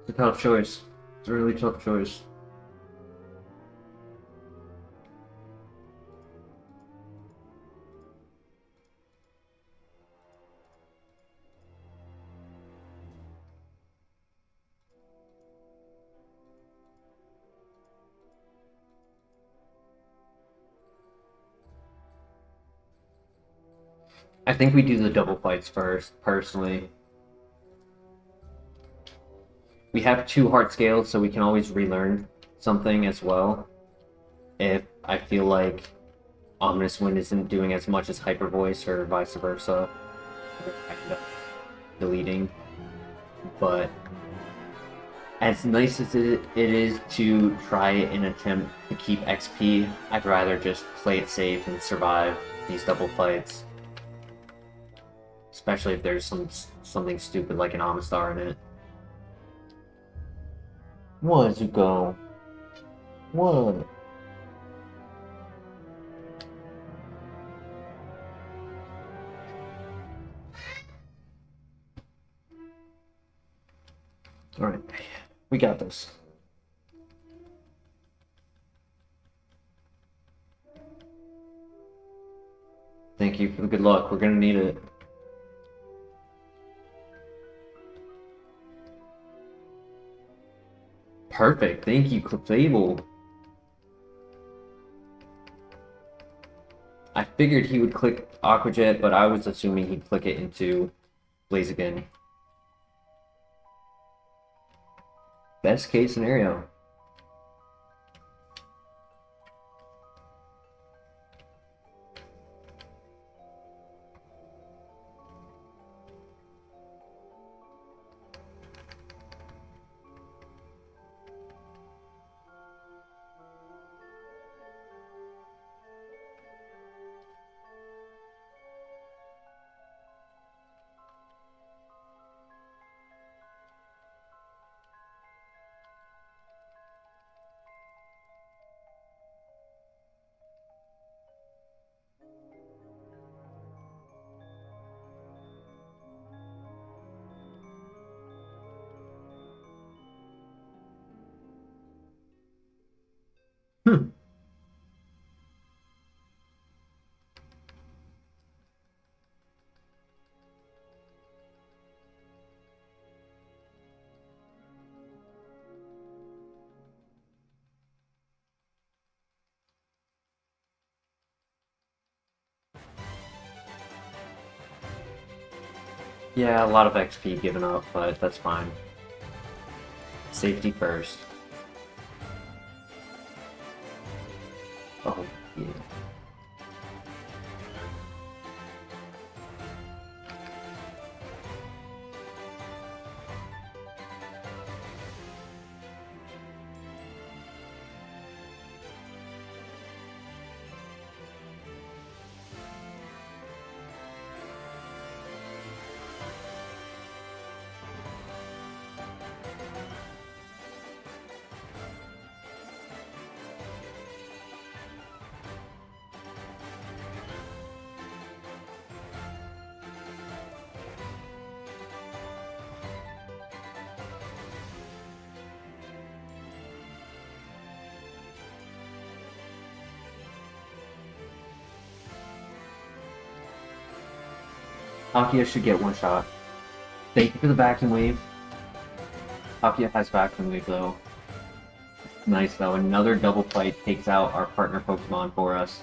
It's a tough choice. It's a really tough choice. I think we do the double fights first, personally. We have 2 heart scales, so we can always relearn something as well. If I feel like Ominous Wind isn't doing as much as Hyper Voice or vice versa, I end up deleting. But as nice as it is to try and attempt to keep XP, I'd rather just play it safe and survive these double fights. Especially if there's something stupid like an Amistar in it. What, Zuko? What? Alright, we got this. Thank you for the good luck. We're gonna need it. Perfect. Thank you, Clefable. I figured he would click Aqua Jet, but I was assuming he'd click it into Blaziken. Best case scenario. Hmm. Yeah, a lot of XP given up, but that's fine. Safety first. Oh, yeah. Palkia should get one shot. Thank you for the vacuum wave. Palkia has vacuum wave though. Nice though, another double fight takes out our partner Pokemon for us.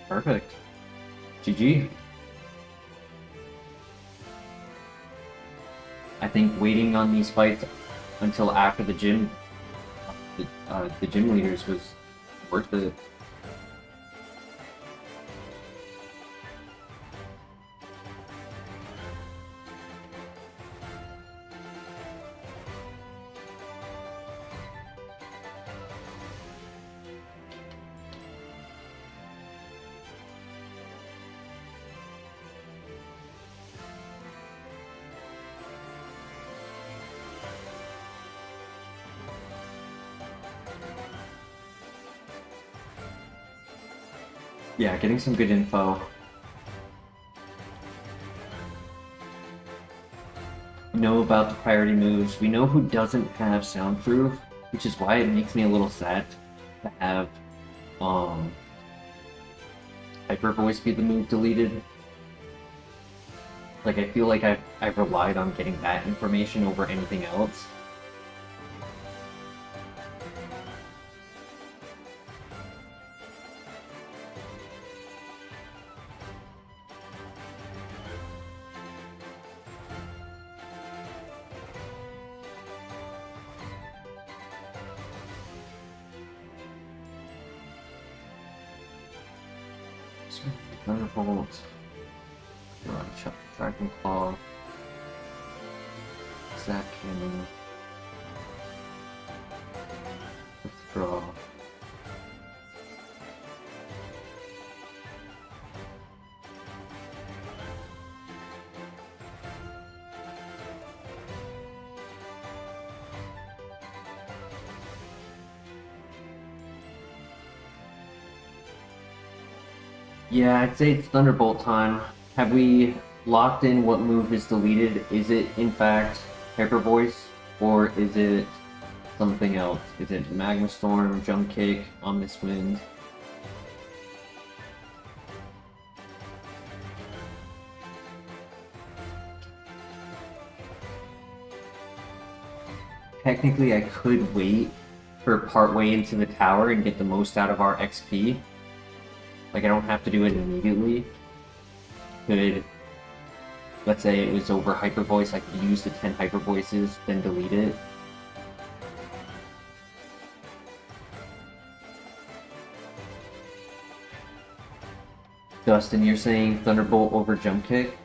Perfect. GG. I think waiting on these fights until after the gym leaders was worth it. Yeah, getting some good info. We know about the priority moves. We know who doesn't have soundproof, which is why it makes me a little sad to have Hyper Voice be the move deleted. Like, I feel like I've relied on getting that information over anything else. Thunderbolt. Dragon Claw. Zack Cannon. Withdraw. Yeah, I'd say it's Thunderbolt time. Have we locked in what move is deleted? Is it, in fact, Hyper Voice? Or is it something else? Is it Magma Storm, Jump Kick, Omnis Wind? Technically, I could wait for partway into the tower and get the most out of our XP. Like, I don't have to do it immediately. Could, let's say it was over Hyper Voice, I could use the 10 Hyper Voices, then delete it. Dustin, you're saying Thunderbolt over Jump Kick?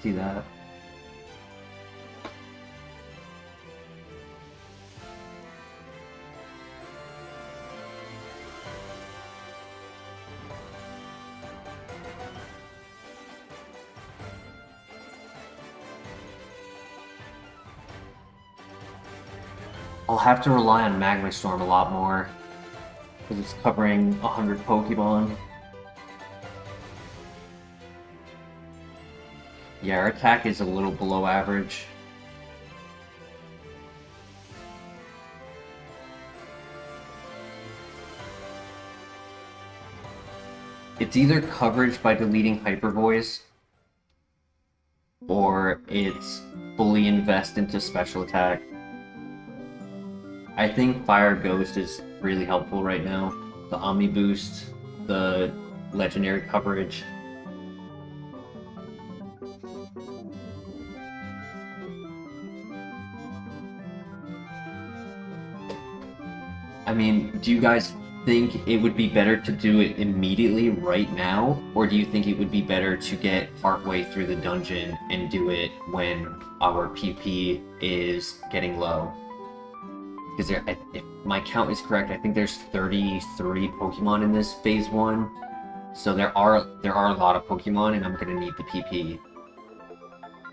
See that? I'll have to rely on Magma Storm a lot more, because it's covering 100 Pokemon. Yeah, our attack is a little below average. It's either coverage by deleting Hyper Voice, or it's fully invest into special attack. I think Fire Ghost is really helpful right now. The Omni Boost, the legendary coverage. I mean, do you guys think it would be better to do it immediately right now? Or do you think it would be better to get partway through the dungeon and do it when our PP is getting low? Because if my count is correct, I think there's 33 Pokemon in this Phase 1. So there are a lot of Pokemon, and I'm going to need the PP.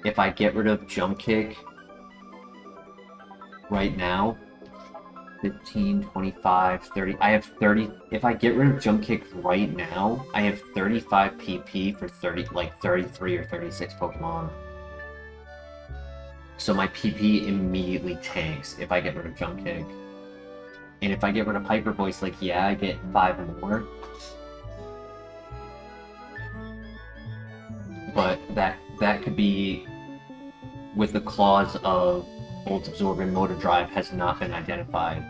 If I get rid of Jump Kick right now, 15, 25, 30, I have 30. If I get rid of Jump Kick right now, I have 35 PP for 33 or 36 Pokemon. So my PP immediately tanks if I get rid of Jump Kick. And if I get rid of Hyper Voice, like, yeah, I get 5 more. But that could be with the clause of Volt Absorb and Motor Drive has not been identified.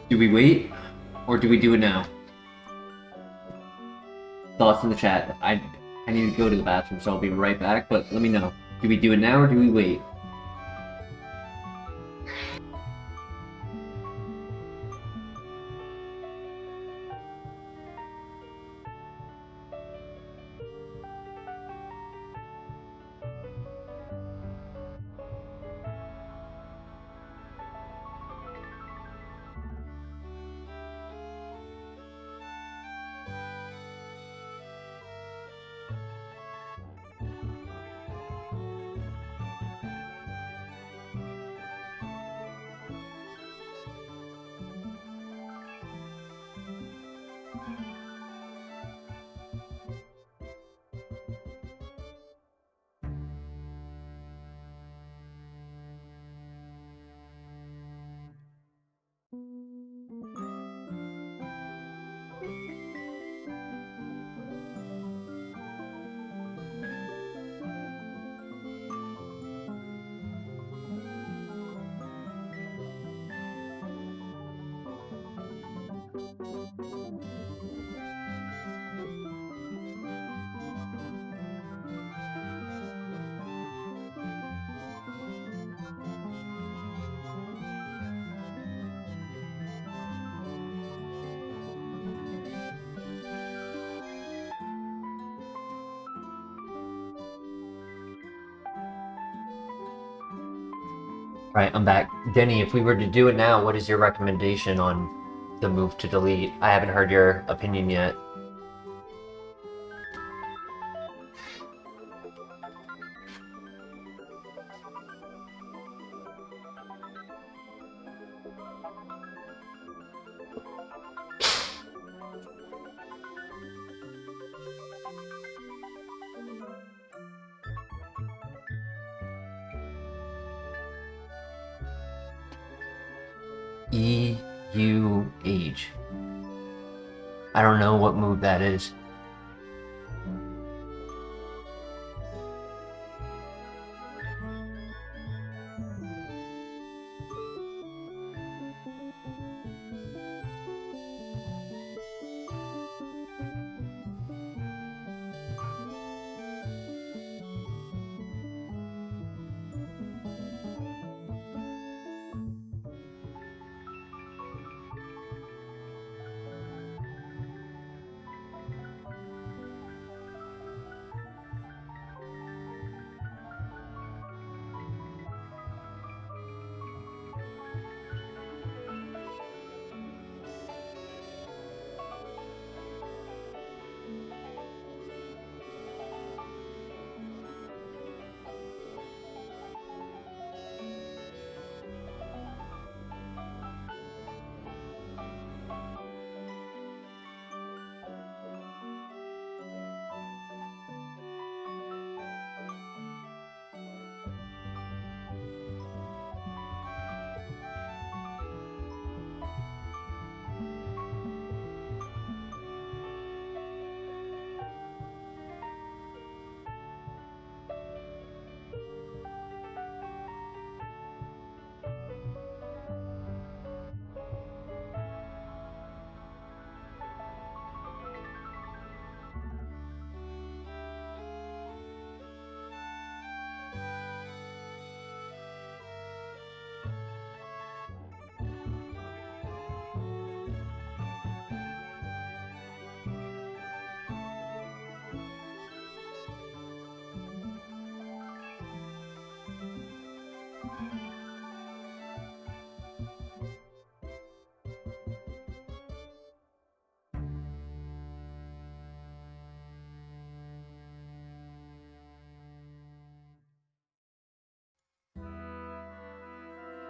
Do we wait, or do we do it now? Thoughts in the chat. I need to go to the bathroom, so I'll be right back, but let me know. Do we do it now or do we wait? Alright, I'm back. Denny, if we were to do it now, what is your recommendation on the move to delete? I haven't heard your opinion yet. EUH. I don't know what move that is.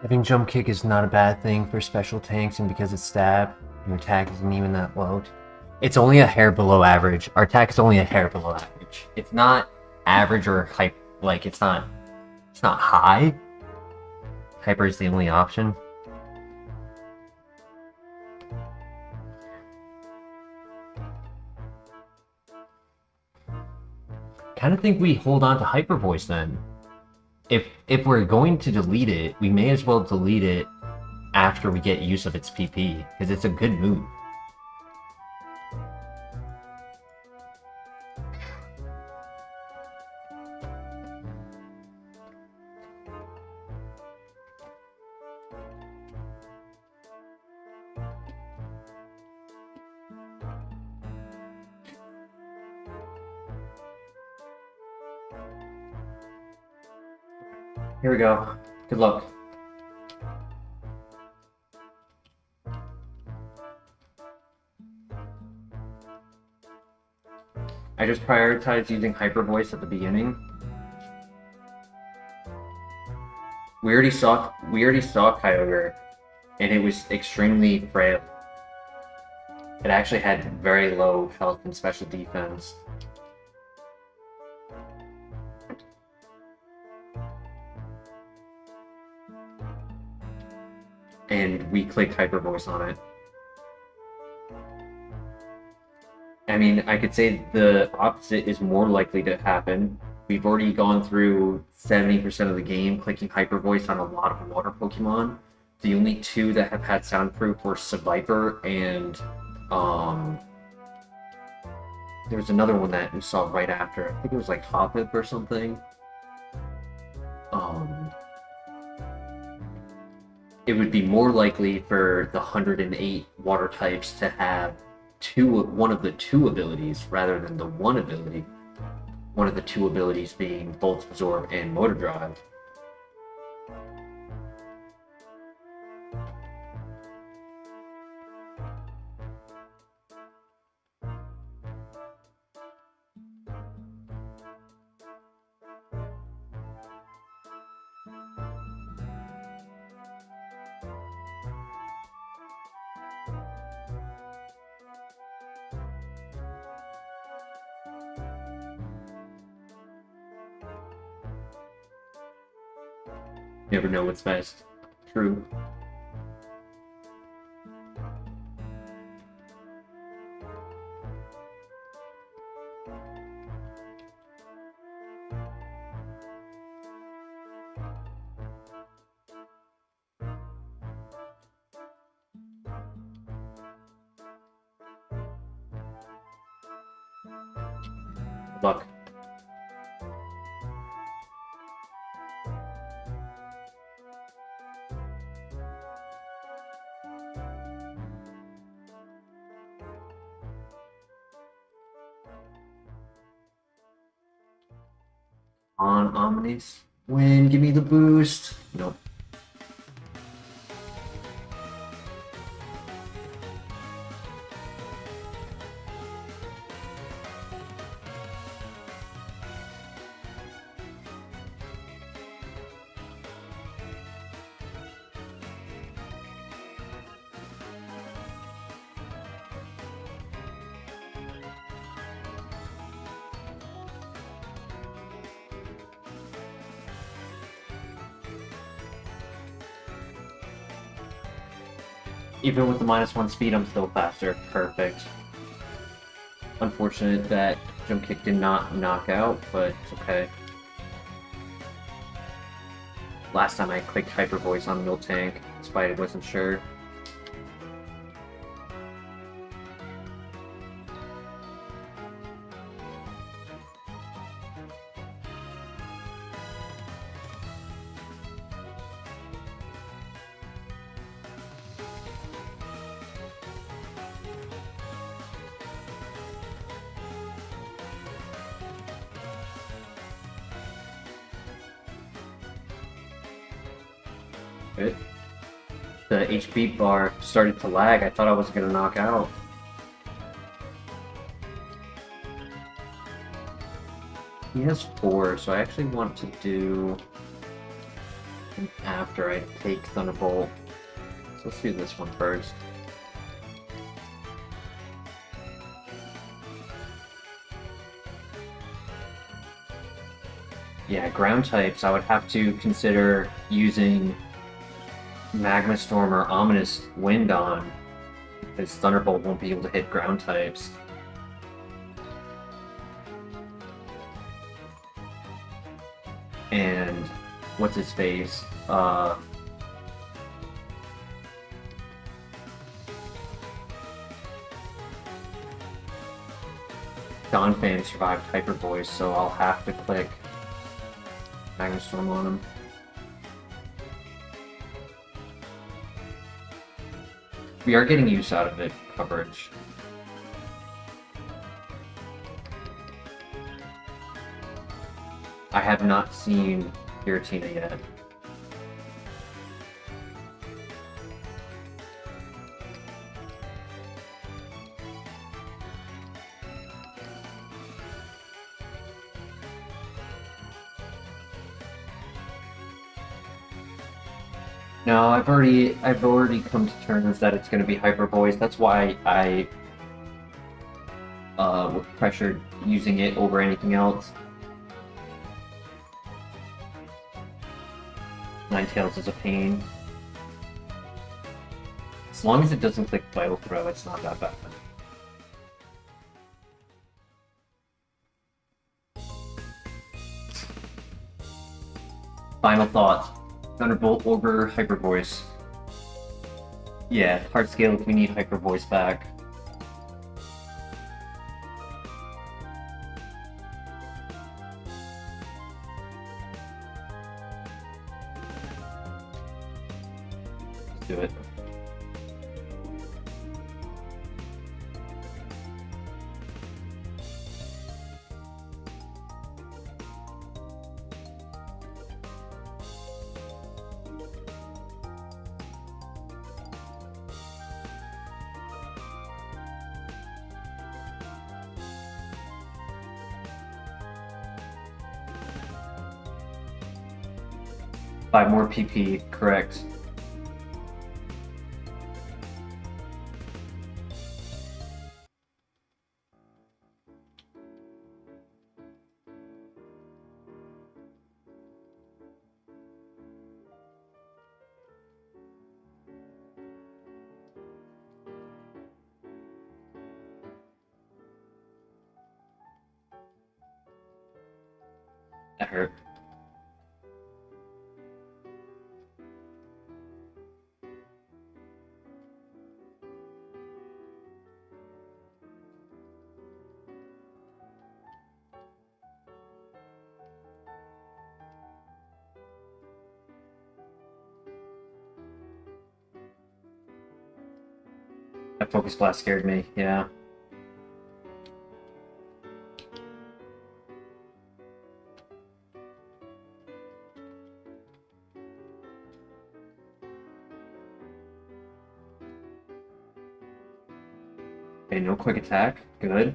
Having jump kick is not a bad thing for special tanks, and because it's stab, your attack isn't even that low. It's only a hair below average. Our attack is only a hair below average. It's not average or hype. Like it's not high. Hyper is the only option. Kind of think we hold on to hyper voice then. If we're going to delete it, we may as well delete it after we get use of its PP, because it's a good move. Here we go. Good luck. I just prioritized using Hyper Voice at the beginning. We already saw Kyogre, and it was extremely frail. It actually had very low health and special defense. And we clicked Hyper Voice on it. I mean, I could say the opposite is more likely to happen. We've already gone through 70% of the game clicking Hyper Voice on a lot of water Pokemon. The only two that have had soundproof were Seviper and there was another one that we saw right after. I think it was like Hoppip or something. It would be more likely for the 108 water types to have one of the two abilities rather than the one ability. One of the two abilities being Volt Absorb and Motor Drive. Never know what's best. True. Good luck. On Omnis. Win, give me the boost. Nope. Even with the -1 speed, I'm still faster. Perfect. Unfortunate that Jump Kick did not knock out, but it's okay. Last time I clicked Hyper Voice on Miltank, despite I wasn't sure. Good. The HP bar started to lag. I thought I was going to knock out. He has 4, so I actually want to do after I take Thunderbolt. So let's do this one first. Yeah, ground types, I would have to consider using Magma Storm or Ominous Wind on, because Thunderbolt won't be able to hit ground types. And what's his face? Donphan survived Hyper Voice, so I'll have to click Magma Storm on him. We are getting use out of it, coverage. I have not seen Giratina yet. No, I've already come to terms that it's going to be Hyper Voice. That's why I was pressured using it over anything else. Ninetales is a pain. As long as it doesn't click Vital Throw, it's not that bad. Final thoughts. Thunderbolt over Hyper Voice. Yeah, hard scale if we need Hyper Voice back. Let's do it. Buy more PP, correct. That hurt. That Focus Blast scared me, yeah. Okay, no quick attack. Good.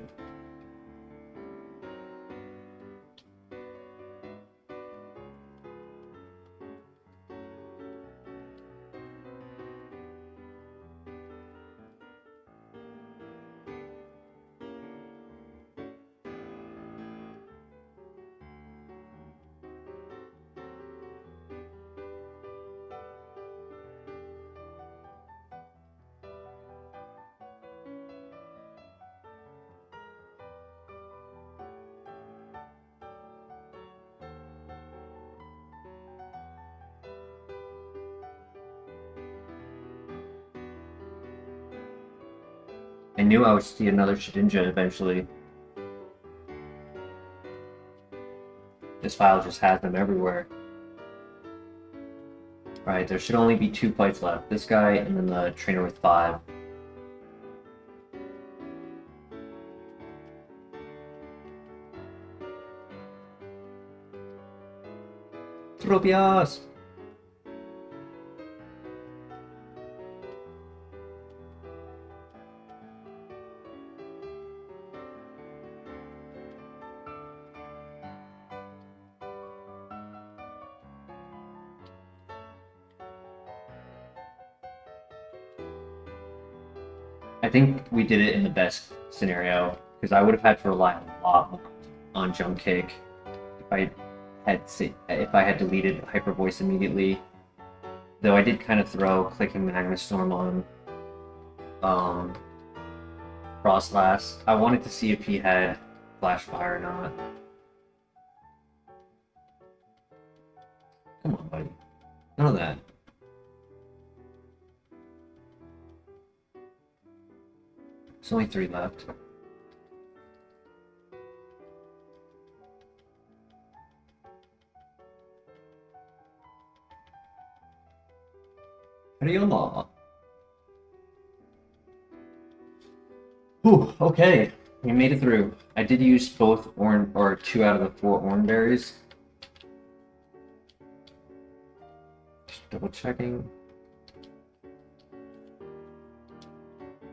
I knew I would see another Shedinja eventually. This file just has them everywhere. Alright, there should only be 2 fights left. This guy and then the trainer with 5. Tropius! I think we did it in the best scenario, because I would have had to rely a lot more on Jump Kick if I had deleted Hyper Voice immediately. Though I did kind of throw clicking Magma Storm on Frostlass. I wanted to see if he had Flash Fire or not. Come on, buddy. None of that. There's only 3 left. Hariyama. Whew, okay. We made it through. I did use both 2 out of the 4 orange berries. Double checking.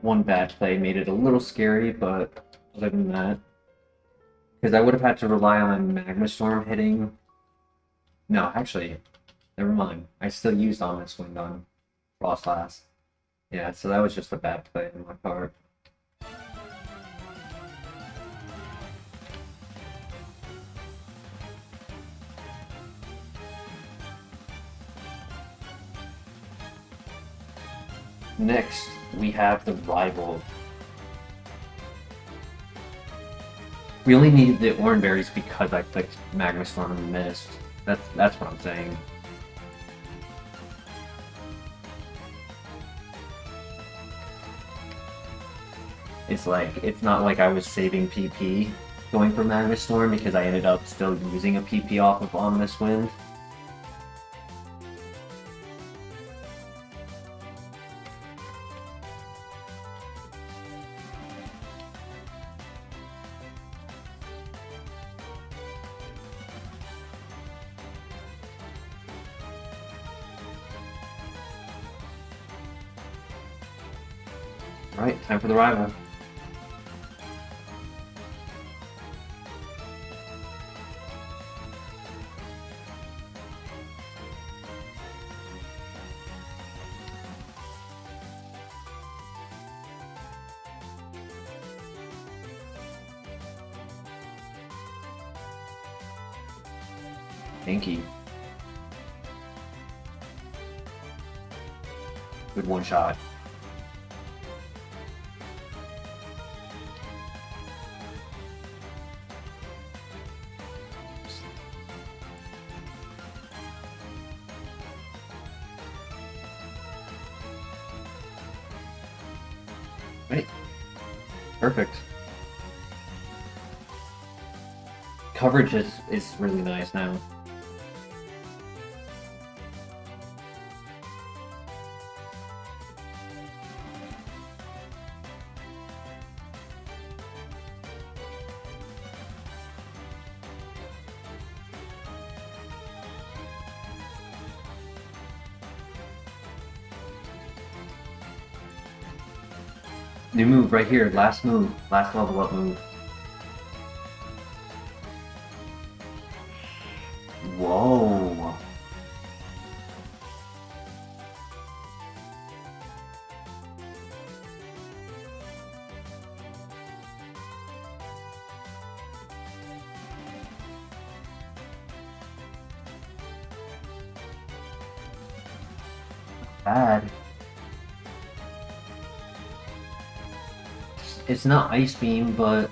One bad play made it a little scary, but other than that, because I would have had to rely on Magma Storm hitting. No, actually, never mind. I still used Ominous Wind on Frost last. Yeah, so that was just a bad play on my part. Next, we have the Rival. We only needed the Oranberries because I clicked Magma Storm and missed. That's what I'm saying. It's like, it's not like I was saving PP going for Magma Storm because I ended up still using a PP off of Ominous Wind. Alright, time for the Rival. Thank you. Good one shot. Right. Perfect. Coverage is really nice now. New move right here, last move, last level up move. Whoa. Bad. It's not Ice Beam, but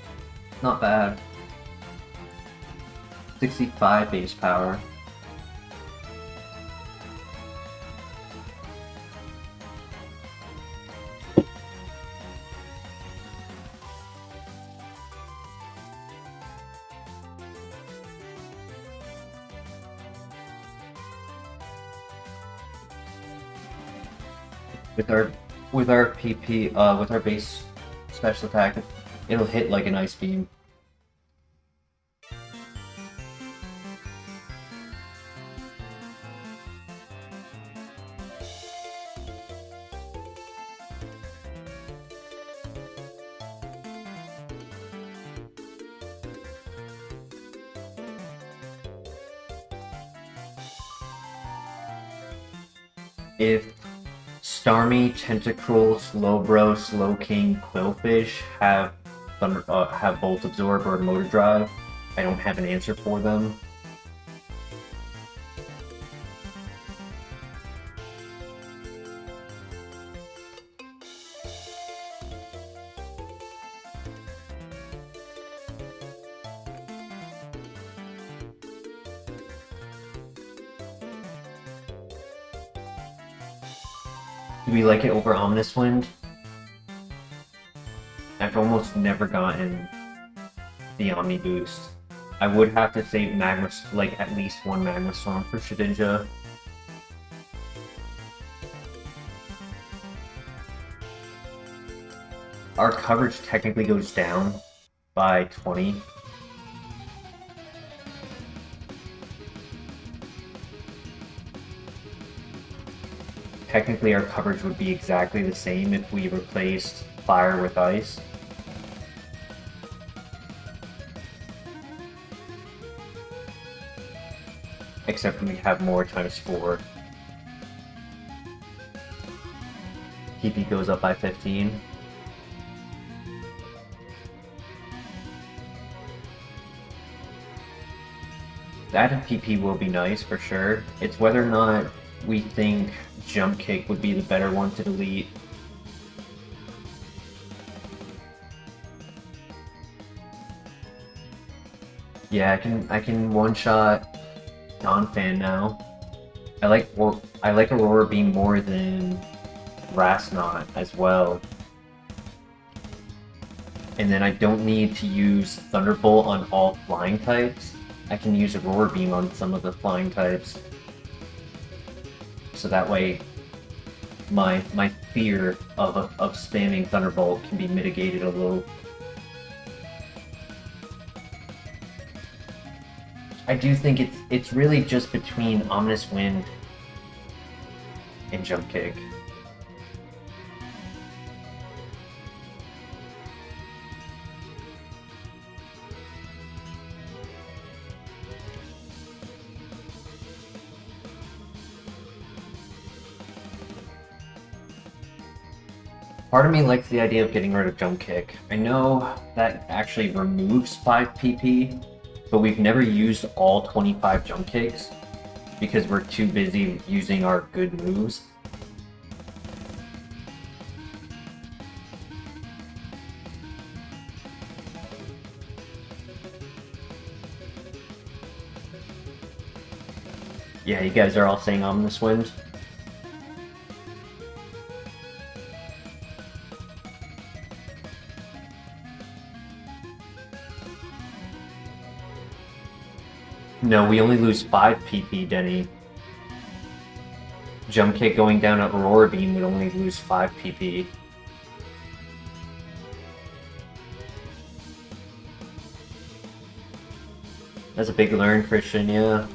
not bad. 65 base power. With our PP, with our base special attack, it'll hit like an Ice Beam. If Starmie, Tentacruel, Slowbro, Slowking, Quillfish have Bolt Absorb or Motor Drive, I don't have an answer for them. Do we like it over Ominous Wind? I've almost never gotten the Omni boost. I would have to save Magma, like at least one Magma Storm for Shedinja. Our coverage technically goes down by 20. technically our coverage would be exactly the same if we replaced fire with ice. Except we have more ×4. PP goes up by 15. Added PP will be nice for sure. It's whether or not we think jump kick would be the better one to delete. Yeah, I can one shot non-fan now. I like Aurora Beam more than Rasnot as well. And then I don't need to use Thunderbolt on all flying types. I can use Aurora Beam on some of the flying types. So that way my fear of spamming Thunderbolt can be mitigated a little. I do think it's really just between Ominous Wind and Jump Kick. Part of me likes the idea of getting rid of Jump Kick. I know that actually removes 5 PP, but we've never used all 25 Jump Kicks because we're too busy using our good moves. Yeah, you guys are all saying Ominous Wind. No, we only lose 5 PP, Denny. Jump Kick going down at Aurora Beam would only lose 5 PP. That's a big learn, Christian, yeah.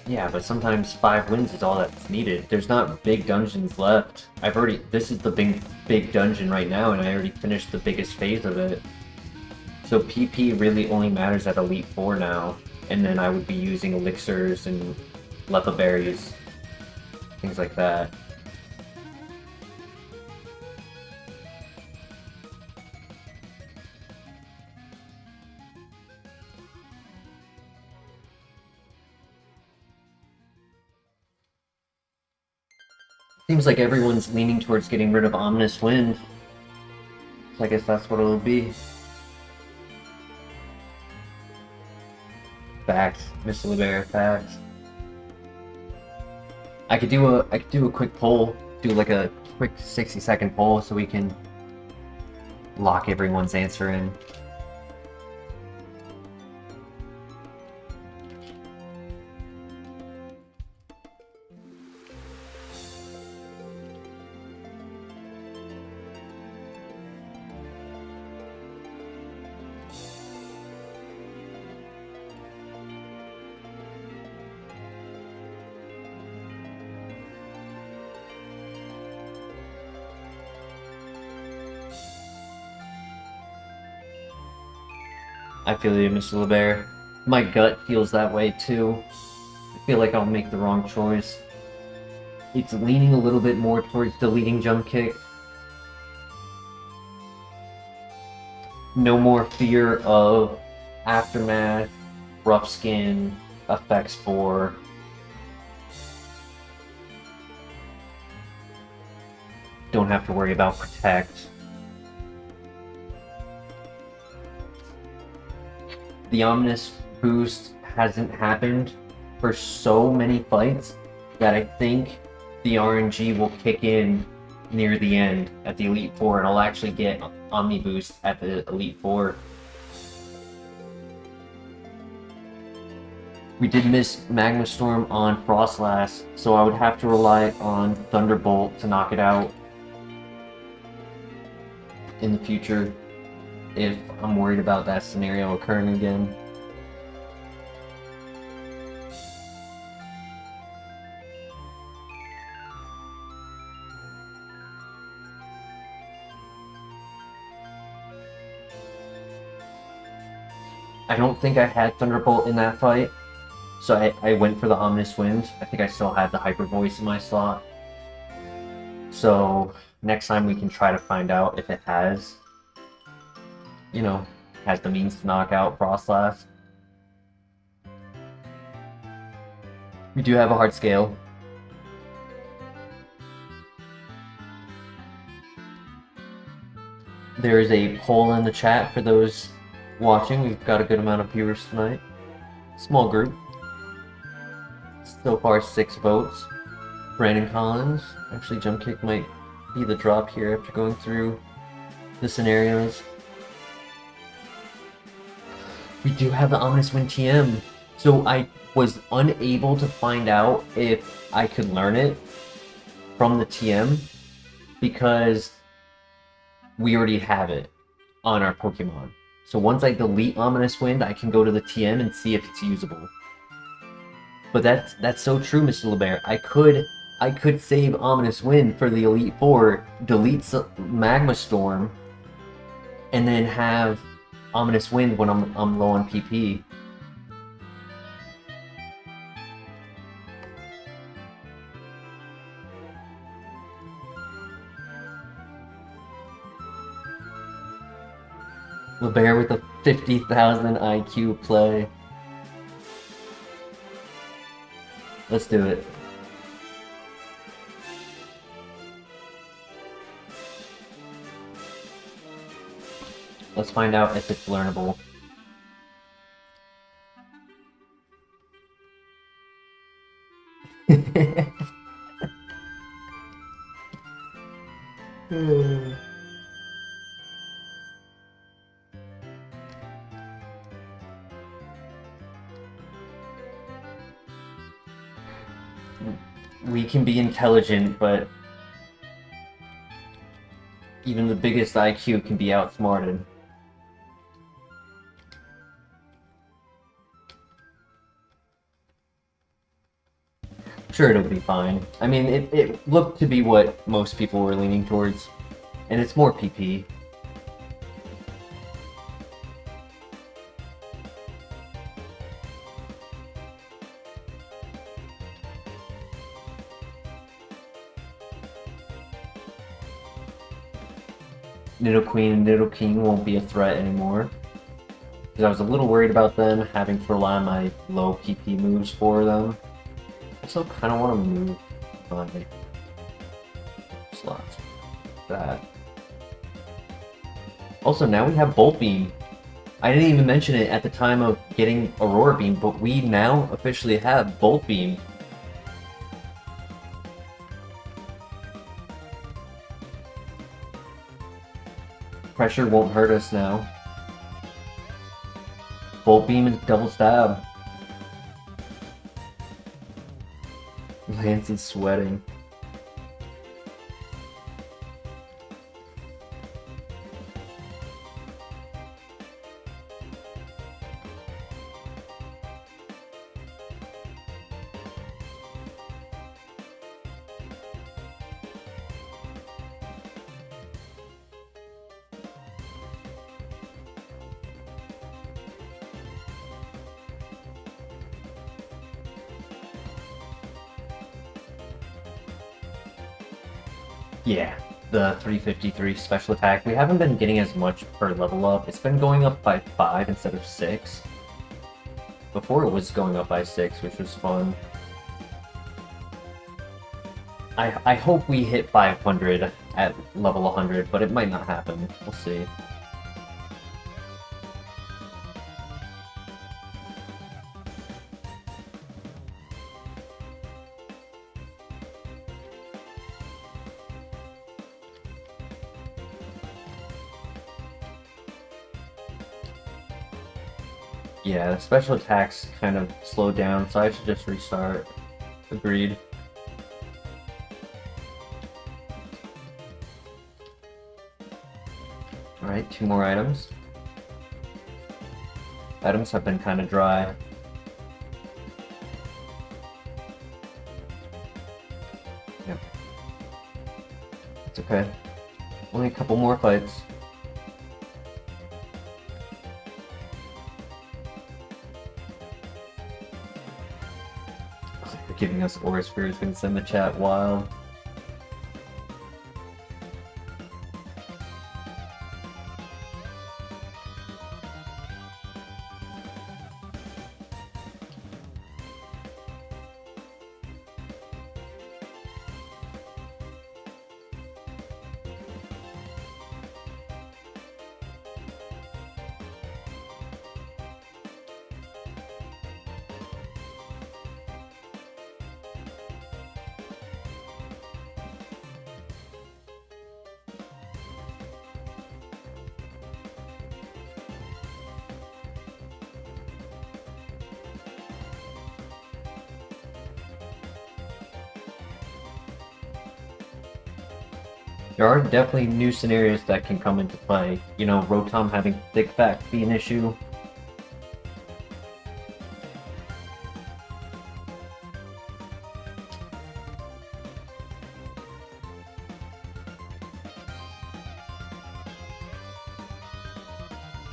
Yeah, but sometimes 5 wins is all that's needed. There's not big dungeons left. This is the big dungeon right now, and I already finished the biggest phase of it. So PP really only matters at Elite 4 now, and then I would be using elixirs and lepa berries, things like that. Seems like everyone's leaning towards getting rid of Ominous Wind. So I guess that's what it'll be. Facts, Mr. LeBear, facts. I could do a quick poll, do like a quick 60-second poll so we can lock everyone's answer in. I feel you, Mr. LeBear. My gut feels that way too. I feel like I'll make the wrong choice. It's leaning a little bit more towards deleting Jump Kick. No more fear of Aftermath, Rough Skin, Effect Spore. Don't have to worry about Protect. The Ominous boost hasn't happened for so many fights that I think the RNG will kick in near the end at the Elite 4, and I'll actually get Omni boost at the Elite 4. We did miss Magma Storm on Frostlass, so I would have to rely on Thunderbolt to knock it out in the future. if I'm worried about that scenario occurring again. I don't think I had Thunderbolt in that fight, so I went for the Ominous Wind. I think I still had the Hyper Voice in my slot. So next time we can try to find out if it has, you know, has the means to knock out Frostlass. We do have a hard scale. There is a poll in the chat for those watching. We've got a good amount of viewers tonight. Small group. So far 6 votes. Brandon Collins. Actually, Jump Kick might be the drop here after going through the scenarios. We do have the Ominous Wind TM. So I was unable to find out if I could learn it from the TM because we already have it on our Pokemon. So once I delete Ominous Wind, I can go to the TM and see if it's usable. But that's so true, Mr. LeBear. I could save Ominous Wind for the Elite Four, delete Magma Storm, and then have Ominous Wind when I'm low on PP. LeBear with a 50,000 IQ play. Let's do it. Let's find out if it's learnable. We can be intelligent, but even the biggest IQ can be outsmarted. Sure, it'll be fine. I mean, it looked to be what most people were leaning towards, and it's more PP. Nidoqueen and Nidoking won't be a threat anymore. Because I was a little worried about them having to rely on my low PP moves for them. I still kind of want to move my slots. That. Also, now we have Bolt Beam. I didn't even mention it at the time of getting Aurora Beam, but we now officially have Bolt Beam. Pressure won't hurt us now. Bolt Beam is double stab. Lance is sweating. Yeah, the 353 special attack. We haven't been getting as much per level up. It's been going up by 5 instead of 6. Before it was going up by 6, which was fun. I hope we hit 500 at level 100, but it might not happen. We'll see. Yeah, the special attacks kind of slowed down, so I should just restart. Agreed. Alright, 2 more items. Items have been kind of dry. Yep. It's okay. Only a couple more fights. They're giving us Aura Spheres, gonna send the chat wild. There are definitely new scenarios that can come into play. You know, Rotom having thick back be an issue.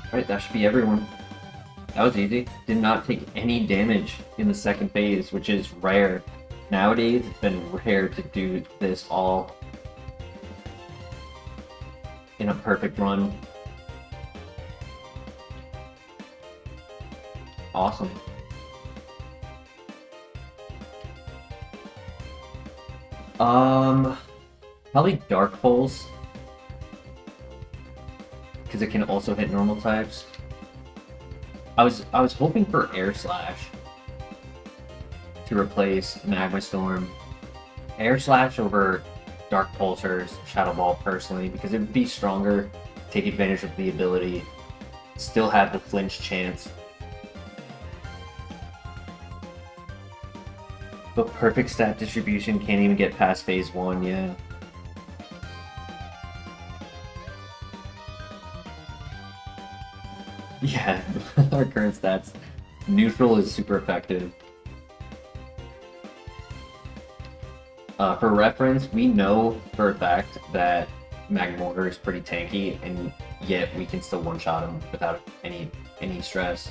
Alright, that should be everyone. That was easy. Did not take any damage in the second phase, which is rare. Nowadays, it's been rare to do this all in a perfect run. Awesome. Probably Dark Pulse, because it can also hit normal types. I was hoping for Air Slash to replace Magma Storm. Air Slash over Dark Pulsar's Shadow Ball personally, because it would be stronger, take advantage of the ability, still have the flinch chance. But perfect stat distribution, can't even get past phase 1, yeah. Yeah, our current stats. Neutral is super effective. For reference, we know for a fact that Magmortar is pretty tanky, and yet we can still one-shot him without any stress.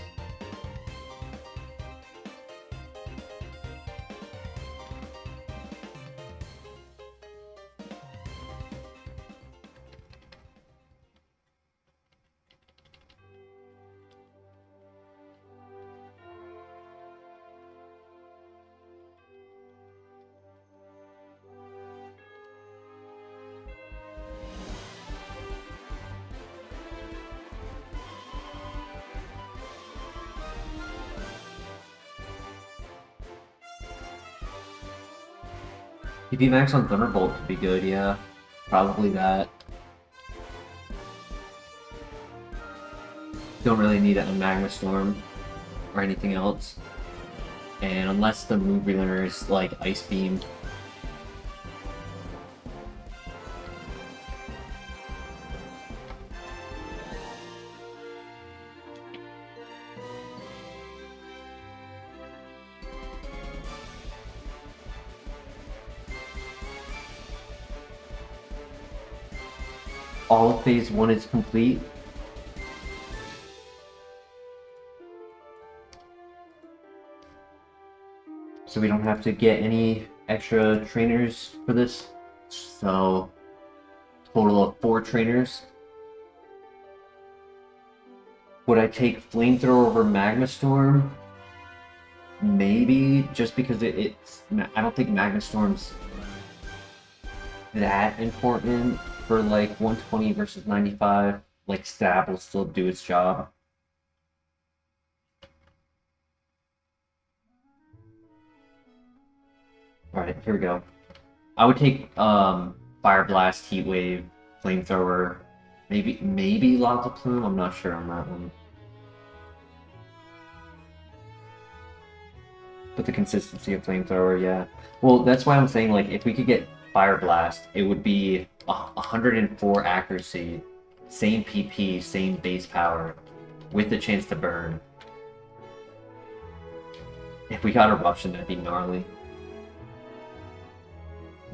PP Max on Thunderbolt would be good, yeah. Probably that. Don't really need it on Magma Storm or anything else. And unless the move relearner is like Ice Beam. All of phase 1 is complete. So we don't have to get any extra trainers for this. So, total of 4 trainers. Would I take Flamethrower over Magma Storm? Maybe, just because it's... I don't think Magma Storm's that important. For like 120 versus 95, like Stab will still do its job. Alright, here we go. I would take Fire Blast, Heat Wave, Flamethrower, maybe Lava Plume, I'm not sure on that one. But the consistency of Flamethrower, yeah. Well, that's why I'm saying, like, if we could get Fire Blast, it would be 104 accuracy, same PP, same base power, with the chance to burn. If we got Eruption, that'd be gnarly.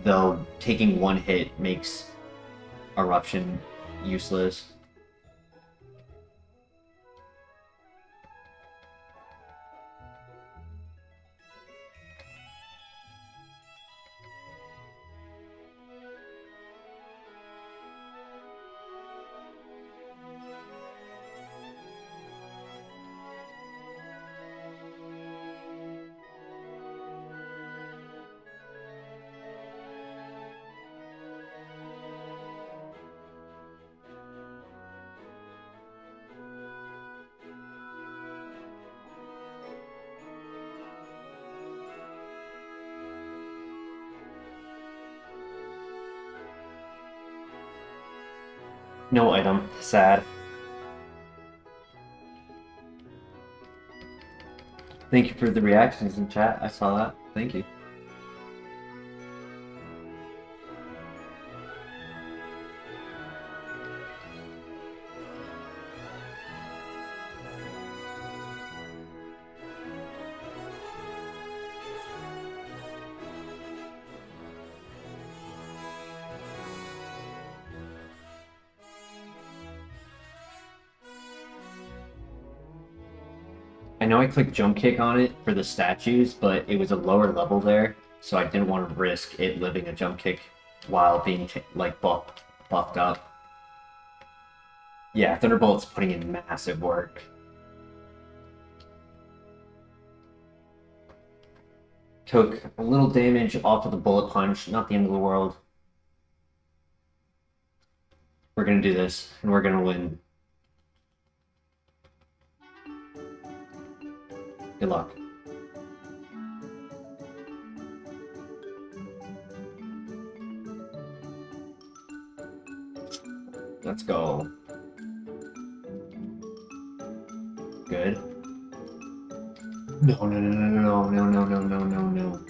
Though taking one hit makes Eruption useless. No item. Sad. Thank you for the reactions in chat. I saw that. Thank you. I know I clicked jump kick on it for the statues, but it was a lower level there, so I didn't want to risk it living a jump kick while being like buffed up. Yeah, Thunderbolt's putting in massive work. Took a little damage off of the bullet punch, not the end of the world. We're gonna do this, and we're gonna win. Good luck. Let's go. Good. No, no, no, no, no, no, no, no, no, no, no.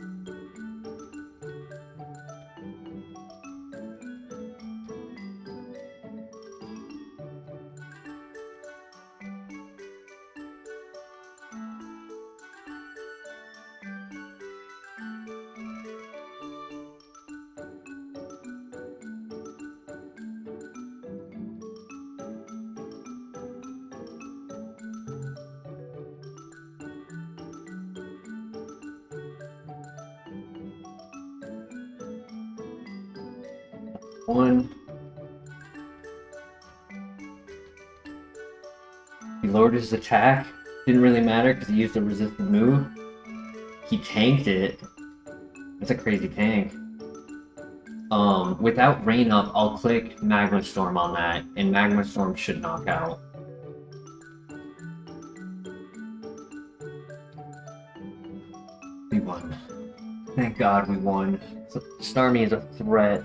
One. He lowered his attack. Didn't really matter because he used a resisted move. He tanked it. That's a crazy tank. Without Rain Up, I'll click Magma Storm on that, and Magma Storm should knock out. We won. Thank God we won. Starmie is a threat.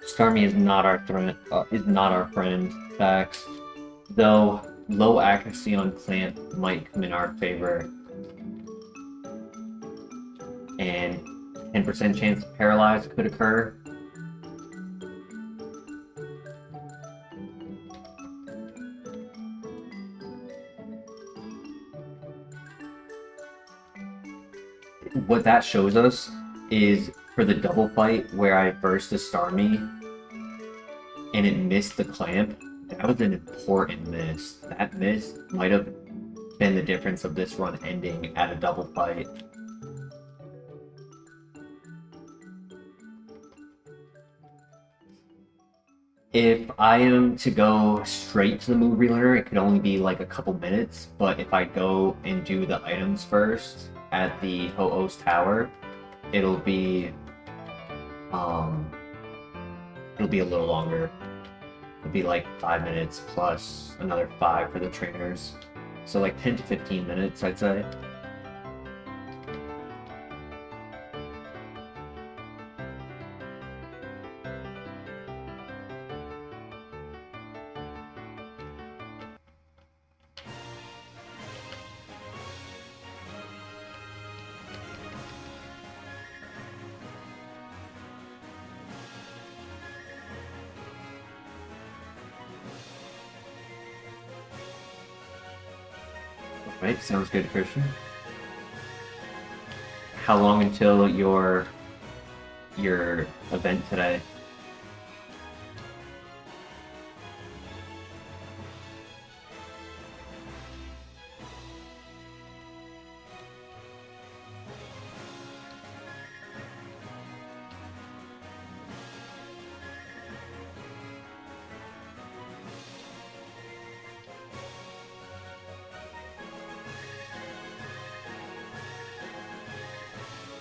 Starmie is not our threat. Is not our friend. Facts. Though low accuracy on Clamp might come in our favor, and 10% chance of paralyze could occur. What that shows us is for the double fight where I burst the Starmie and it missed the clamp, that was an important miss. That miss might have been the difference of this run ending at a double fight. If I am to go straight to the move relearner, it could only be like a couple minutes, but if I go and do the items first at the Ho-Oh's Tower, it'll be a little longer. It'll be like 5 minutes plus another 5 for the trainers. So like 10 to 15 minutes, I'd say. Right, sounds good, Christian. How long until your event today?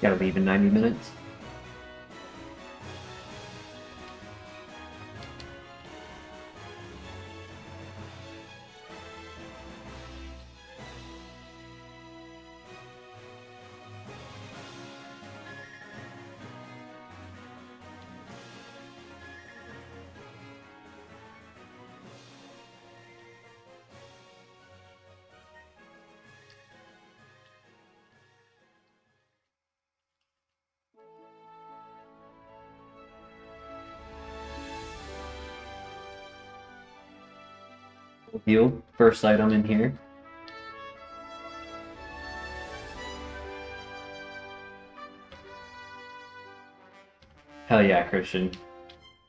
Gotta leave in 90 minutes. Heal, first item in here. Hell yeah, Christian.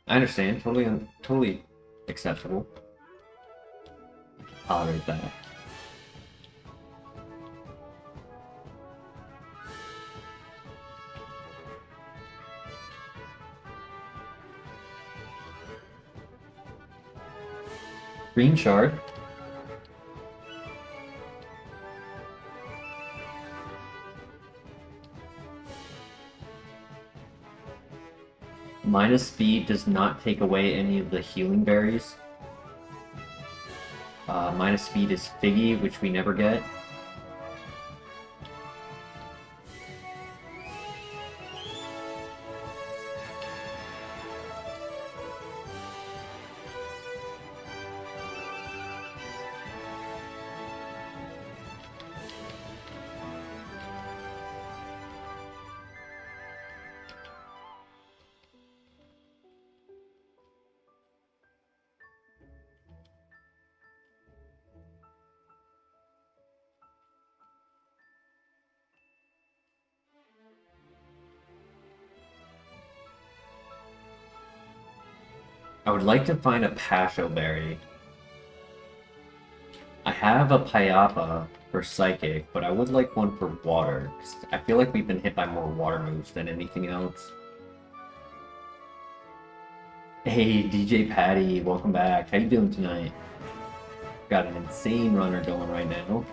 I understand. Totally acceptable. Tolerate that. Green shard. Minus speed does not take away any of the healing berries. Minus speed is Figgy, which we never get. I would like to find a Pasho berry. I have a Payapa for Psychic, but I would like one for Water. 'Cause I feel like we've been hit by more water moves than anything else. Hey, DJ Patty, welcome back. How you doing tonight? Got an insane runner going right now.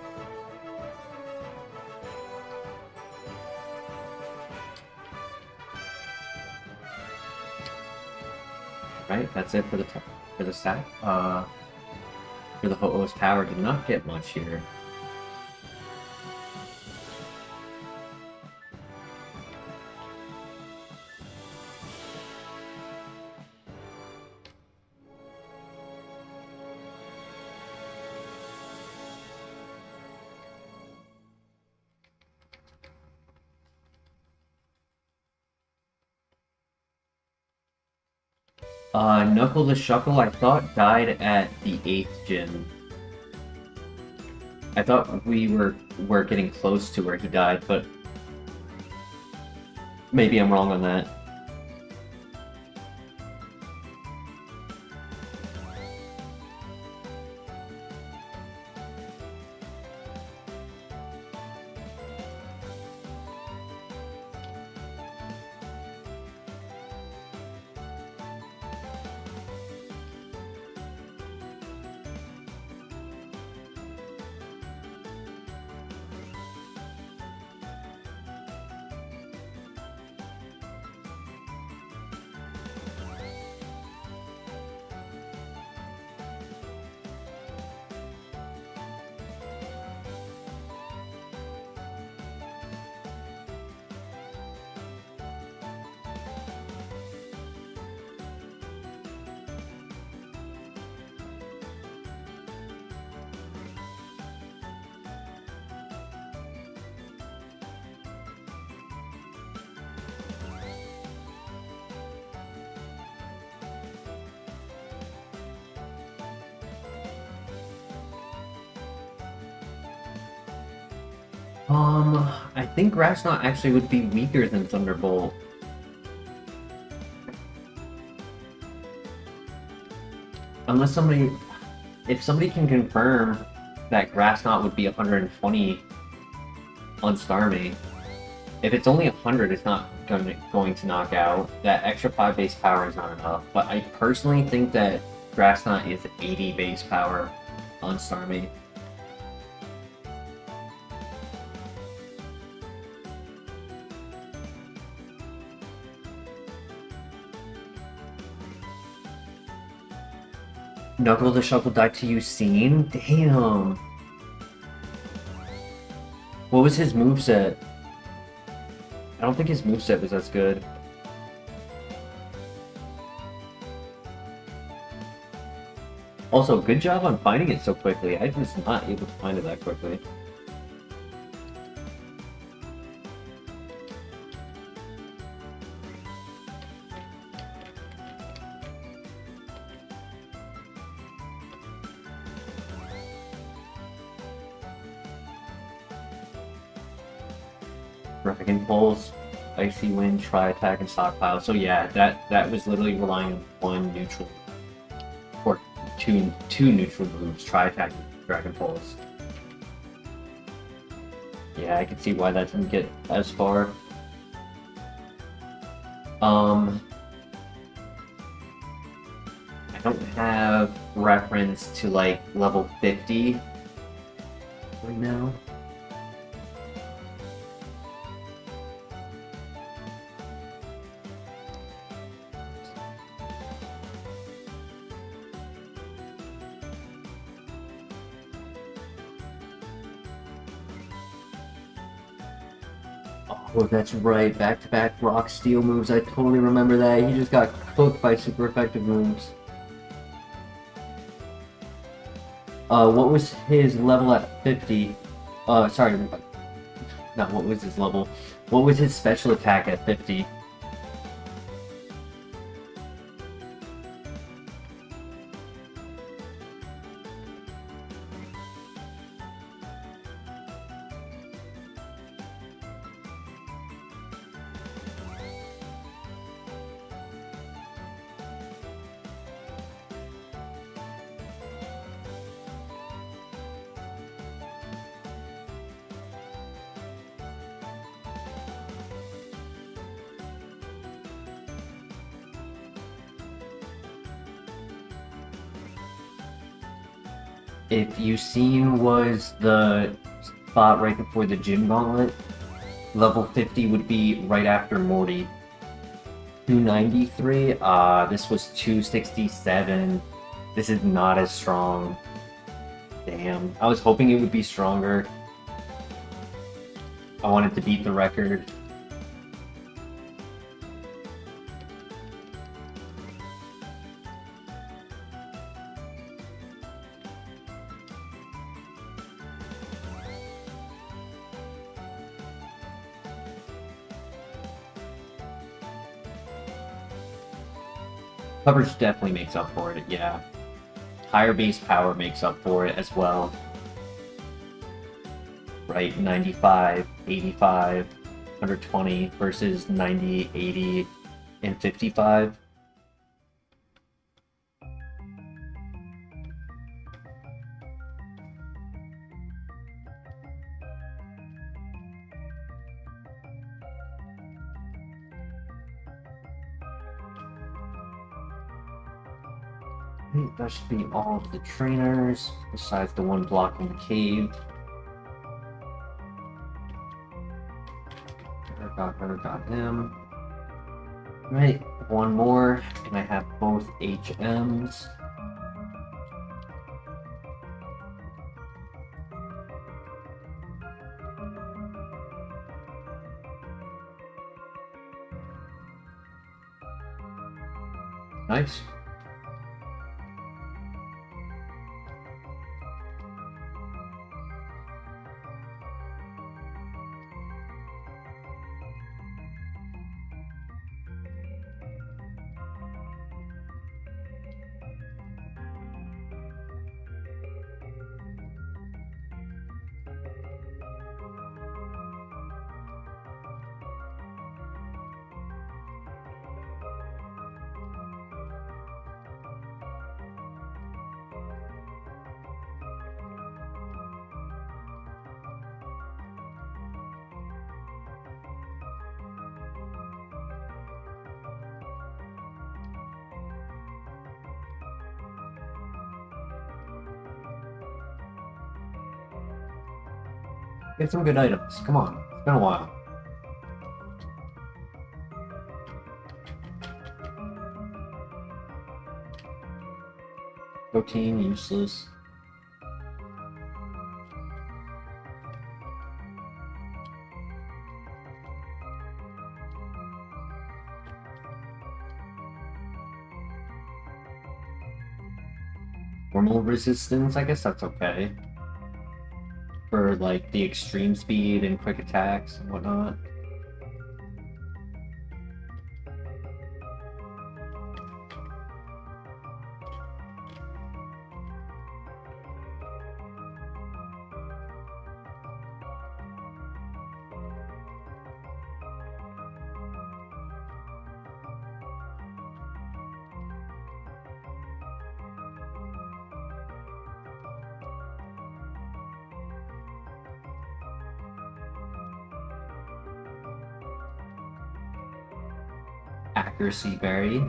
Right, that's it for the stack. For the Ho-Oh's power, did not get much here. Knuckle the Shuckle, I thought died at the 8th gym. I thought we were getting close to where he died, but maybe I'm wrong on that. I think Grass Knot actually would be weaker than Thunderbolt. Unless somebody... If somebody can confirm that Grass Knot would be 120 on Starmie. If it's only 100, it's not going to knock out. That extra 5 base power is not enough. But I personally think that Grass Knot is 80 base power on Starmie. Knuckle the Shuckle died to you seen? Damn. What was his moveset? I don't think his moveset was as good. Also, good job on finding it so quickly. I was not able to find it that quickly. Dragon Pulse, Icy Wind, Tri Attack, and Stockpile. So yeah, that was literally relying on one neutral, or two neutral moves, Tri Attack and Dragon Pulse. Yeah, I can see why that didn't get as far. I don't have reference to like level 50 right now. Oh, that's right. Back-to-back Rock Steel moves. I totally remember that. He just got cooked by super effective moves. What was his level at 50? Sorry. Not what was his level. What was his special attack at 50? If you seen was the spot right before the Gym Gauntlet, level 50 would be right after Morty. 293? This was 267. This is not as strong. Damn. I was hoping it would be stronger. I wanted to beat the record. Coverage definitely makes up for it, yeah. Higher base power makes up for it as well. Right, 95, 85, 120 versus 90, 80, and 55. That should be all of the trainers, besides the one blocking the cave. Got him. Right, one more, and I have both HMs. Nice. Get some good items. Come on. It's been a while. Protein, useless. Normal resistance, I guess that's okay. For like the extreme speed and quick attacks and whatnot. Accuracy berry.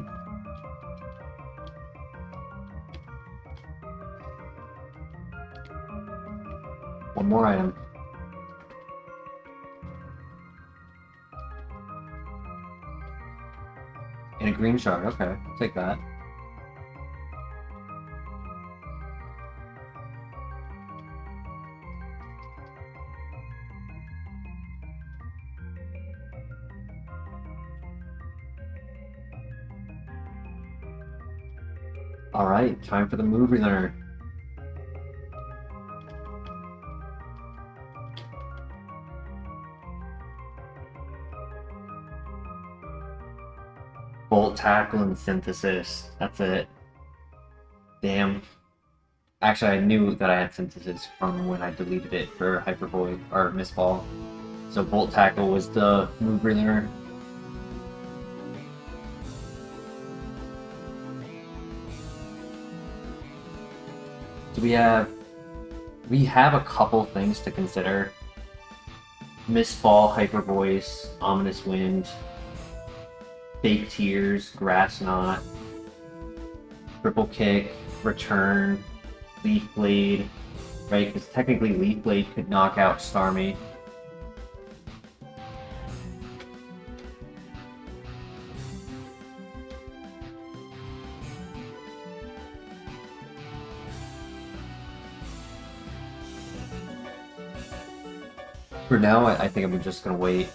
One more item. And a green shard. Okay, I'll take that. Alright, time for the move relearn. Bolt tackle and synthesis. That's it. Damn. Actually, I knew that I had synthesis from when I deleted it for Hyper Void or Miss Ball. So bolt tackle was the move relearn. So we have a couple things to consider. Miss Ball, Hyper Voice, Ominous Wind, Fake Tears, Grass Knot, Triple Kick, Return, Leaf Blade, right? Because technically Leaf Blade could knock out Starmie. For now, I think I'm just gonna wait.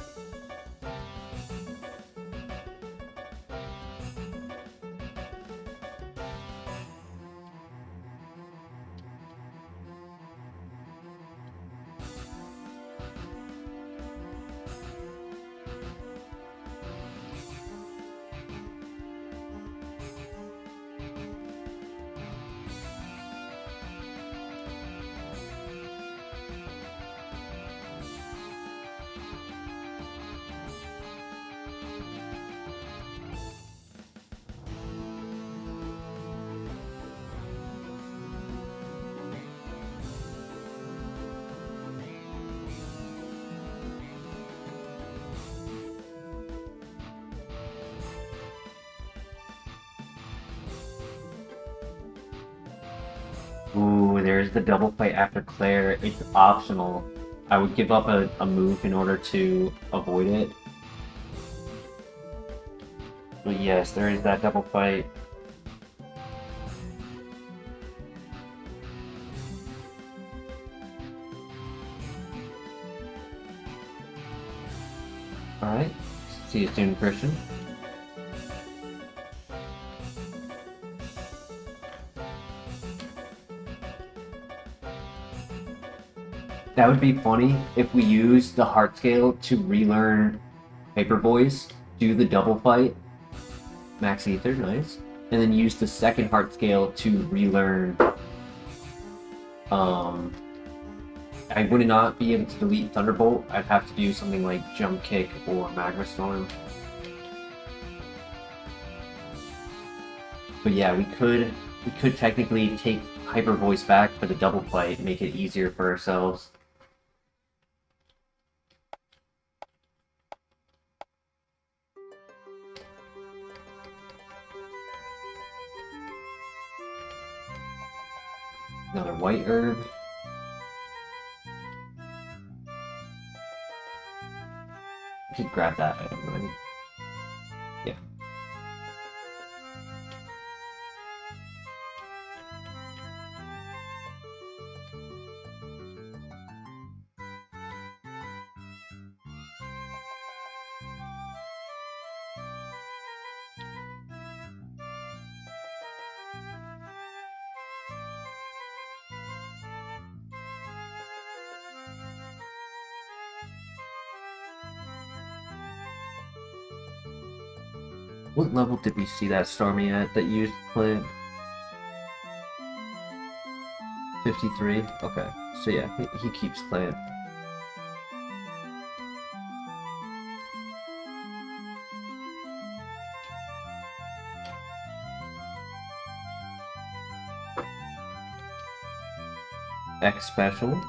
Ooh, there's the double fight after Claire. It's optional. I would give up a move in order to avoid it. But yes, there is that double fight. Alright, see you soon, Christian. That would be funny if we used the heart scale to relearn Paper Boys, do the double fight, Max Ether, nice, and then use the second heart scale to relearn. I would not be able to delete Thunderbolt. I'd have to do something like Jump Kick or Magma Storm. But yeah, we could technically take Hyper Voice back for the double fight, make it easier for ourselves. Another white herb. Just grab that item, right? Yeah. What level did we see that Stormy at that used to play? 53? Okay. So yeah, he keeps playing. X special.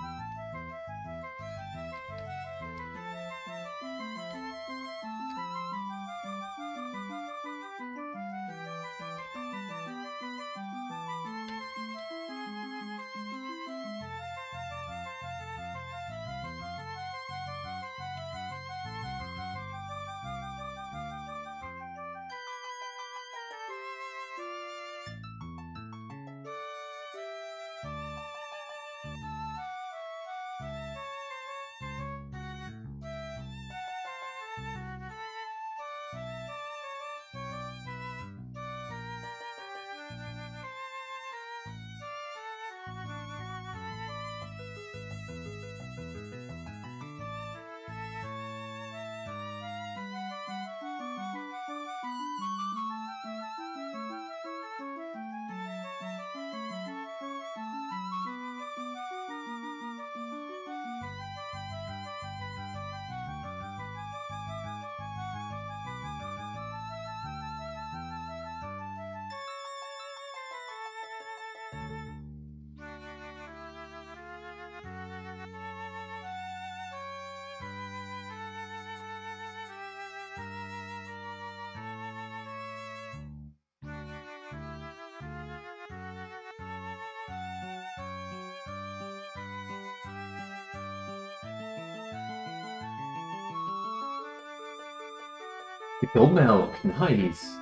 Gold milk, nice.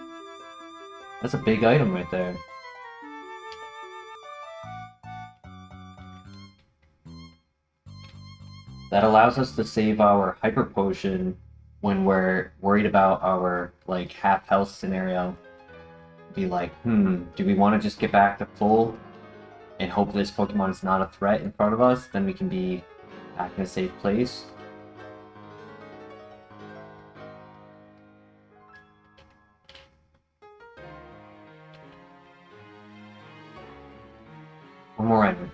That's a big item right there. That allows us to save our hyper potion when we're worried about our like half health scenario. Be like, do we want to just get back to full and hope this Pokemon is not a threat in front of us? Then we can be back in a safe place. One more item.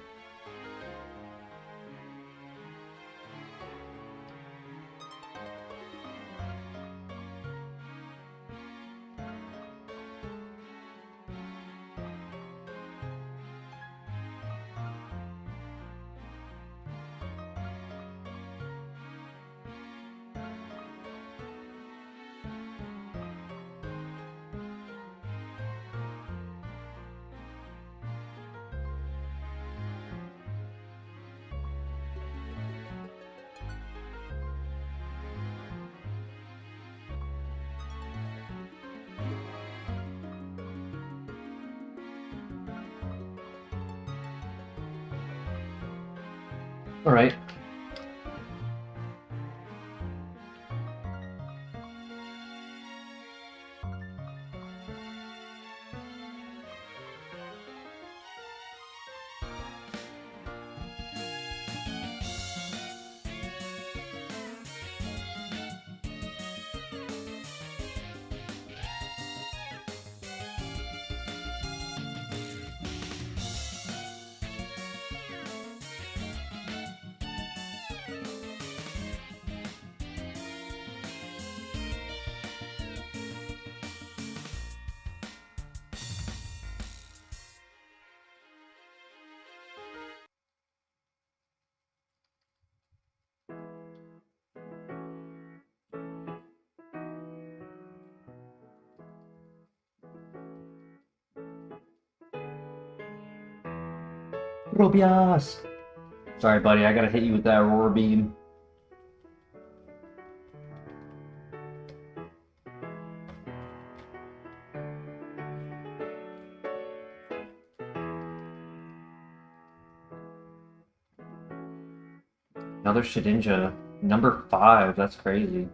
All right. Tropius! Sorry, buddy, I gotta hit you with that Roar Beam. Another Shedinja. Number 5, that's crazy.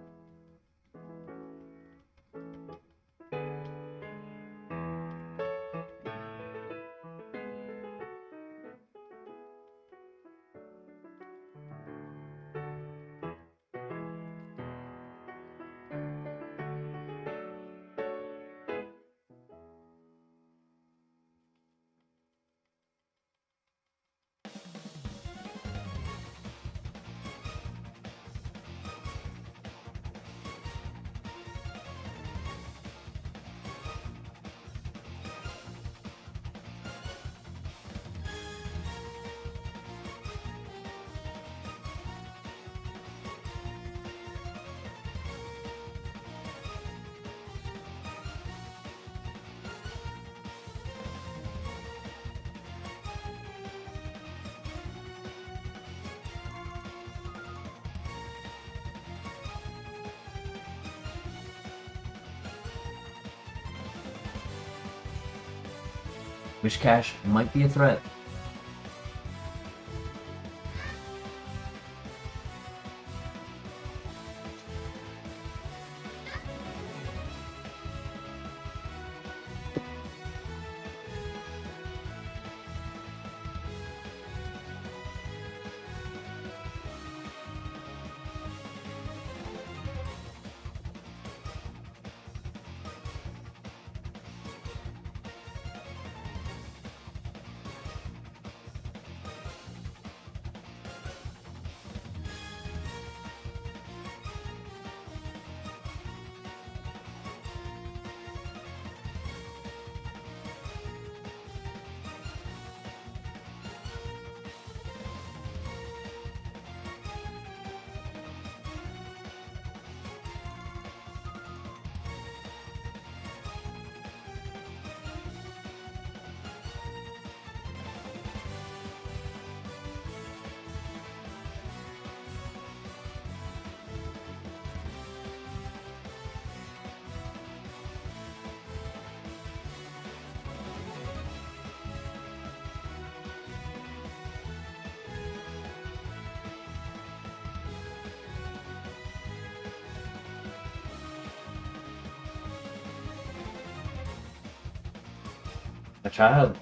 Wishcash might be a threat. A child.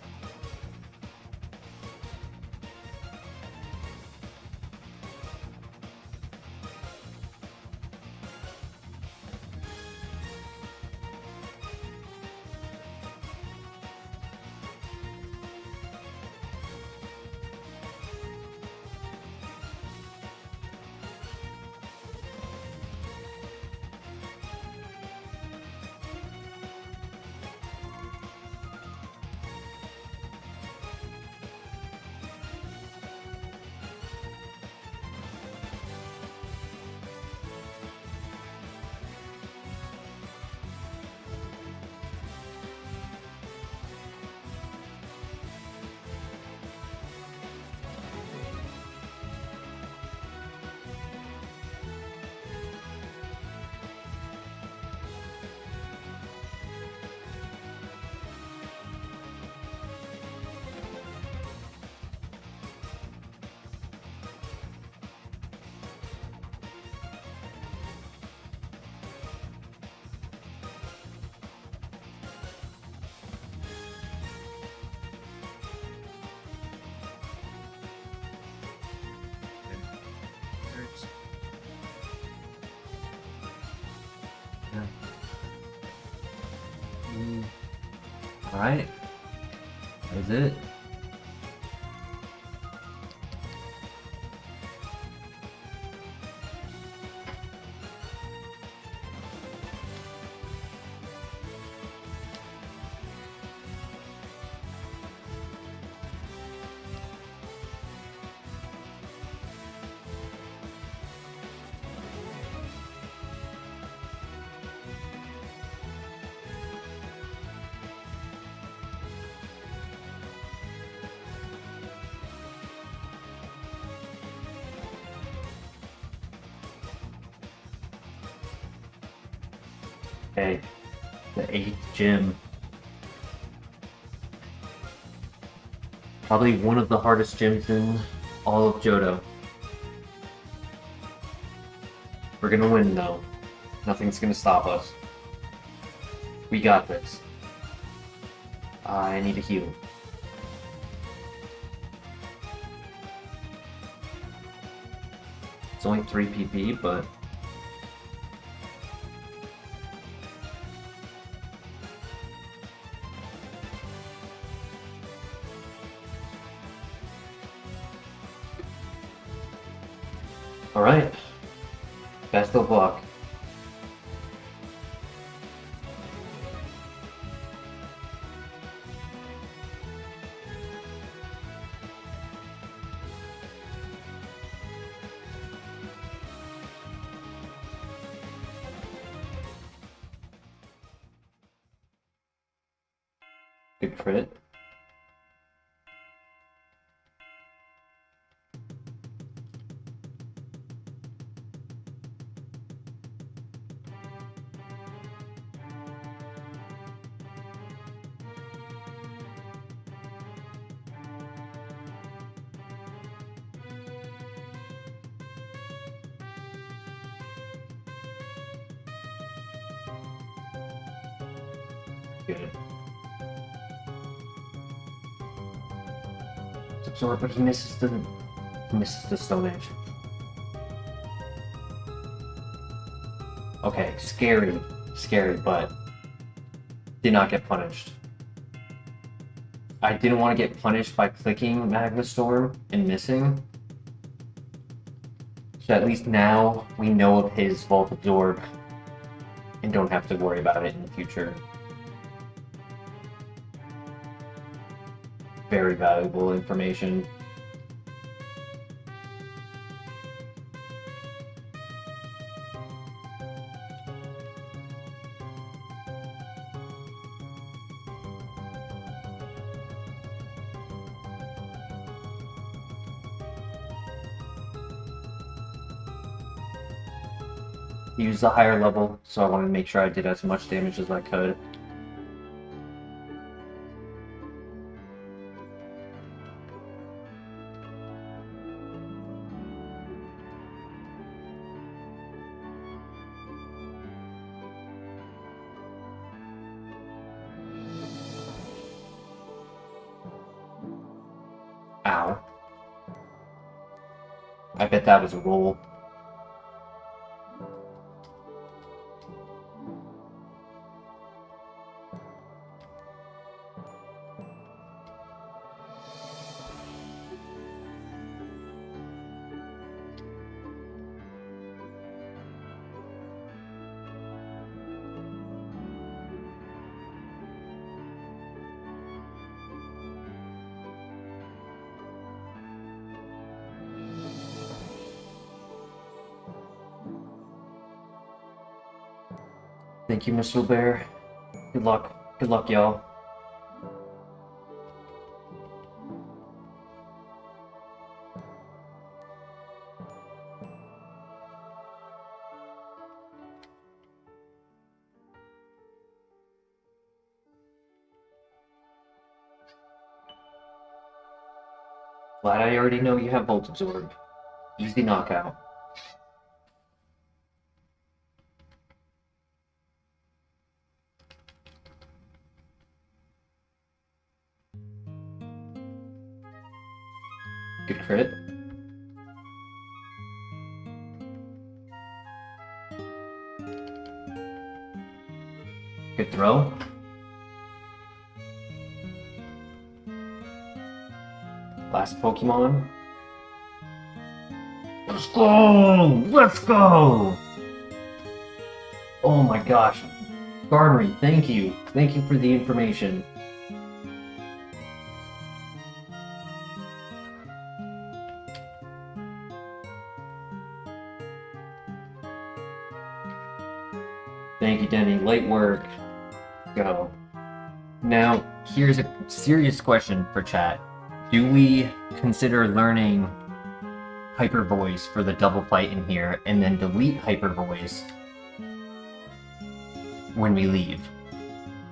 Alright. That is it. Okay, the 8th gym. Probably one of the hardest gyms in all of Johto. We're gonna win though. Nothing's gonna stop us. We got this. I need to heal. It's only 3 PP, but... Alright. Best of luck. Good crit. Good. Absorb, but he misses the Stone Edge. Okay, scary, but did not get punished. I didn't want to get punished by clicking Magma Storm and missing. So at least now we know of his Volt Absorb and don't have to worry about it in the future. Very valuable information. Use the higher level, so I wanted to make sure I did as much damage as I could. Ow. I bet that was a roll. Thank you, Mr. Bear. Good luck. Good luck, y'all. Glad I already know you have Volt Absorb. Easy knockout. Good crit. Good throw. Last Pokemon. Let's go! Let's go! Oh my gosh. Gardery, thank you. Thank you for the information. Thank you, Denny. Light work. Go. Now, here's a serious question for chat. Do we consider learning Hyper Voice for the double fight in here and then delete Hyper Voice when we leave?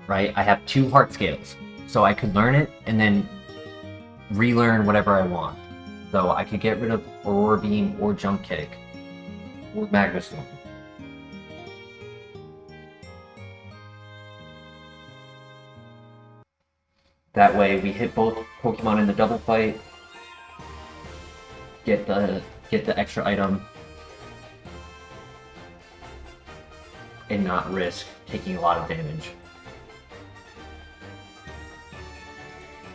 Right? I have 2 heart scales, so I could learn it and then relearn whatever I want. So I could get rid of Aurora Beam or Jump Kick or Magma Storm. That way we hit both Pokemon in the double fight, get the extra item, and not risk taking a lot of damage.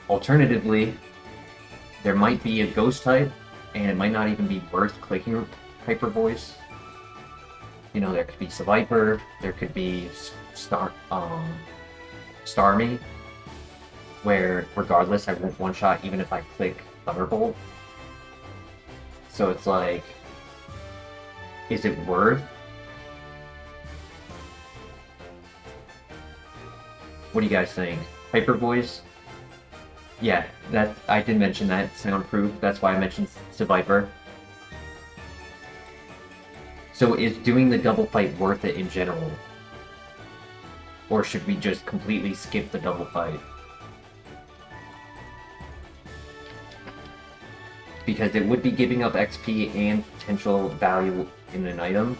Alternatively, there might be a ghost type, and it might not even be worth clicking Hyper Voice. You know, there could be Seviper, there could be Starmie, where regardless I won't one-shot even if I click Thunderbolt. So it's like, is it worth? What do you guys think? Hyper Voice? Yeah, that I did mention that, soundproof, that's why I mentioned Seviper. So is doing the double fight worth it in general? Or should we just completely skip the double fight? Because it would be giving up XP and potential value in an item.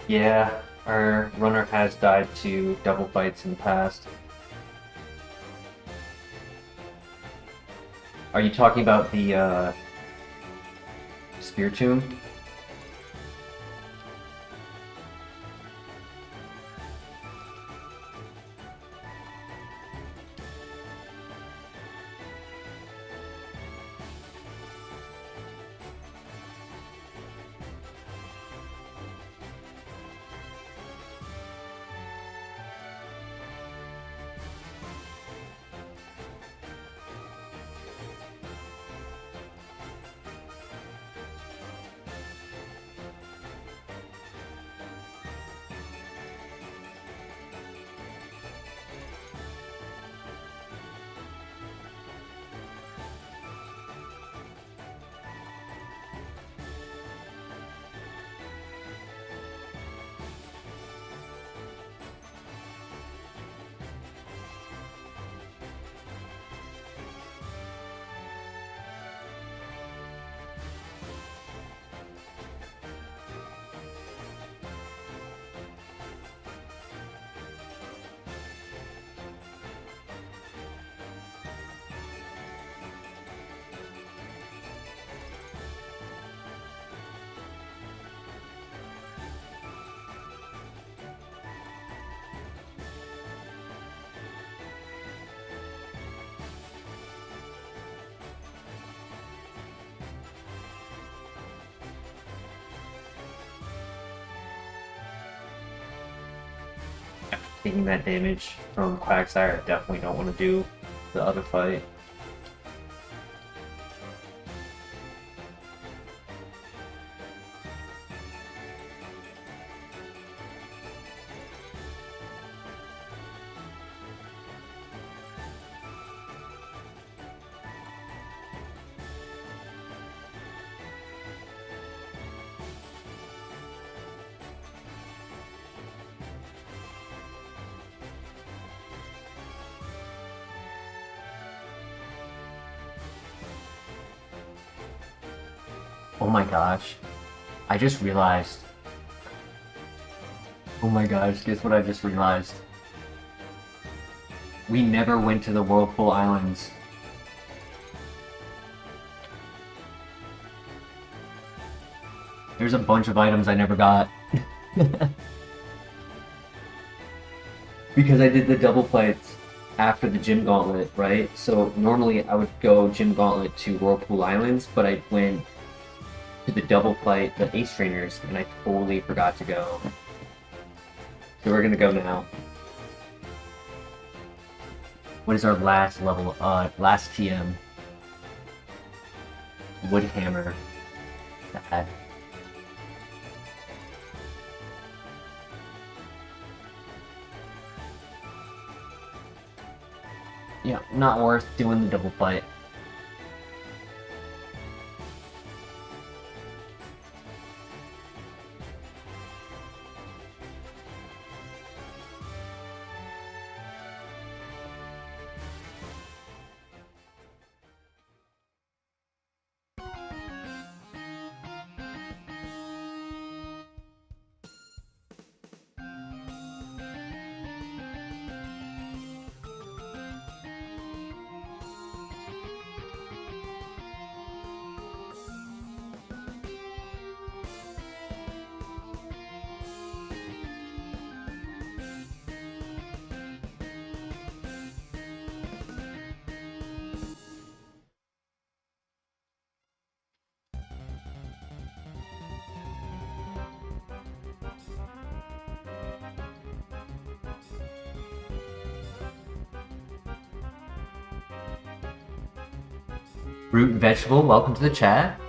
Yeah, our runner has died to double fights in the past. Are you talking about the Spear Tomb? Taking that damage from Quagsire, I definitely don't want to do the other fight. Oh my gosh, I just realized. Oh my gosh, guess what I just realized? We never went to the Whirlpool Islands. There's a bunch of items I never got. Because I did the double fights after the Gym Gauntlet, right? So normally I would go Gym Gauntlet to Whirlpool Islands, but I went to the double fight, the Ace Trainers, and I totally forgot to go. So we're gonna go now. What is our last level? Last TM. Wood hammer. That. Yeah, not worth doing the double fight. Root and vegetable, welcome to the chat.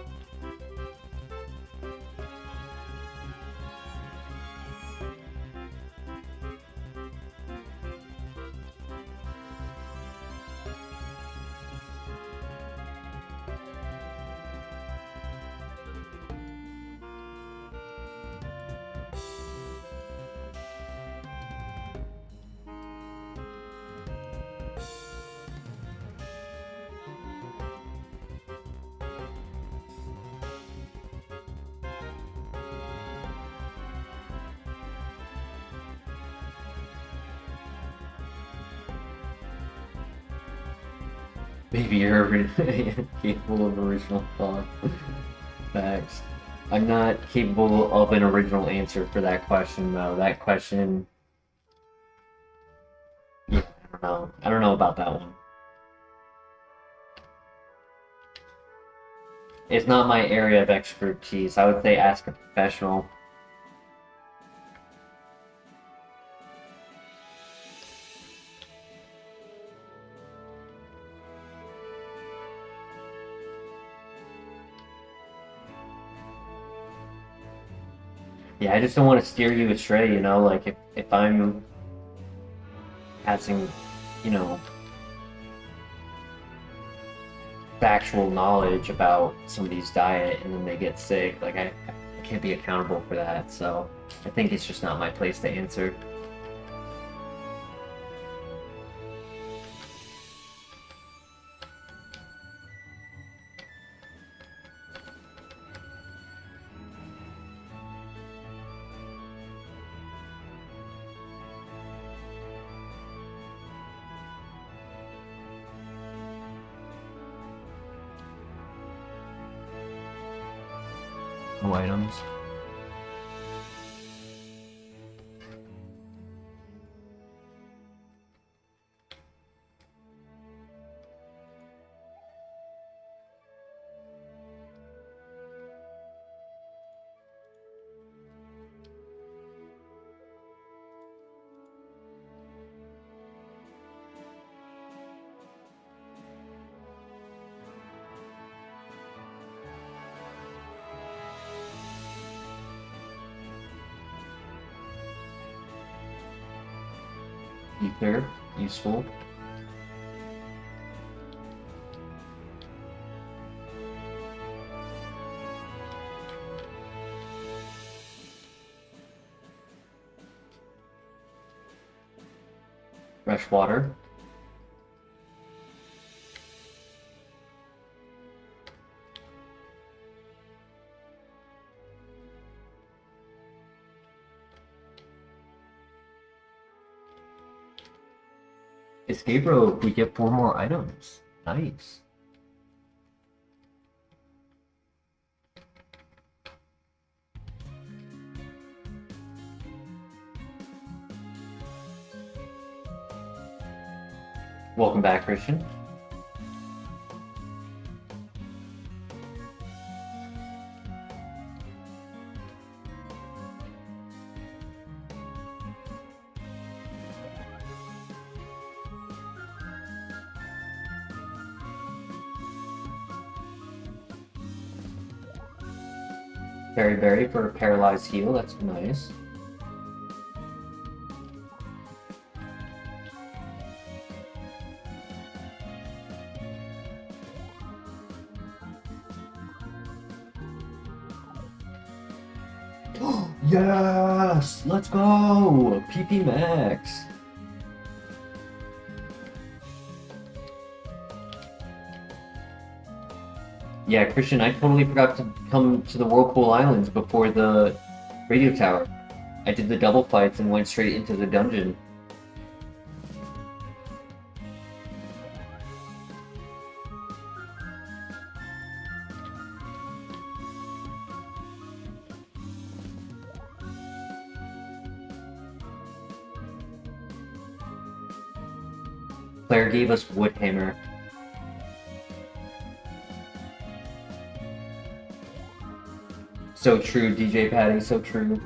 Maybe you're capable of original thought. Facts. I'm not capable of an original answer for that question, though. That question... Yeah, I don't know. I don't know about that one. It's not my area of expertise. I would say ask a professional. Yeah, I just don't want to steer you astray, you know? Like, if I'm having, you know, factual knowledge about somebody's diet and then they get sick, like, I can't be accountable for that, so I think it's just not my place to answer. No items. Ether, useful. Fresh water. Escape rope, we get 4 more items. Nice. Welcome back, Christian. Berry Berry for a paralyzed heal, that's nice. Yes! Let's go! PP Max! Yeah, Christian, I totally forgot to come to the Whirlpool Islands before the radio tower. I did the double fights and went straight into the dungeon. Claire gave us Woodhammer. So true, DJ Patty, so true.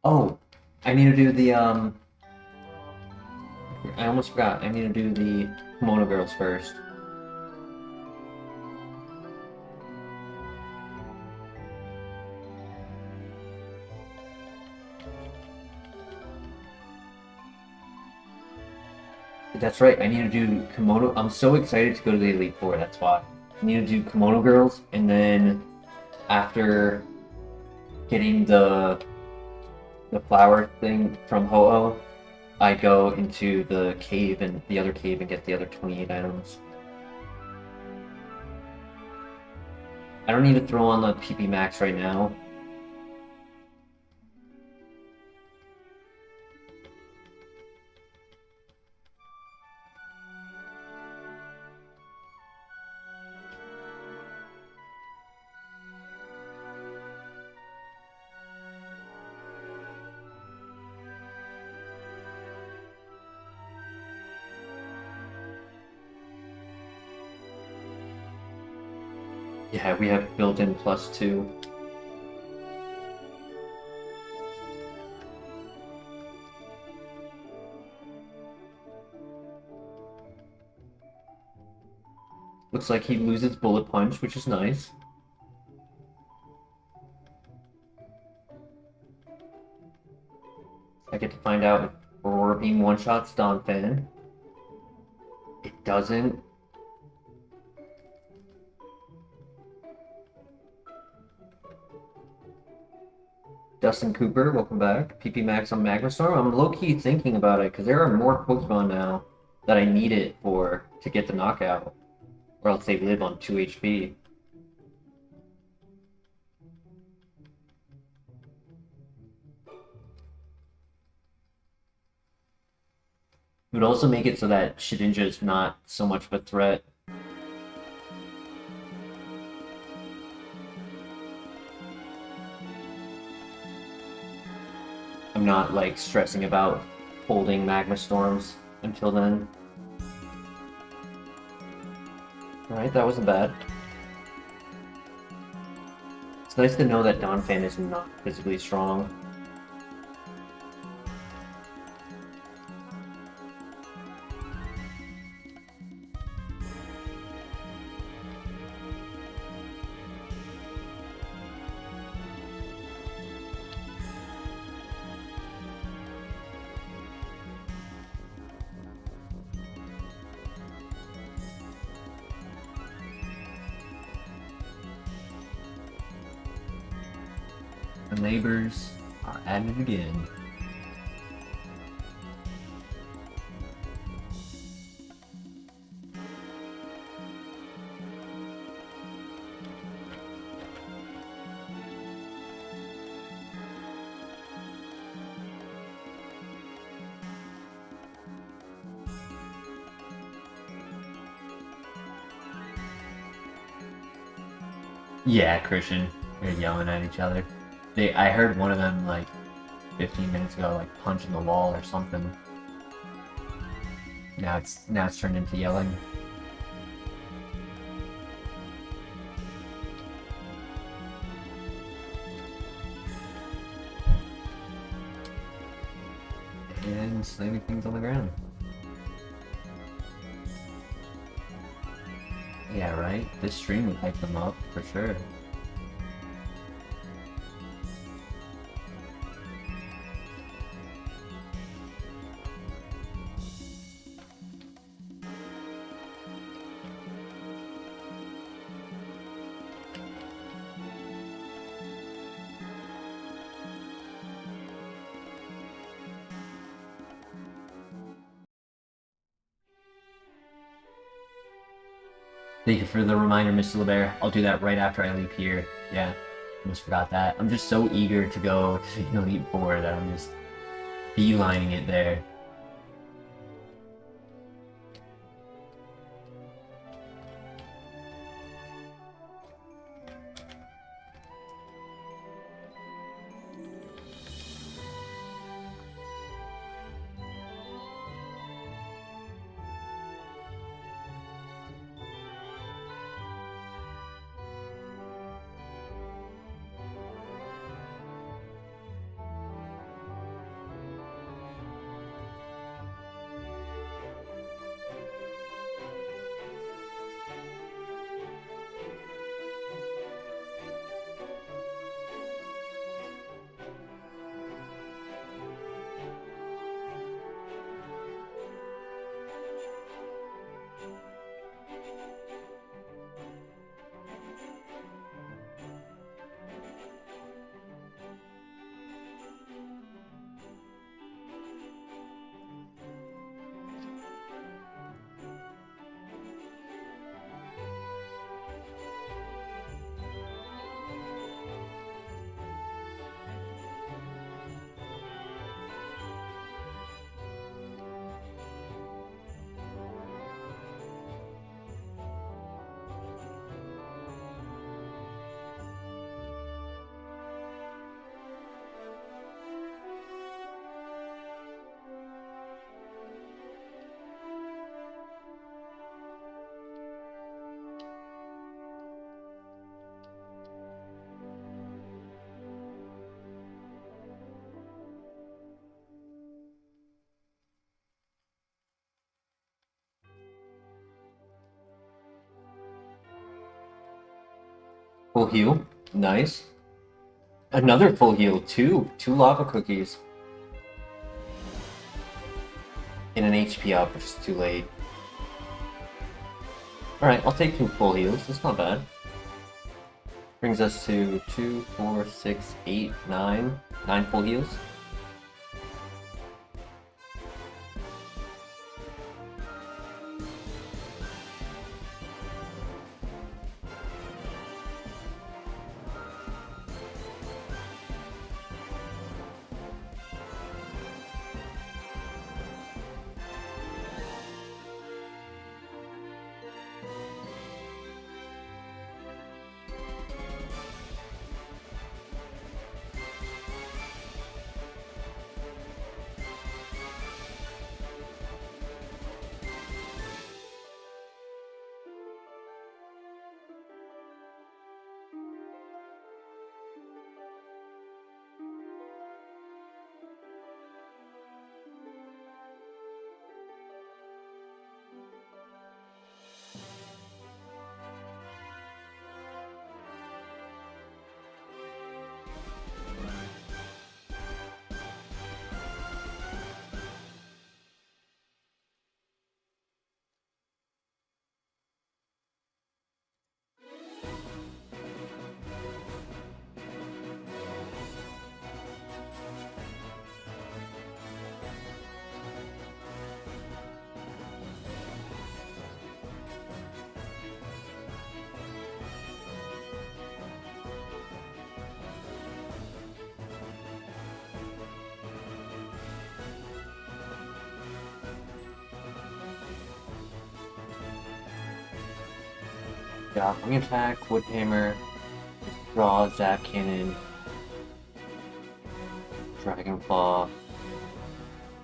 Oh, I need to do the, I almost forgot. I need to do the Kimono Girls first. That's right, I need to do Kimono. I'm so excited to go to the Elite Four, that's why. I need to do Kimono Girls, and then after getting the flower thing from Ho-Oh, I go into the cave and the other cave and get the other 28 items. I don't need to throw on the PP Max right now. Yeah, we have built-in +2. Looks like he loses Bullet Punch, which is nice. I get to find out if Aurora Beam one-shots Donphan. It doesn't. Dustin Cooper, welcome back. PP Max on Magma Storm. I'm low-key thinking about it, because there are more Pokemon now that I need it for to get the knockout. Or else they live on 2 HP. It would also make it so that Shedinja is not so much of a threat. I'm not, like, stressing about holding Magma Storms until then. Alright, that wasn't bad. It's nice to know that Donphan is not physically strong. The neighbors are at it again. Yeah, Christian. They're yelling at each other. I heard one of them, like, 15 minutes ago, like, punching the wall or something. Now it's turned into yelling. And slamming things on the ground. Yeah, right? This stream would hype them up, for sure. Thank you for the reminder, Mr. LeBear. I'll do that right after I leave here. Yeah, almost forgot that. I'm just so eager to go to the Elite Four that I'm just beelining it there. Full heal. Nice. Another full heal. Two lava cookies. And an HP up, which is too late. Alright, I'll take 2 full heals. That's not bad. Brings us to 2, 4, 6, 8, 9. 9 full heals. Got Wing Attack, Wood Hammer, Draw, Zap Cannon, Dragon Claw,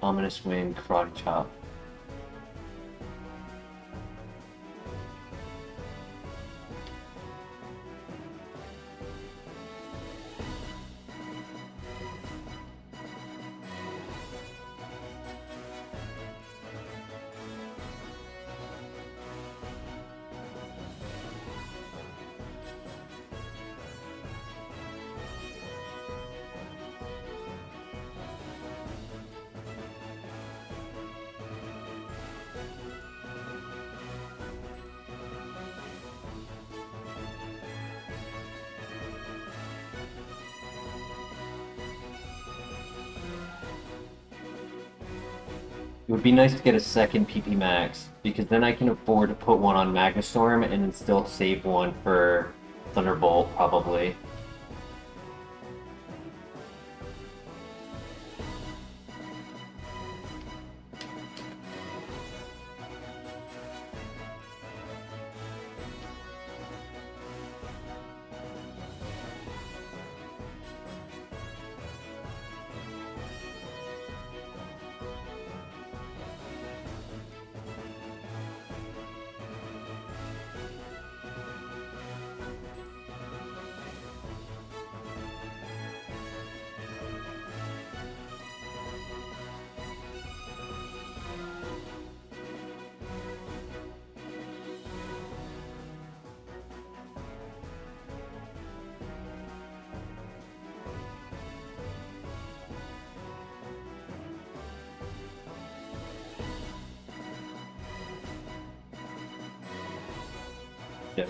Ominous Wind, Karate Chop. It would be nice to get a second PP Max, because then I can afford to put one on Magnastorm and then still save one for Thunderbolt, probably. Yeah.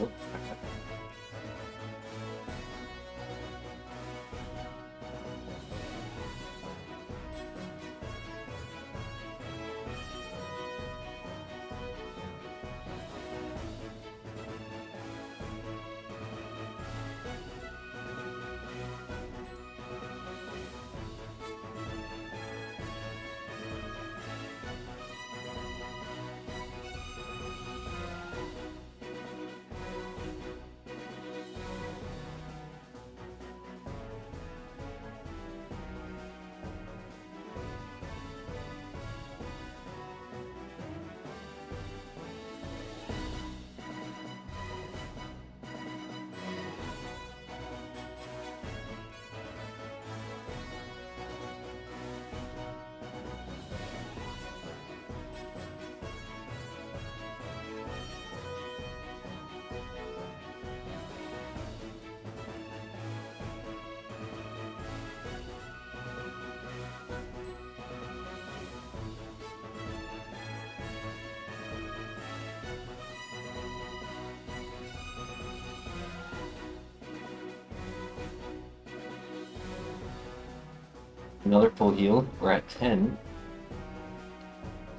Another full heal. We're at 10.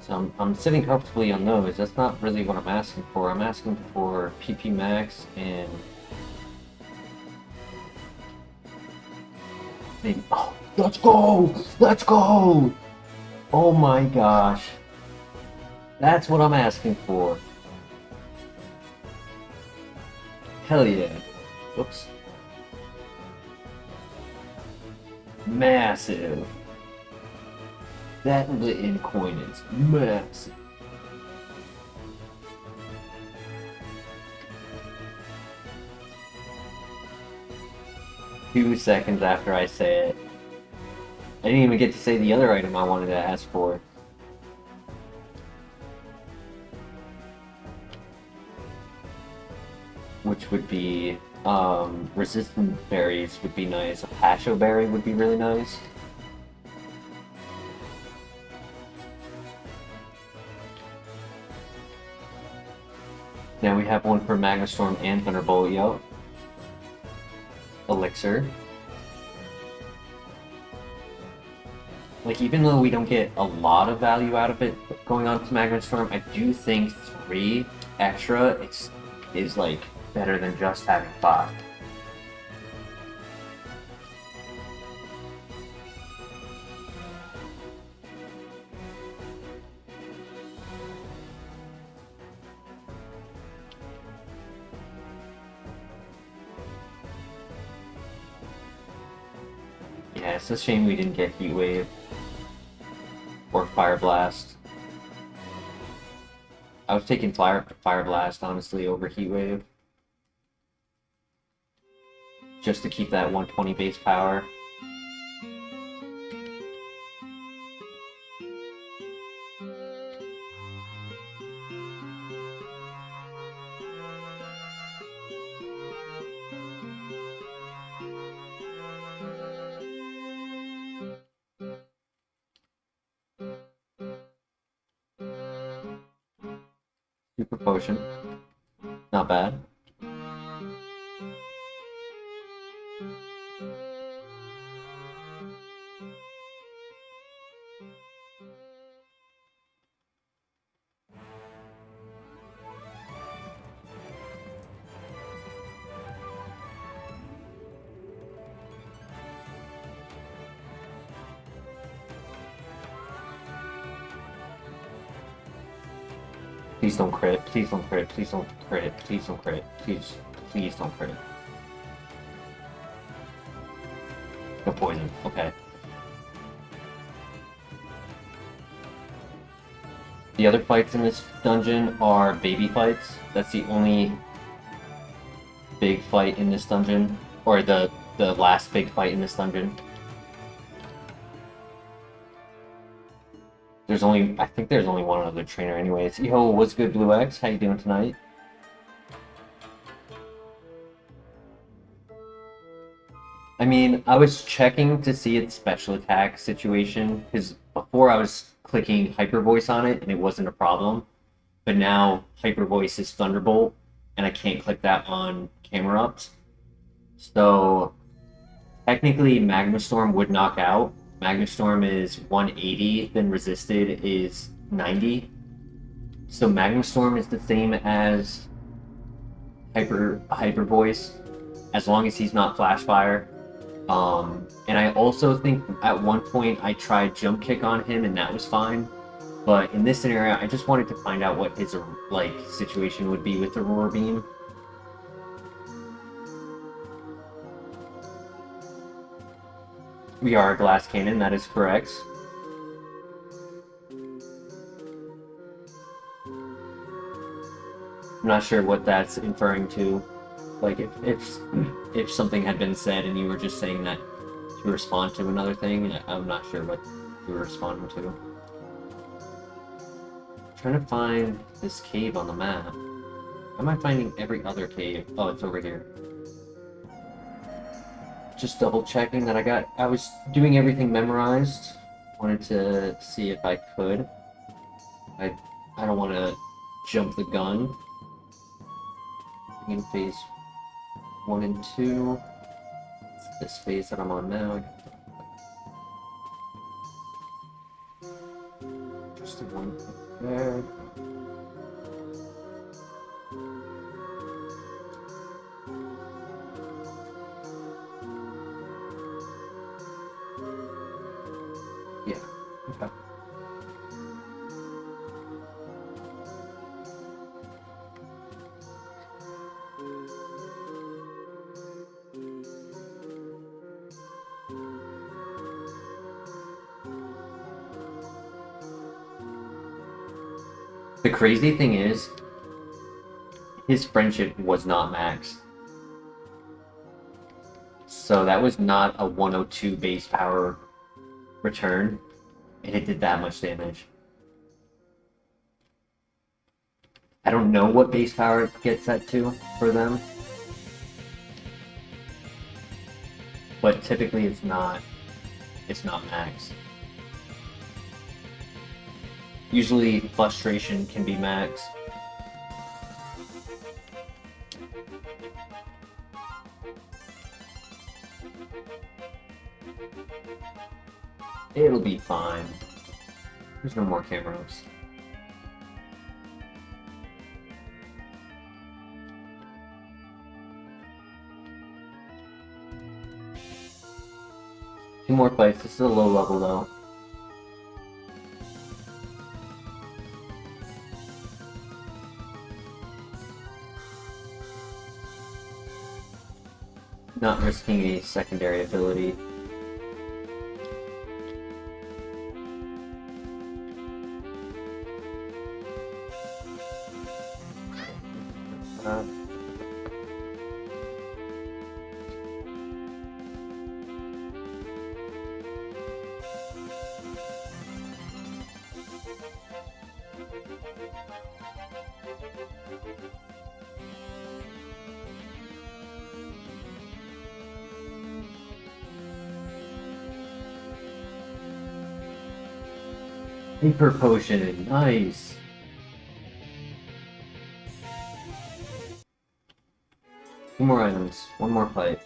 So I'm sitting comfortably on those. That's not really what I'm asking for. I'm asking for PP Max and maybe. Oh, let's go! Let's go! Oh my gosh. That's what I'm asking for. Hell yeah. Whoops. Massive. That lit-in coin is massive. Two seconds after I say it. I didn't even get to say the other item I wanted to ask for. Which would be, resistant berries would be nice. A Pasho berry would be really nice. Now we have one for Magnastorm and Thunderbolt, yo. Elixir. Like, even though we don't get a lot of value out of it going on to Magnastorm, I do think 3 extra is like, better than just having 5. Yeah, it's a shame we didn't get Heat Wave or Fire Blast. I was taking Fire Blast, honestly, over Heat Wave. Just to keep that 120 base power. Super Potion. Not bad. Please don't crit. Please don't crit. Please don't crit. Please don't crit. Please don't crit. No poison. Okay. The other fights in this dungeon are baby fights. That's the only big fight in this dungeon, or the last big fight in this dungeon. I think there's only one other trainer anyways. Yo, what's good, Blue X? How you doing tonight? I mean, I was checking to see its special attack situation, because before I was clicking Hyper Voice on it and it wasn't a problem, but now Hyper Voice is Thunderbolt and I can't click that on camera ups. So technically Magma Storm would knock out. Magma Storm is 180, then Resisted is 90. So Magma Storm is the same as Hyper Voice, as long as he's not Flash Fire. And I also think at one point I tried Jump Kick on him and that was fine. But in this scenario, I just wanted to find out what his situation would be with the Roar Beam. We are a Glass Cannon, that is correct. I'm not sure what that's inferring to. Like, if something had been said and you were just saying that to respond to another thing, I'm not sure what you were responding to. I'm trying to find this cave on the map. How am I finding every other cave? Oh, it's over here. Just double checking that I was doing everything memorized. Wanted to see if I could. I don't want to jump the gun. In phase 1 and 2. It's this phase that I'm on now. Just the one there. Yeah, okay. The crazy thing is, his friendship was not max. So that was not a 102 base power return, and it did that much damage. I don't know what base power it gets set to for them, but typically it's not max. Usually frustration can be max. It'll be fine. There's no more cameras. Two more fights. This is a low level though. Not risking a secondary ability. Hyper Potion, nice! Two more items, one more fight.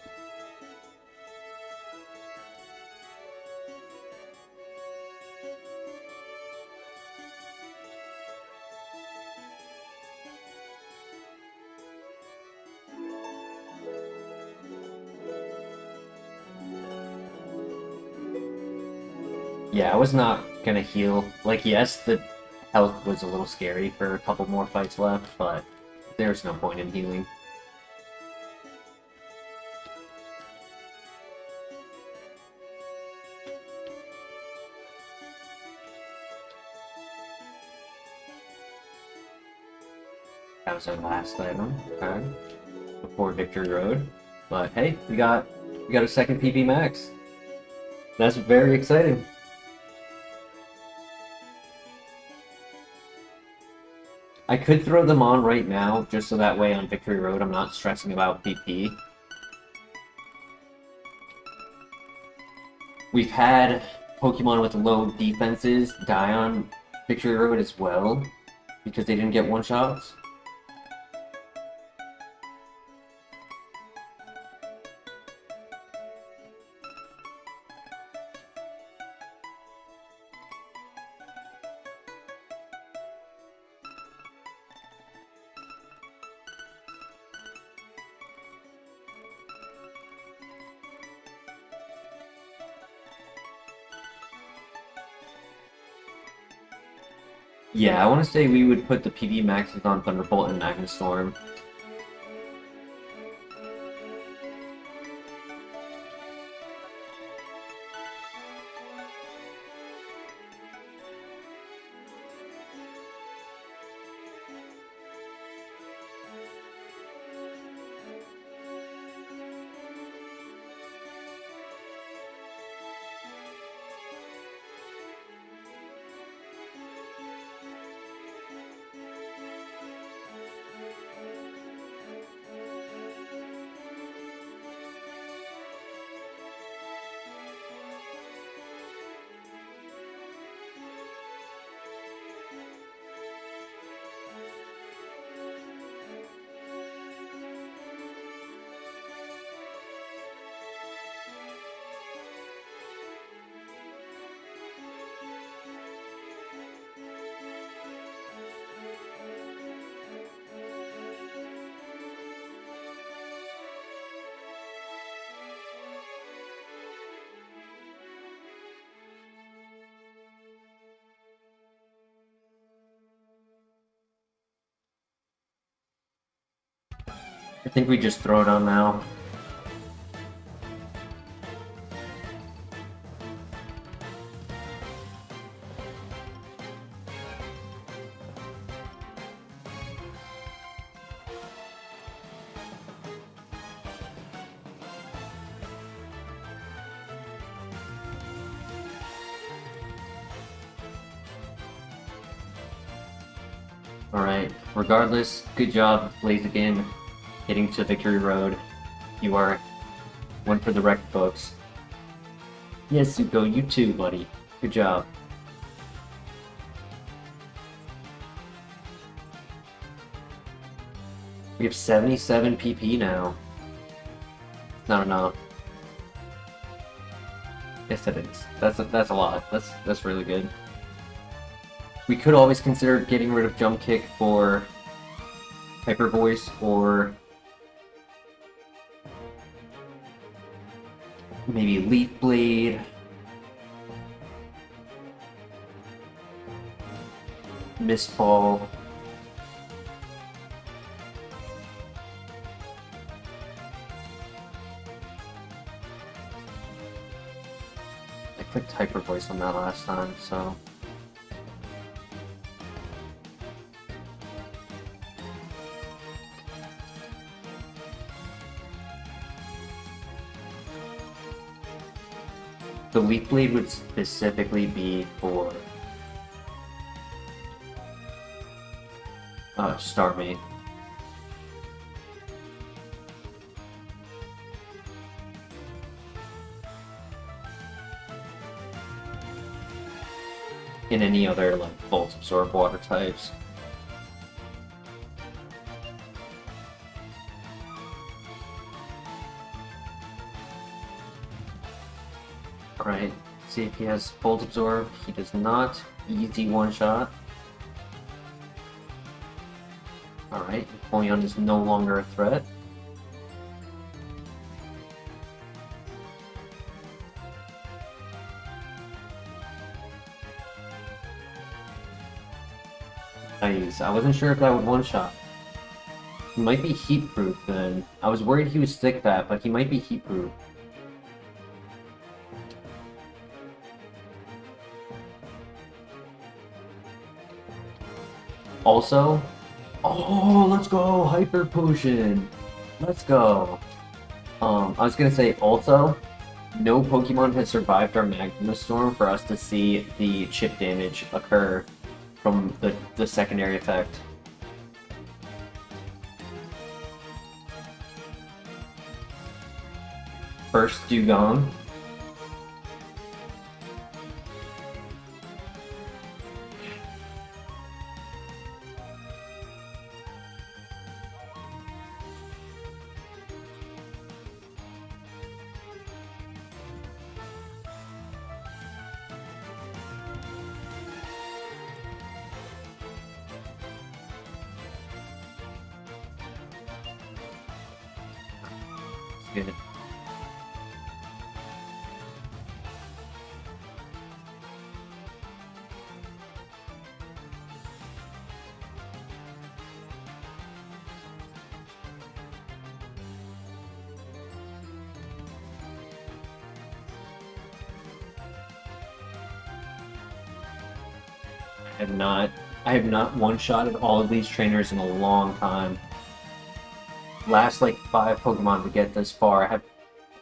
Yeah, I was not gonna heal. Like, yes, the Health was a little scary for a couple more fights left, but there's no point in healing. That was our last item, okay, before Victory Road. But hey, we got a second PP max. That's very exciting. I could throw them on right now, just so that way on Victory Road I'm not stressing about PP. We've had Pokemon with low defenses die on Victory Road as well, because they didn't get one-shots. Yeah, I want to say we would put the PV maxes on Thunderbolt and Magnastorm. I think we just throw it on now. Alright, regardless, good job, Blaziken, getting to Victory Road. You are one for the rec books. Yes, Zuko, you too, buddy. Good job. We have 77 PP now. Not enough. Yes, it is. That's a lot. That's really good. We could always consider getting rid of Jump Kick for Hyper Voice or maybe Leaf Blade. Mist Ball. I clicked Hyper Voice on that last time, so. The Leaf Blade would specifically be for Starmie. In any other like Volt Absorb water types. Alright, see if he has Volt Absorb. He does not. Easy one-shot. Alright, Empoleon is no longer a threat. Nice. I wasn't sure if that would one-shot. He might be heat-proof then. I was worried he was stick bat, but he might be heat-proof. Also, oh, let's go! Hyper Potion! Let's go! I was gonna say, also, no Pokemon has survived our Magma Storm for us to see the chip damage occur from the secondary effect. First Dugong. Good. I have not one-shotted all of these trainers in a long time. Last like 5 Pokemon to get this far, I have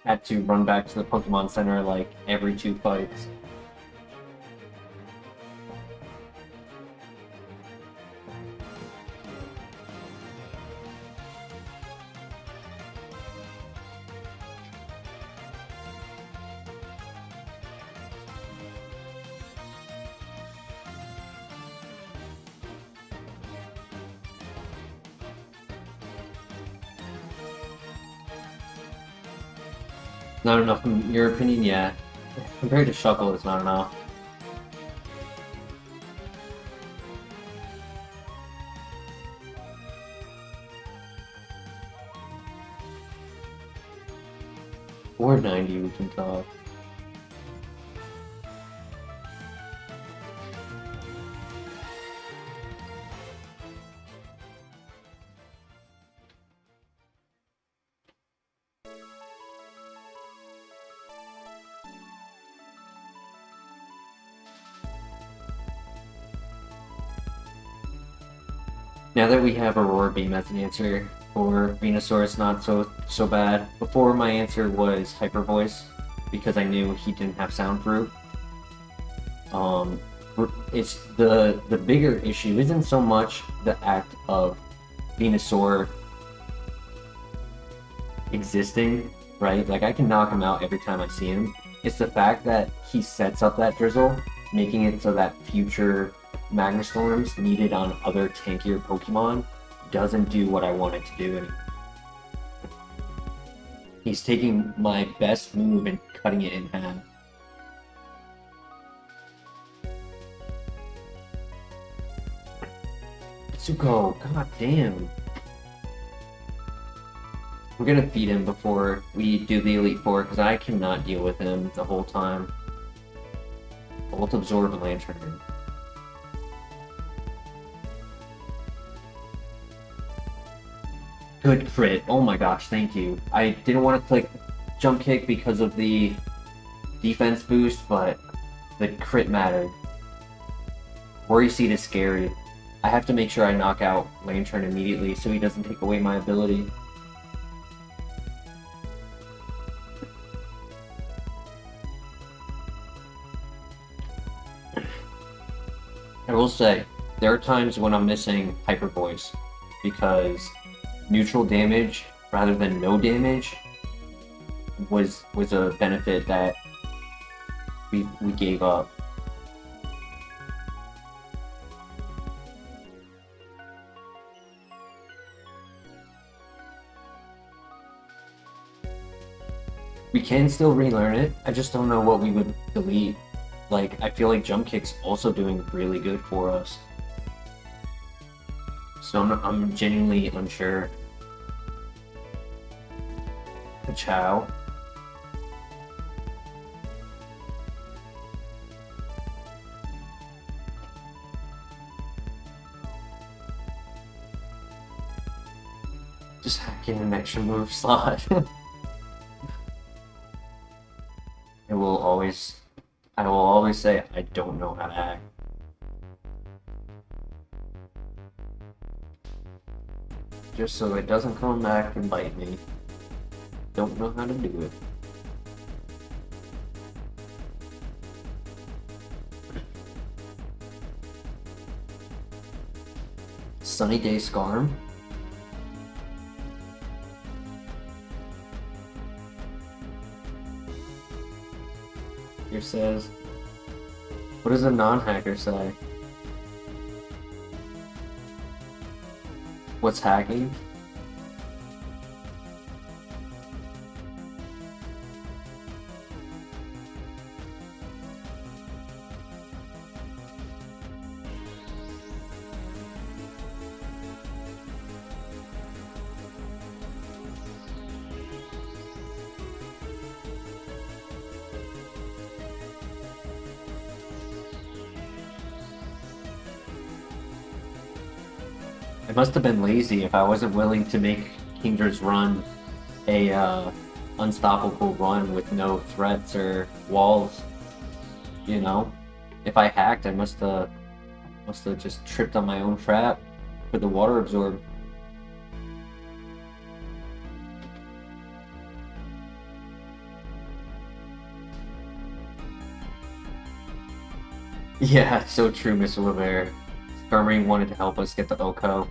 had to run back to the Pokemon Center like every 2 fights. Not enough in your opinion? Yeah. Compared to Shuckle, it's not enough. Or 90 we can talk. Now that we have Aurora Beam as an answer for Venusaur, it's not so bad. Before, my answer was Hyper Voice because I knew he didn't have Sound Fruit. It's the bigger issue isn't so much the act of Venusaur existing, right? Like I can knock him out every time I see him. It's the fact that he sets up that Drizzle, making it so that future Magma Storms needed on other tankier Pokemon doesn't do what I want it to do anymore. He's taking my best move and cutting it in half. Tsuko, god damn. We're gonna feed him before we do the Elite Four because I cannot deal with him the whole time. Bolt Absorb Lantern. Good crit. Oh my gosh, thank you. I didn't want to click Jump Kick because of the defense boost, but the crit mattered. Worry Seed is scary. I have to make sure I knock out Lantern immediately so he doesn't take away my ability. I will say, there are times when I'm missing Hyper Voice because neutral damage rather than no damage was a benefit that we gave up. We can still relearn it, I just don't know what we would delete. Like, I feel like Jump Kick's also doing really good for us. So I'm genuinely unsure. Chow. Just hacking an extra move slot. I will always say I don't know how to hack. Just so it doesn't come back and bite me. Don't know how to do it. Sunny Day Scarm. Here says, what does a non-hacker say? What's hacking? I must have been lazy if I wasn't willing to make Kingdra's run a unstoppable run with no threats or walls. You know, if I hacked, I must have just tripped on my own trap for the water absorb. Yeah, it's so true, Mr. LeVere. Skarmory wanted to help us get the Oko.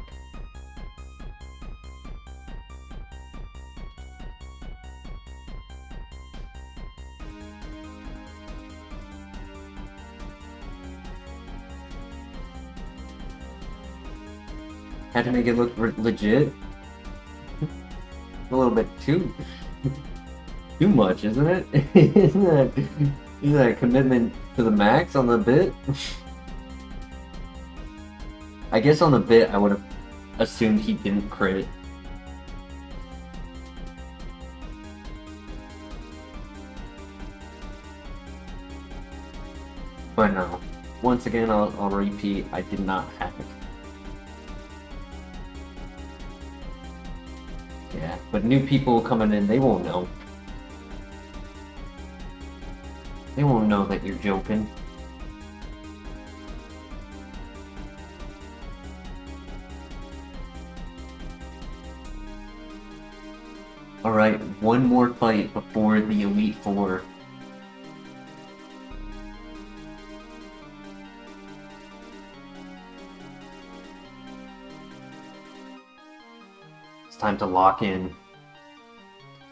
Had to make it look legit. A little bit too much, isn't it? Isn't that a commitment to the max on the bit? I guess on the bit I would have assumed he didn't crit. But no. Once again, I'll repeat, I did not hack. Yeah, but new people coming in, they won't know. They won't know that you're joking. Alright, one more fight before the Elite Four. It's time to lock in.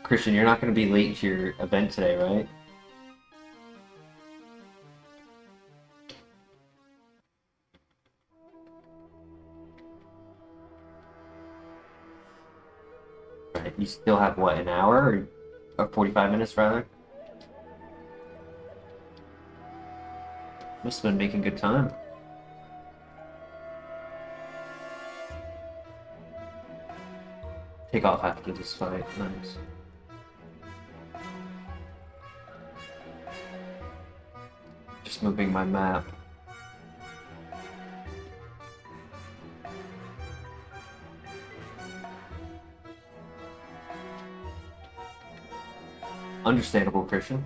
Christian, you're not going to be late to your event today, right? Right, you still have, what, an hour? Or 45 minutes, rather? Must have been making good time. Take off after this fight. Nice. Just moving my map. Understandable, Christian.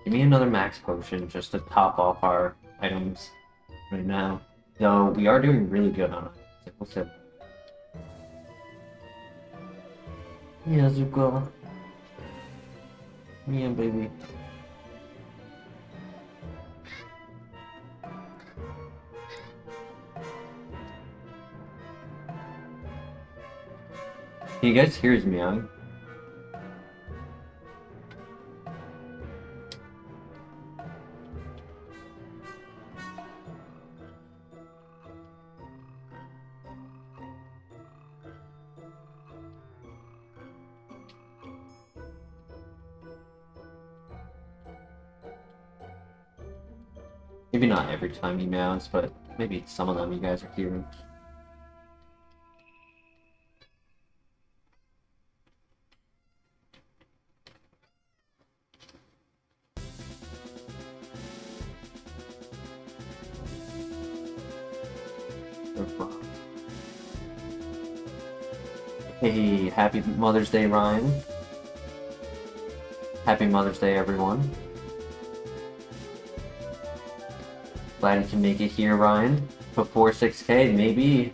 Give me another max potion just to top off our items right now. Though we are doing really good on it. We'll see. Yeah, Zuko. Yeah, baby. Can you guys hear his meowing? Maybe not every time he meows, but maybe some of them you guys are hearing. Hey, happy Mother's Day, Ryan. Happy Mother's Day, everyone. Glad you can make it here, Ryan. Before 6K, maybe.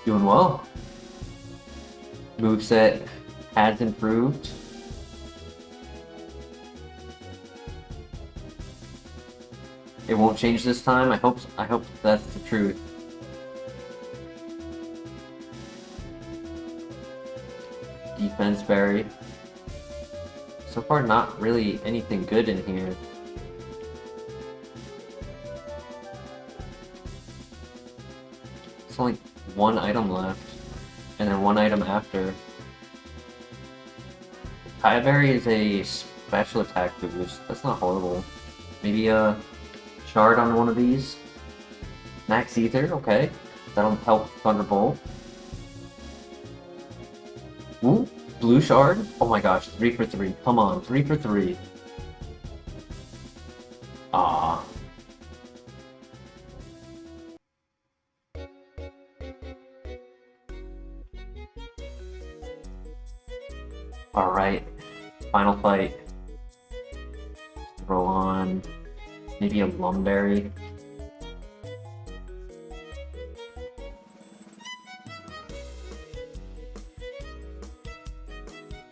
Doing well. Moveset has improved. It won't change this time. I hope that's the truth. Defense berry. So far, not really anything good in here. It's only one item left, and then one item after. Berry is a special attack boost. That's not horrible. Maybe a shard on one of these. Max Ether, okay. That'll help Thunderbolt. Ooh, blue shard. Oh my gosh, 3 for 3. Come on, 3 for 3. Ah. Alright, final fight. Throw on maybe a Lumberry.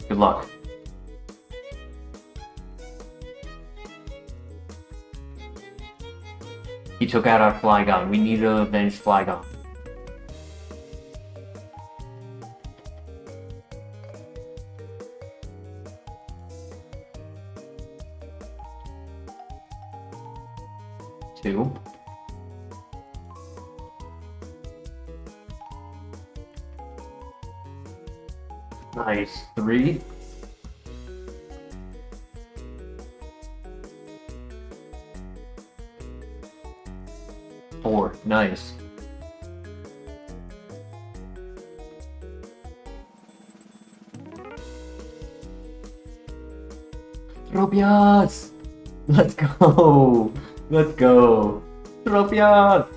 Good luck. He took out our Flygon. We need to avenge Flygon. Two. Nice. 3. 4. Nice. Tropius! Let's go! Let's go! Tropius!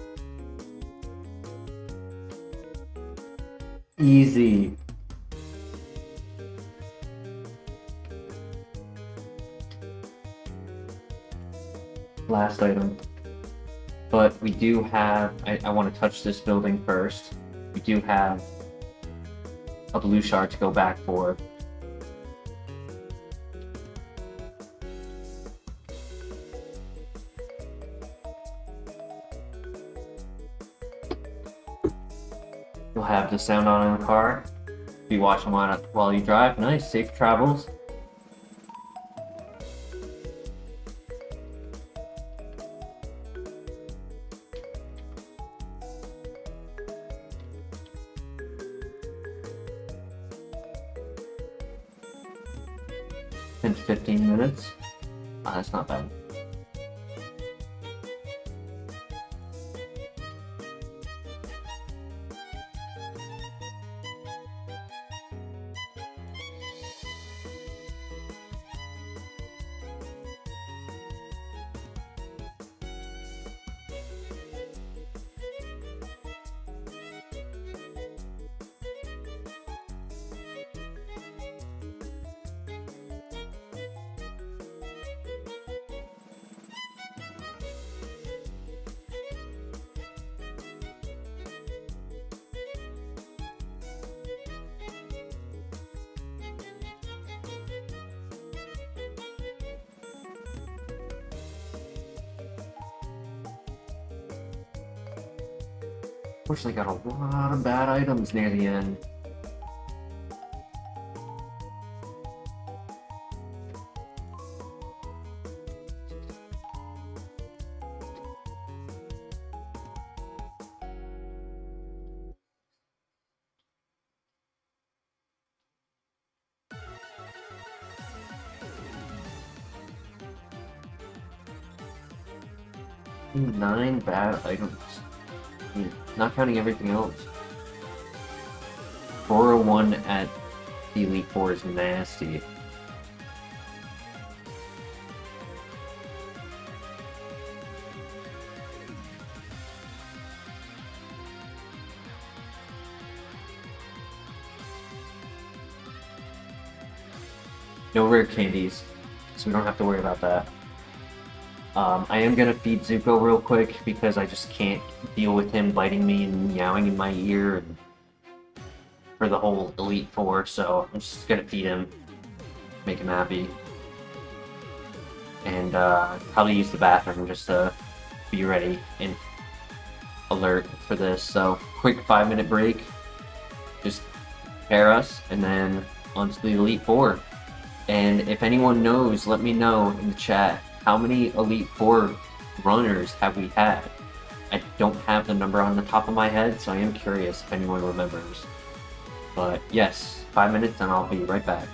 Easy. Last item. But we do have, I want to touch this building first. We do have a blue shard to go back for. You'll have the sound on in the car. Be watching while you drive. Nice, safe travels. In 15 minutes. Ah, that's not bad. Unfortunately, got a lot of bad items near the end. 9 bad items. Not counting everything else. 401 at the Elite Four is nasty. No rare candies, so we don't have to worry about that. I am gonna feed Zuko real quick because I just can't deal with him biting me and meowing in my ear and for the whole Elite Four, so I'm just gonna feed him, make him happy, and probably use the bathroom just to be ready and alert for this. So quick 5-minute break, just prepare us, and then onto the Elite Four. And if anyone knows, let me know in the chat, how many Elite Four runners have we had? I don't have the number on the top of my head, so I am curious if anyone remembers. But yes, 5 minutes and I'll be right back.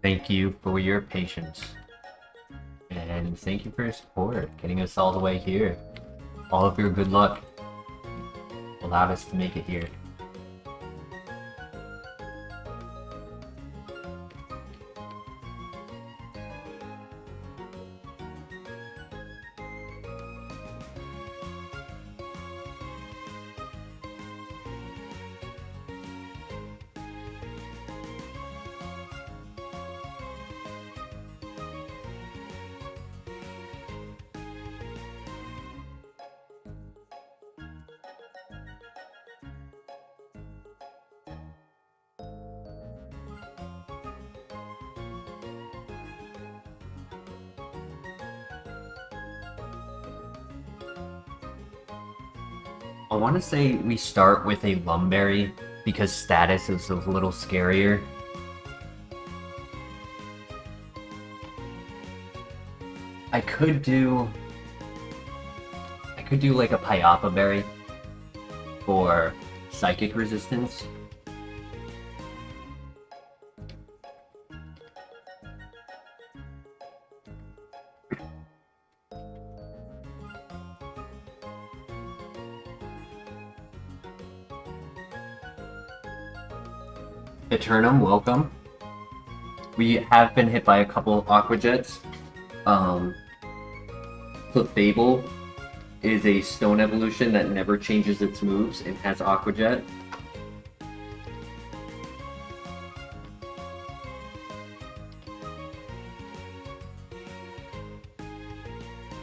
Thank you for your patience. And thank you for your support, getting us all the way here. All of your good luck allowed us to make it here. I want to say we start with a Lumberry because status is a little scarier. I could do like a Pyapa Berry for psychic resistance. Eternum, welcome. We have been hit by a couple Aqua Jets. Clefable is a stone evolution that never changes its moves and has Aqua Jet.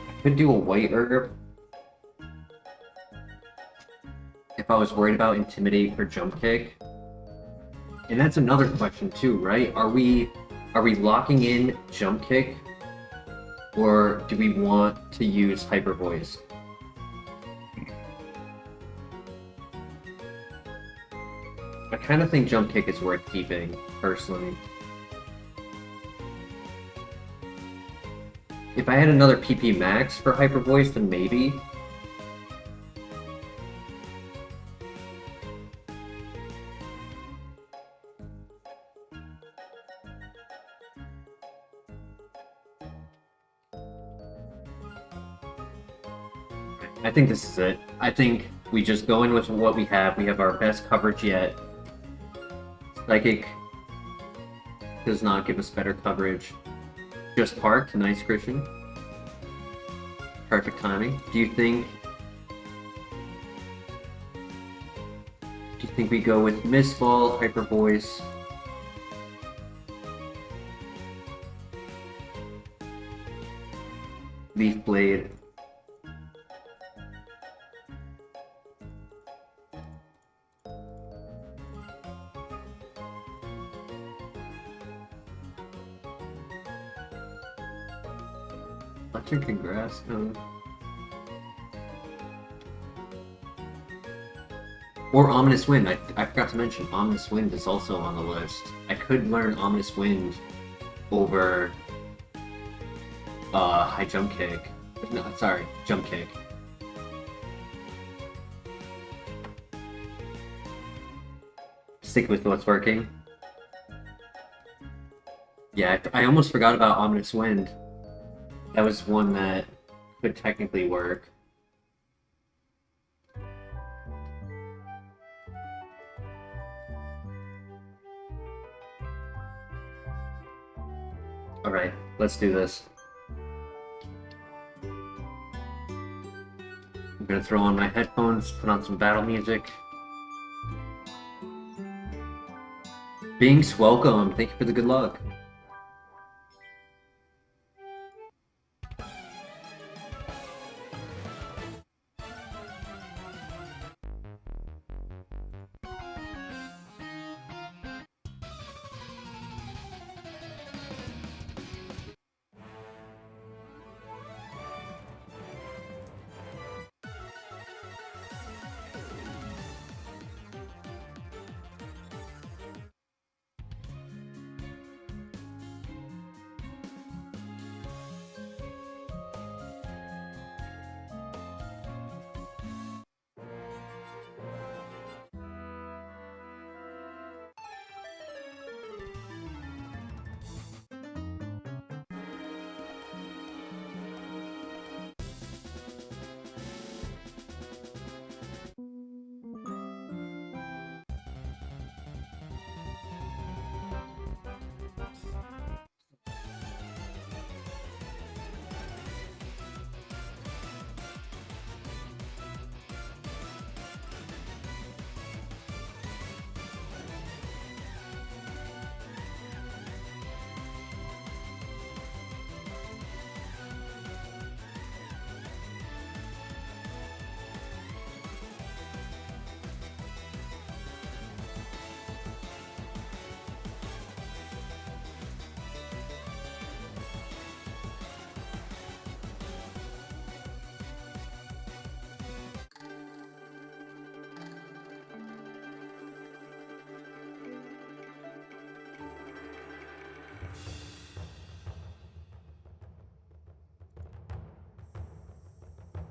I could do a White Herb if I was worried about Intimidate for Jump Kick. And that's another question too, right? Are we locking in Jump Kick, or do we want to use Hyper Voice? I kind of think Jump Kick is worth keeping, personally. If I had another PP Max for Hyper Voice, then maybe. I think this is it. I think we just go in with what we have. We have our best coverage yet. Psychic does not give us better coverage. Just parked. Nice, Christian. Perfect timing. Do you think we go with Mist Ball, Hyper Voice? Leaf Blade. Electric and Grass Cone. Or Ominous Wind. I forgot to mention Ominous Wind is also on the list. I could learn Ominous Wind over High Jump Kick. No, sorry, Jump Kick. Stick with what's working. Yeah, I almost forgot about Ominous Wind. That was one that could technically work. Alright, let's do this. I'm gonna throw on my headphones, put on some battle music. Binks, welcome. Thank you for the good luck.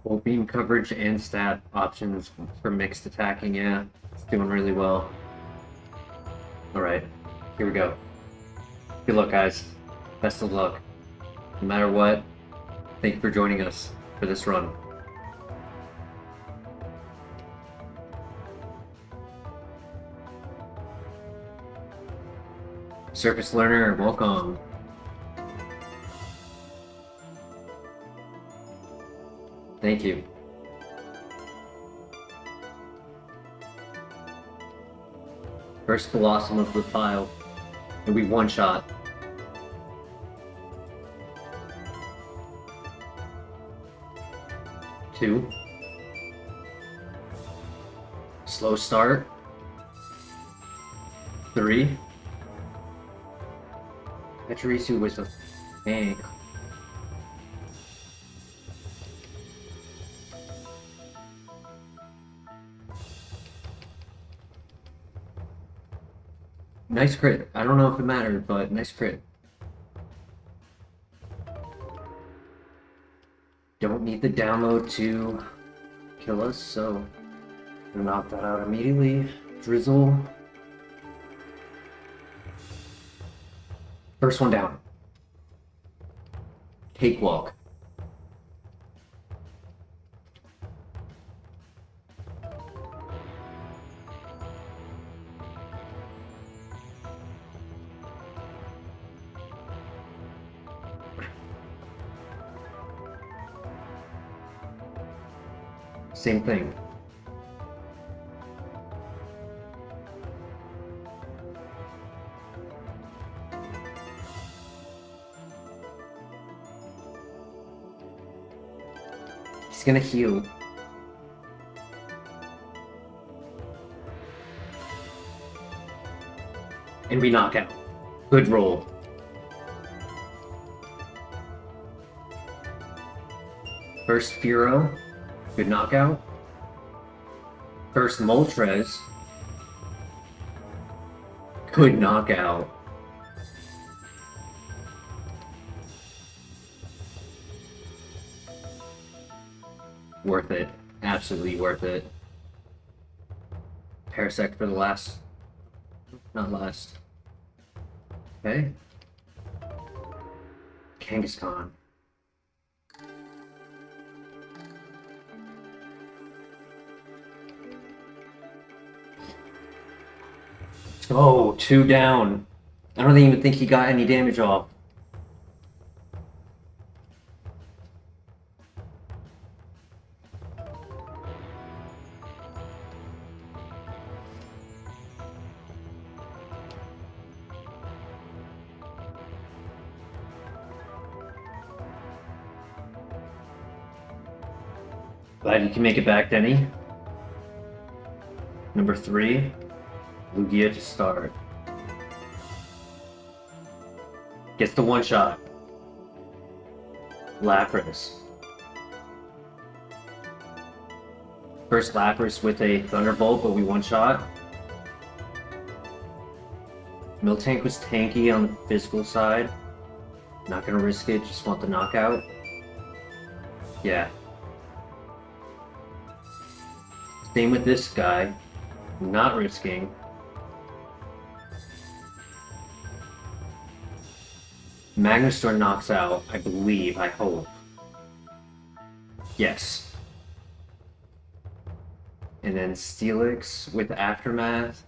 Full beam coverage and stat options for mixed attacking, yeah. It's doing really well. Alright, here we go. Good luck, guys. Best of luck. No matter what, thank you for joining us for this run. Surface Learner, welcome. Thank you. First Blossom of the pile. And we one shot. Two. Slow start. Three. Pachirisu was a tank. Nice crit. I don't know if it mattered, but nice crit. Don't need the download to kill us, so we'll knock that out immediately. Drizzle. First one down. Cakewalk. Same thing. He's gonna heal. And we knock out. Good roll. First Furo. Good knockout. First Moltres. Good knockout. Worth it. Absolutely worth it. Parasect for the last. Not last. Okay. Kangaskhan. Oh, 2 down. I don't even think he got any damage off. Glad you can make it back, Denny. Number 3. Lugia to start. Gets the one shot. Lapras. First Lapras with a Thunderbolt, but we one shot. Miltank was tanky on the physical side. Not gonna risk it, just want the knockout. Yeah. Same with this guy. Not risking. Magnustor knocks out, I believe, I hope. Yes. And then Steelix with Aftermath.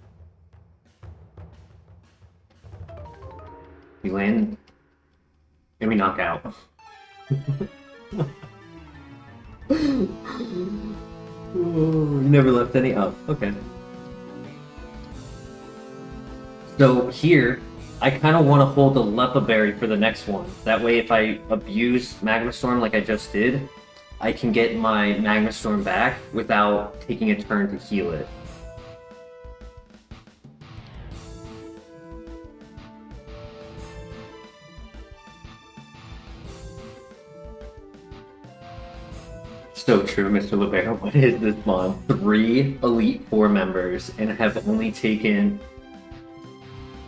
We land, and we knock out. Oh, you never left any up. Okay. So here, I kind of want to hold the Lepa Berry for the next one. That way, if I abuse Magma Storm like I just did, I can get my Magma Storm back without taking a turn to heal it. So true, Mr. Libero. What is this mod? 3 Elite Four members and have only taken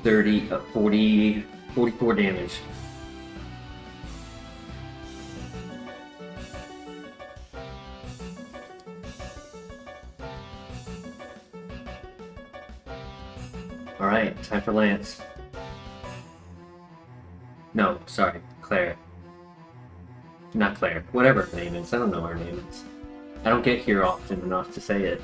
44 damage. Alright, time for Lance. No, sorry, Claire. Not Claire. Whatever her name is. I don't know her name is. I don't get here often enough to say it.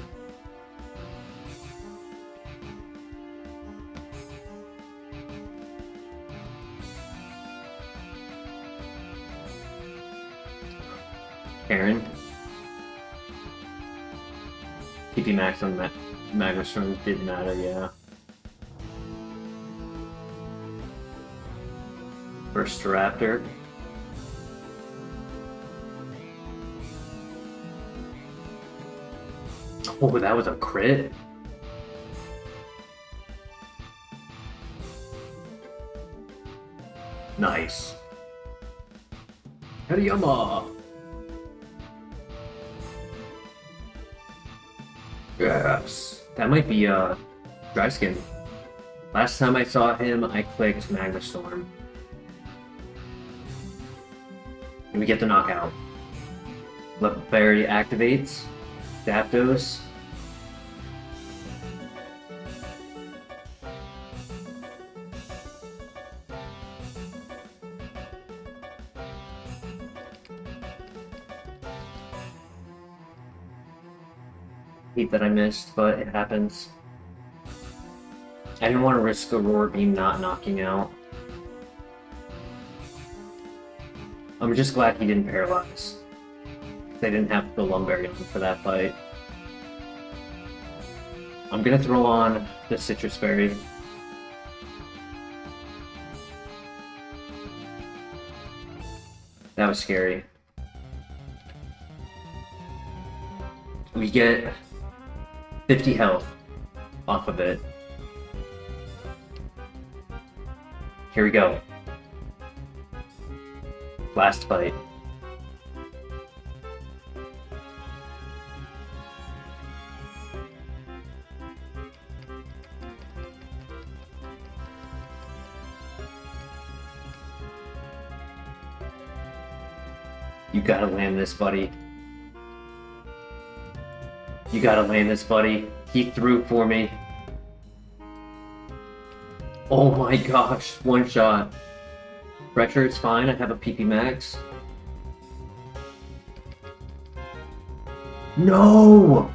Karen. PP Max on Magnastrom did matter, yeah. First Raptor. Oh, that was a crit? Nice. Hariyama! Yes. That might be Dry Skin. Last time I saw him, I clicked Magnastorm. And we get the knockout. Berry activates. Zapdos. Hate that I missed, but it happens. I didn't want to risk a Roar Beam not knocking out. I'm just glad he didn't paralyze. They didn't have the Lumberry on for that fight. I'm gonna throw on the Citrus Berry. That was scary. We get 50 health off of it. Here we go. Last fight. You gotta land this, buddy. You gotta land this, buddy. He threw for me. Oh my gosh, one shot. Pressure is fine, I have a PP Max. No!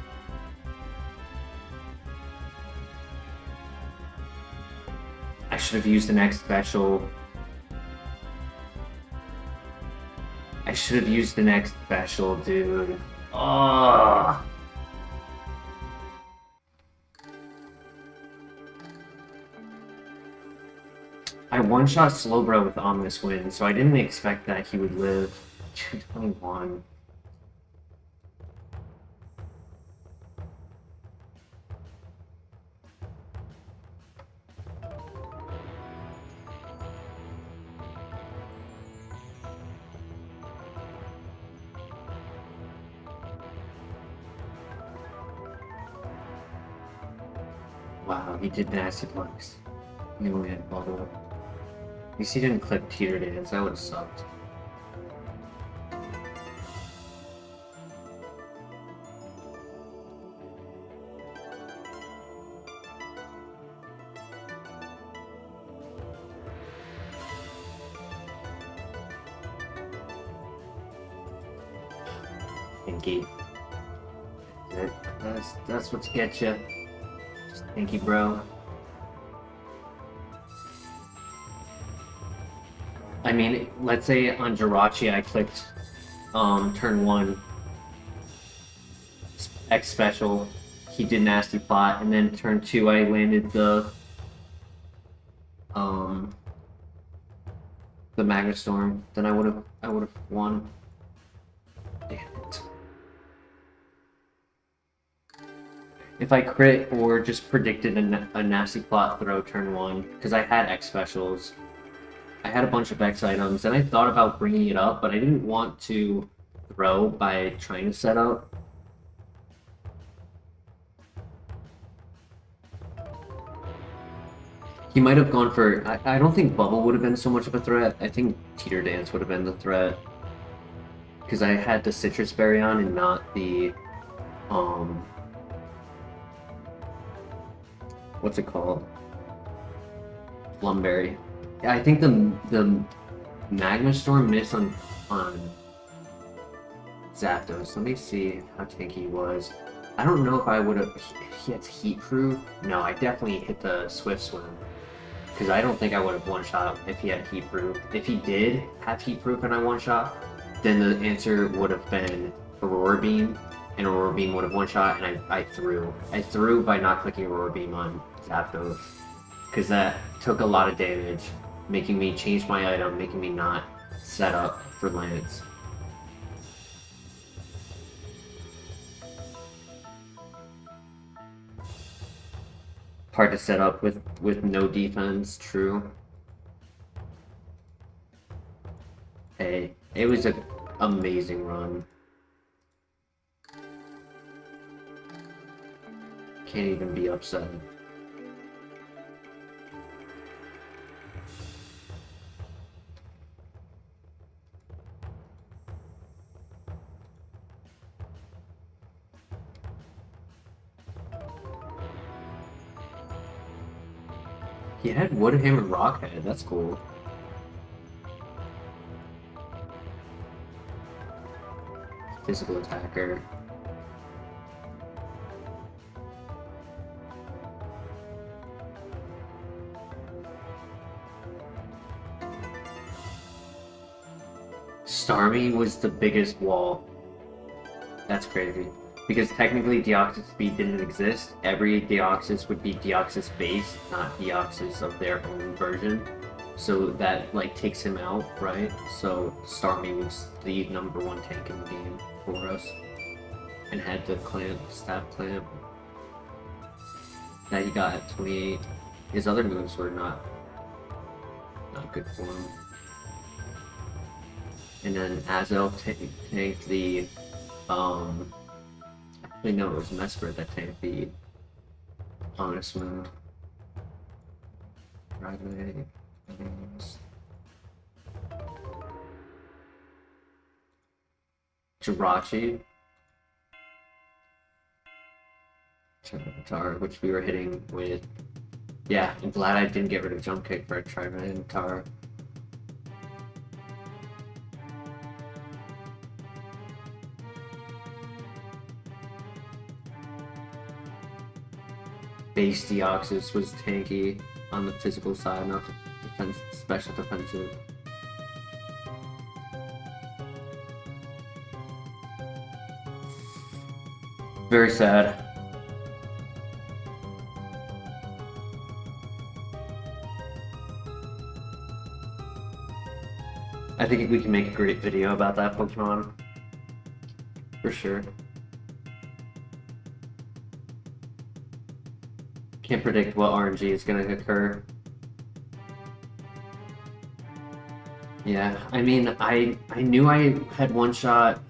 I should have used the next special. I should have used the next special, dude. Oh. I one-shot Slowbro with Ominous Wind, so I didn't expect that he would live. 221. Wow, he did nasty plugs. He only had bubble. At least he didn't click Teeter Dance, that would have sucked. Pinky. That's what's get you. Thank you, bro. I mean, let's say on Jirachi I clicked turn 1 X special, he did nasty plot, and then turn 2 I landed the Magnastorm, then I would have won. Damn it. If I crit or just predicted a nasty plot throw turn 1, because I had X specials. I had a bunch of X items, and I thought about bringing it up, but I didn't want to throw by trying to set up. He might have gone for... I don't think Bubble would have been so much of a threat. I think Teeter Dance would have been the threat. Because I had the Citrus Berry on and not the... what's it called? Lumberry. Yeah, I think the Magma Storm missed on Zapdos. Let me see how tanky he was. I don't know if I would have. He had Heat Proof. No, I definitely hit the Swift Swim. Because I don't think I would have one-shot if he had Heat Proof. If he did have Heat Proof and I one-shot, then the answer would have been Aurora Beam, and Aurora Beam would have one-shot, and I threw. I threw by not clicking Aurora Beam on Zapdos. Because that took a lot of damage, making me change my item, making me not set up for Lance. Hard to set up with no defense, true. Hey, it was an amazing run. Can't even be upset. He had Woodhammer Rockhead, that's cool. Physical attacker. Starmie was the biggest wall. That's crazy. Because technically Deoxys Speed didn't exist. Every Deoxys would be Deoxys base, not Deoxys of their own version. So that like takes him out, right? So Starmie was the #1 tank in the game for us. And had the clamp, stab clamp. That he got at 28. His other moves were not good for him. And then Azel tanked the I know it was Mesper that tanked the Honest Moon. Dragonite. Jirachi. Tyranitar, which we were hitting with. Yeah, I'm glad I didn't get rid of Jump Kick for a Tyranitar. Base Deoxys was tanky on the physical side, not the special defensive. Very sad. I think we can make a great video about that Pokemon. For sure. Can't predict what RNG is going to occur. Yeah, I mean, I knew I had one-shot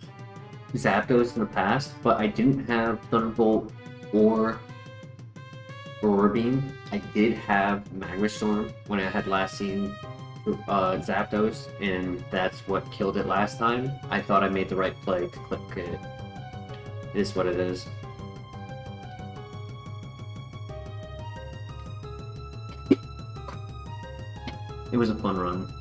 Zapdos in the past, but I didn't have Thunderbolt or Aurora Beam. I did have Magma Storm when I had last seen Zapdos, and that's what killed it last time. I thought I made the right play to click it. It is what it is. It was a fun run.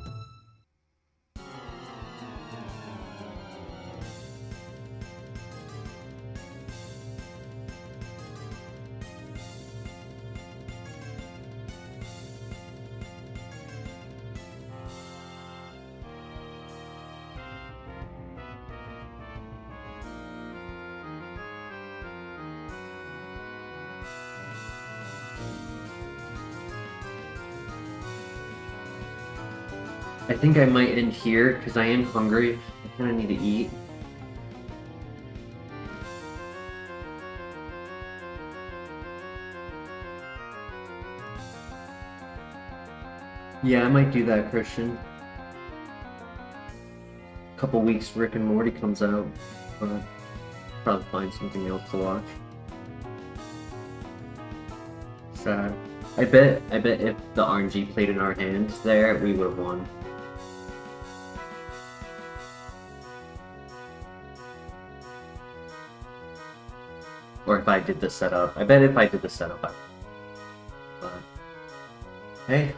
I think I might end here because I am hungry. I kind of need to eat. Yeah, I might do that, Christian. A couple weeks Rick and Morty comes out, but probably find something else to watch. Sad. I bet if the RNG played in our hands there, we would have won. Or if I did the setup. I bet if I did the setup, but hey,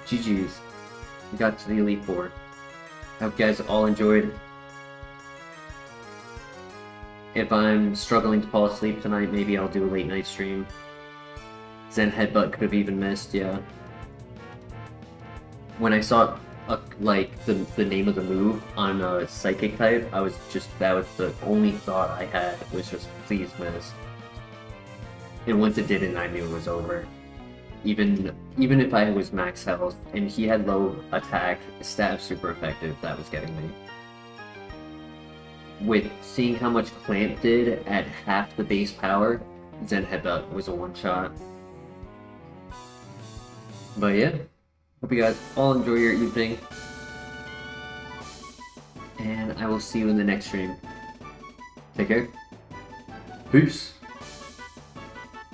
GG's. We got to the Elite Four. I hope you guys all enjoyed. If I'm struggling to fall asleep tonight, maybe I'll do a late night stream. Zen Headbutt could have even missed, yeah. When I saw like the name of the move on a Psychic type, I was just, that was the only thought I had, was just please miss. And once it didn't, I knew it was over. Even if I was max health and he had low attack, stab super effective, that was getting me. With seeing how much Clamp did at half the base power, Zen Headbutt was a one-shot. But yeah, hope you guys all enjoy your evening. And I will see you in the next stream. Take care. Peace.